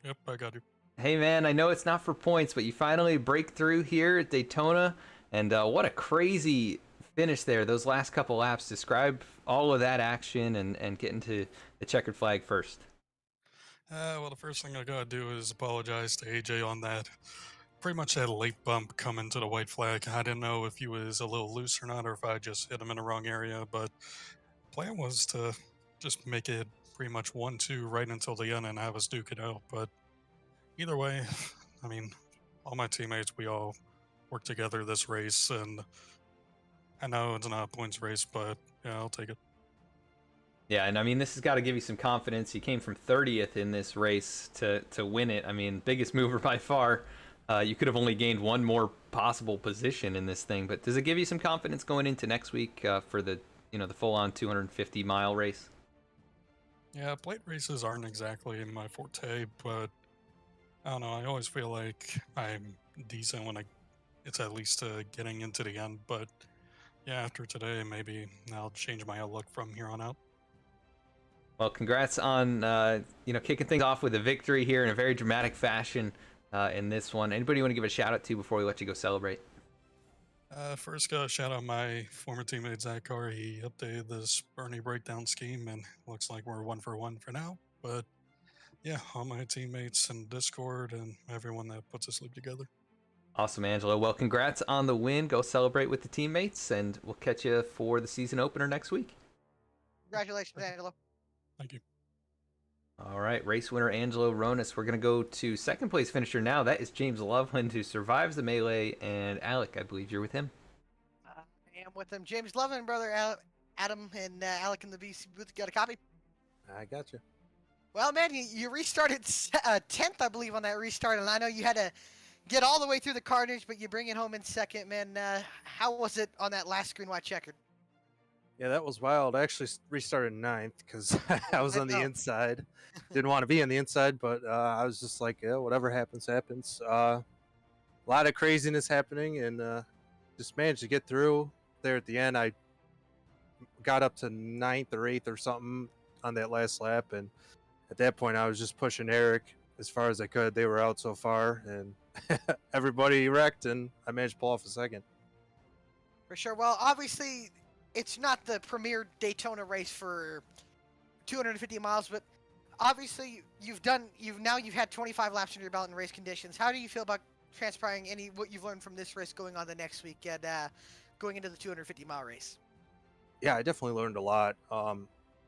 Yep, I got you. Hey, man, I know it's not for points, but you finally break through here at Daytona. And what a crazy finish there. Those last couple laps. Describe all of that action and getting to the checkered flag first. Well, the first thing I gotta do is apologize to AJ on that. Pretty much had a late bump coming to the white flag. I didn't know if he was a little loose or not, or if I just hit him in the wrong area, but the plan was to just make it pretty much 1-2 right until the end and have us duke it out. But either way, I mean, all my teammates, we all worked together this race, and I know it's not a points race, but yeah, I'll take it. Yeah, and I mean, this has got to give you some confidence. You came from 30th in this race to win it. I mean, biggest mover by far. You could have only gained one more possible position in this thing, but does it give you some confidence going into next week for the the full-on 250-mile race? Yeah, plate races aren't exactly my forte, but I don't know. I always feel like I'm decent when it's at least getting into the end. But yeah, after today, maybe I'll change my outlook from here on out. Well, congrats on kicking things off with a victory here in a very dramatic fashion in this one. Anybody you want to give a shout out to before we let you go celebrate? First, gotta shout out my former teammate Zach Carr. He updated this Bernie breakdown scheme, and looks like we're 1 for 1 for now. But yeah, all my teammates in Discord and everyone that puts this league together. Awesome, Angelo. Well, congrats on the win. Go celebrate with the teammates, and we'll catch you for the season opener next week. Congratulations, Angelo. Thank you. All right, race winner Angelo Ronas. We're going to go to second place finisher now. That is James Loveland, who survives the melee. And Alec, I believe you're with him. I am with them. James Love and brother Adam and Alec in the VC booth. Got a copy? I got you. Well, man, you restarted 10th, I believe, on that restart, and I know you had to get all the way through the carnage, but you bring it home in second, man. How was it on that last screen white checkered? Yeah, that was wild. I actually restarted 9th because I was on the inside. Didn't want to be on the inside, but I was just like, yeah, whatever happens, happens. A lot of craziness happening, and just managed to get through there at the end. I got up to 9th or 8th or something on that last lap, and at that point, I was just pushing Eric as far as I could. They were out so far, and everybody wrecked, and I managed to pull off a second. For sure. Well, obviously, it's not the premier Daytona race for 250 miles, but obviously you've had 25 laps under your belt in race conditions. How do you feel about transpiring what you've learned from this race going on the next week and going into the 250-mile race? Yeah, I definitely learned a lot.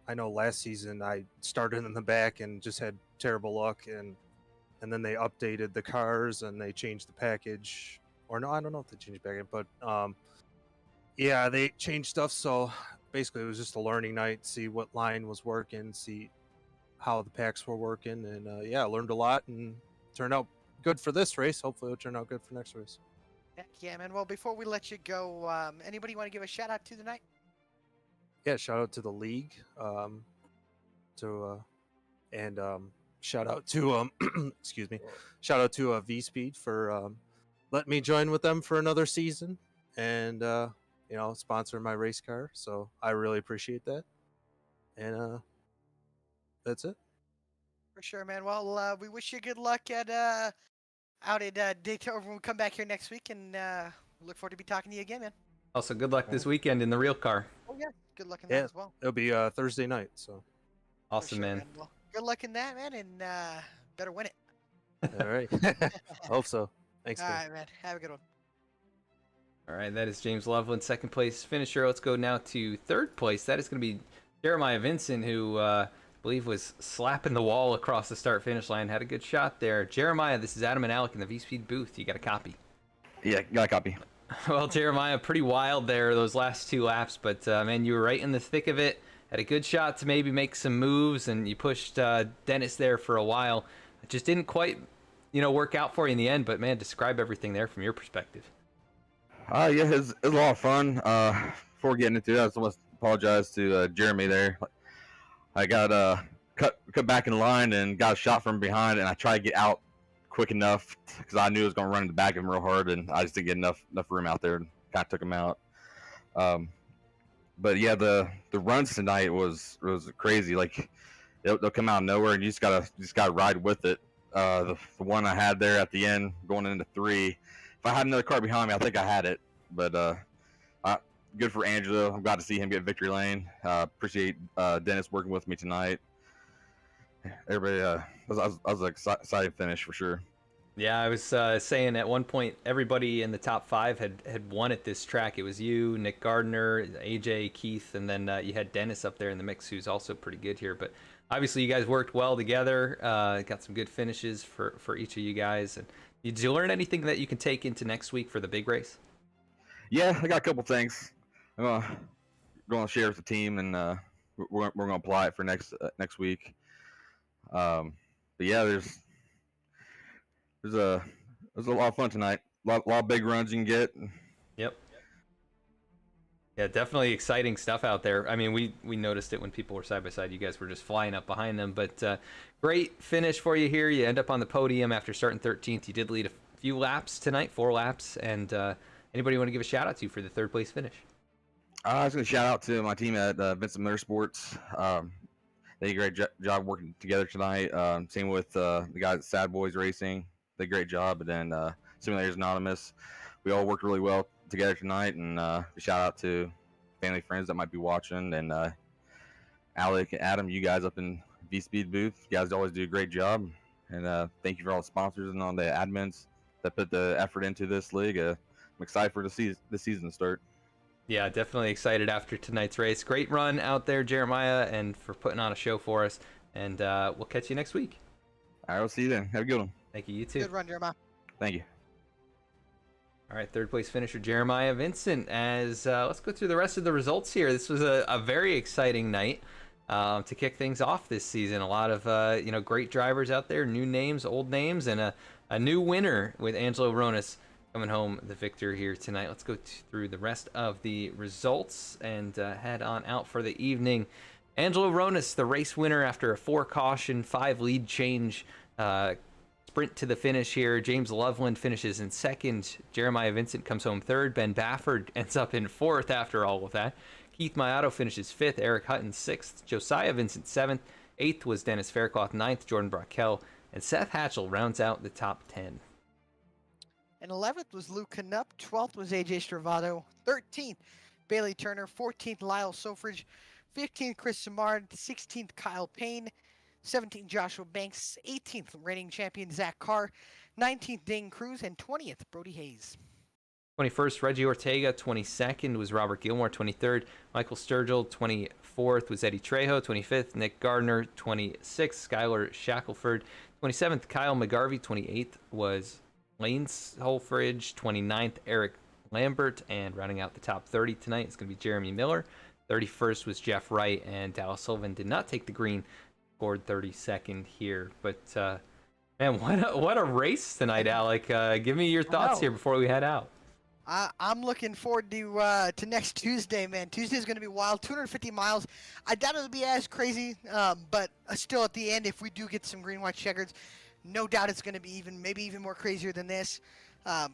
I know last season I started in the back and just had terrible luck, and then they updated the cars and they changed the package. Or no, I don't know if they changed the package, but yeah, they changed stuff. So basically, it was just a learning night, see what line was working, see how the packs were working, and yeah, I learned a lot and turned out good for this race. Hopefully, it'll turn out good for next race. Heck yeah, man. Well, before we let you go, anybody want to give a shout out to tonight? Yeah, shout out to the league, shout out to excuse me, shout out to VSPEED for letting me join with them for another season, and sponsor my race car. So I really appreciate that, and that's it. For sure, man. Well, we wish you good luck at out at Daytona. We'll come back here next week, and look forward to be talking to you again, man. Also, good luck this weekend in the real car. Oh yeah, good luck in that as well. It'll be Thursday night. So awesome, man. Well, good luck in that, man, and better win it. All right. Hope so. Thanks. All right, man. Have a good one. All right, that is James Loveland, second place finisher. Let's go now to third place. That is going to be Jeremiah Vincent, who I believe was slapping the wall across the start-finish line. Had a good shot there. Jeremiah, this is Adam and Alec in the VSPEED booth. You got a copy? Yeah, got a copy. Well, Jeremiah, pretty wild there those last 2 laps, but man, you were right in the thick of it. Had a good shot to maybe make some moves, and you pushed Dennis there for a while. It just didn't quite, work out for you in the end. But man, describe everything there from your perspective. Yeah, it was a lot of fun. Before getting into it, I just want to apologize to Jeremy there. I got cut back in line and got a shot from behind, and I tried to get out quick enough because I knew it was going to run in the back of him real hard, and I just didn't get enough room out there, and kind of took him out. But yeah, the runs tonight was crazy. Like they'll come out of nowhere, and you just gotta ride with it. The one I had there at the end going into 3, if I had another car behind me, I think I had it. But good for Angelo. I'm glad to see him get victory lane. Appreciate Dennis working with me tonight. Everybody, I was excited finish for sure. Yeah, I was saying at one point everybody in the top 5 had won at this track. It was you, Nick Gardner, AJ, Keith, and then you had Dennis up there in the mix, who's also pretty good here. But obviously you guys worked well together. Got some good finishes for each of you guys. And did you learn anything that you can take into next week for the big race? Yeah, I got a couple things. I'm going to share with the team, and we're going to apply it for next week. But yeah, there's a lot of fun tonight. A lot of big runs you can get. Yep. Yeah, definitely exciting stuff out there. I mean, we noticed it when people were side by side. You guys were just flying up behind them. But great finish for you here. You end up on the podium after starting 13th. You did lead a few laps tonight, 4 laps. And anybody want to give a shout out to for the third place finish? I was going to shout out to my team at Vincent Motorsports. They did a great job working together tonight. Same with the guys at Sad Boys Racing. They did a great job. And then Simulators Anonymous. We all worked really well together tonight. And shout out to family friends that might be watching. And Alec and Adam, you guys up in VSPEED booth. You guys always do a great job. And thank you for all the sponsors and all the admins that put the effort into this league. I'm excited for the season to start. Yeah, definitely excited after tonight's race. Great run out there, Jeremiah, and for putting on a show for us. And we'll catch you next week. All right, we'll see you then. Have a good one. Thank you. You too. Good run, Jeremiah. Thank you. All right, third place finisher Jeremiah Vincent. As let's go through the rest of the results here. This was a very exciting night to kick things off this season. A lot of great drivers out there, new names, old names, and a new winner with Angelo Ronis coming home the victor here tonight. Let's go through the rest of the results and head on out for the evening. Angelo Ronis, the race winner after a 4 caution, 5 lead change sprint to the finish here. James Loveland finishes in second. Jeremiah Vincent comes home third. Ben Bafford ends up in fourth after all of that. Keith Mayato finishes fifth. Eric Hutton sixth. Josiah Vincent seventh. Eighth was Dennis Faircloth. Ninth, Jordan Brackel. And Seth Hatchell rounds out the top 10. And 11th was Luke Knupp. 12th was AJ Stravado. 13th, Bailey Turner. 14th, Lyle Sofridge. 15th, Chris Samard. 16th, Kyle Payne. 17th, Joshua Banks. 18th, reigning champion Zach Carr. 19th, Dane Cruz. And 20th, Brody Hayes. 21st, Reggie Ortega. 22nd was Robert Gilmore. 23rd, Michael Sturgill. 24th was Eddie Trejo. 25th, Nick Gardner. 26th, Skylar Shackelford. 27th, Kyle McGarvey. 28th was Lane Holfridge. 29th, Eric Lambert. And rounding out the top 30 tonight is going to be Jeremy Miller. 31st was Jeff Wright. And Dallas Sullivan did not take the green. Scored 32nd here. But, man, what a race tonight, Alec. Give me your thoughts here before we head out. I'm looking forward to next Tuesday, man. Tuesday's going to be wild. 250 miles. I doubt it'll be as crazy, but still at the end, if we do get some green, white checkers, no doubt it's going to be maybe even more crazier than this.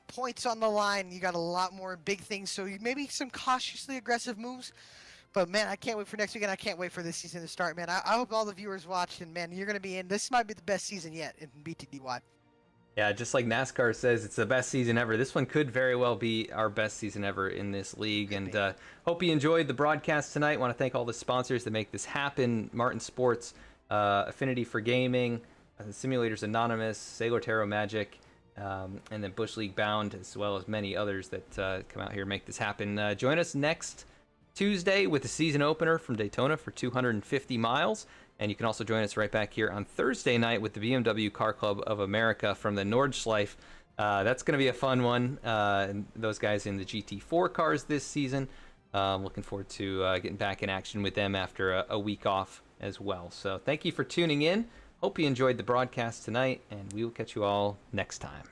Points on the line. You got a lot more big things, so maybe some cautiously aggressive moves. But, man, I can't wait for next weekend. I can't wait for this season to start, man. I hope all the viewers watched, and, man, you're going to be in. This might be the best season yet in BTDY. Yeah, just like NASCAR says, it's the best season ever. This one could very well be our best season ever in this league. And hope you enjoyed the broadcast tonight. Want to thank all the sponsors that make this happen. Martin Sports, Affinity for Gaming, Simulators Anonymous, Sailor Tarot Magic, and then Bush League Bound, as well as many others that come out here and make this happen. Join us next Tuesday with the season opener from Daytona for 250 miles. And you can also join us right back here on Thursday night with the BMW Car Club of America from the Nordschleife. That's going to be a fun one. And those guys in the GT4 cars this season. Looking forward to getting back in action with them after a week off as well. So thank you for tuning in. Hope you enjoyed the broadcast tonight, and we will catch you all next time.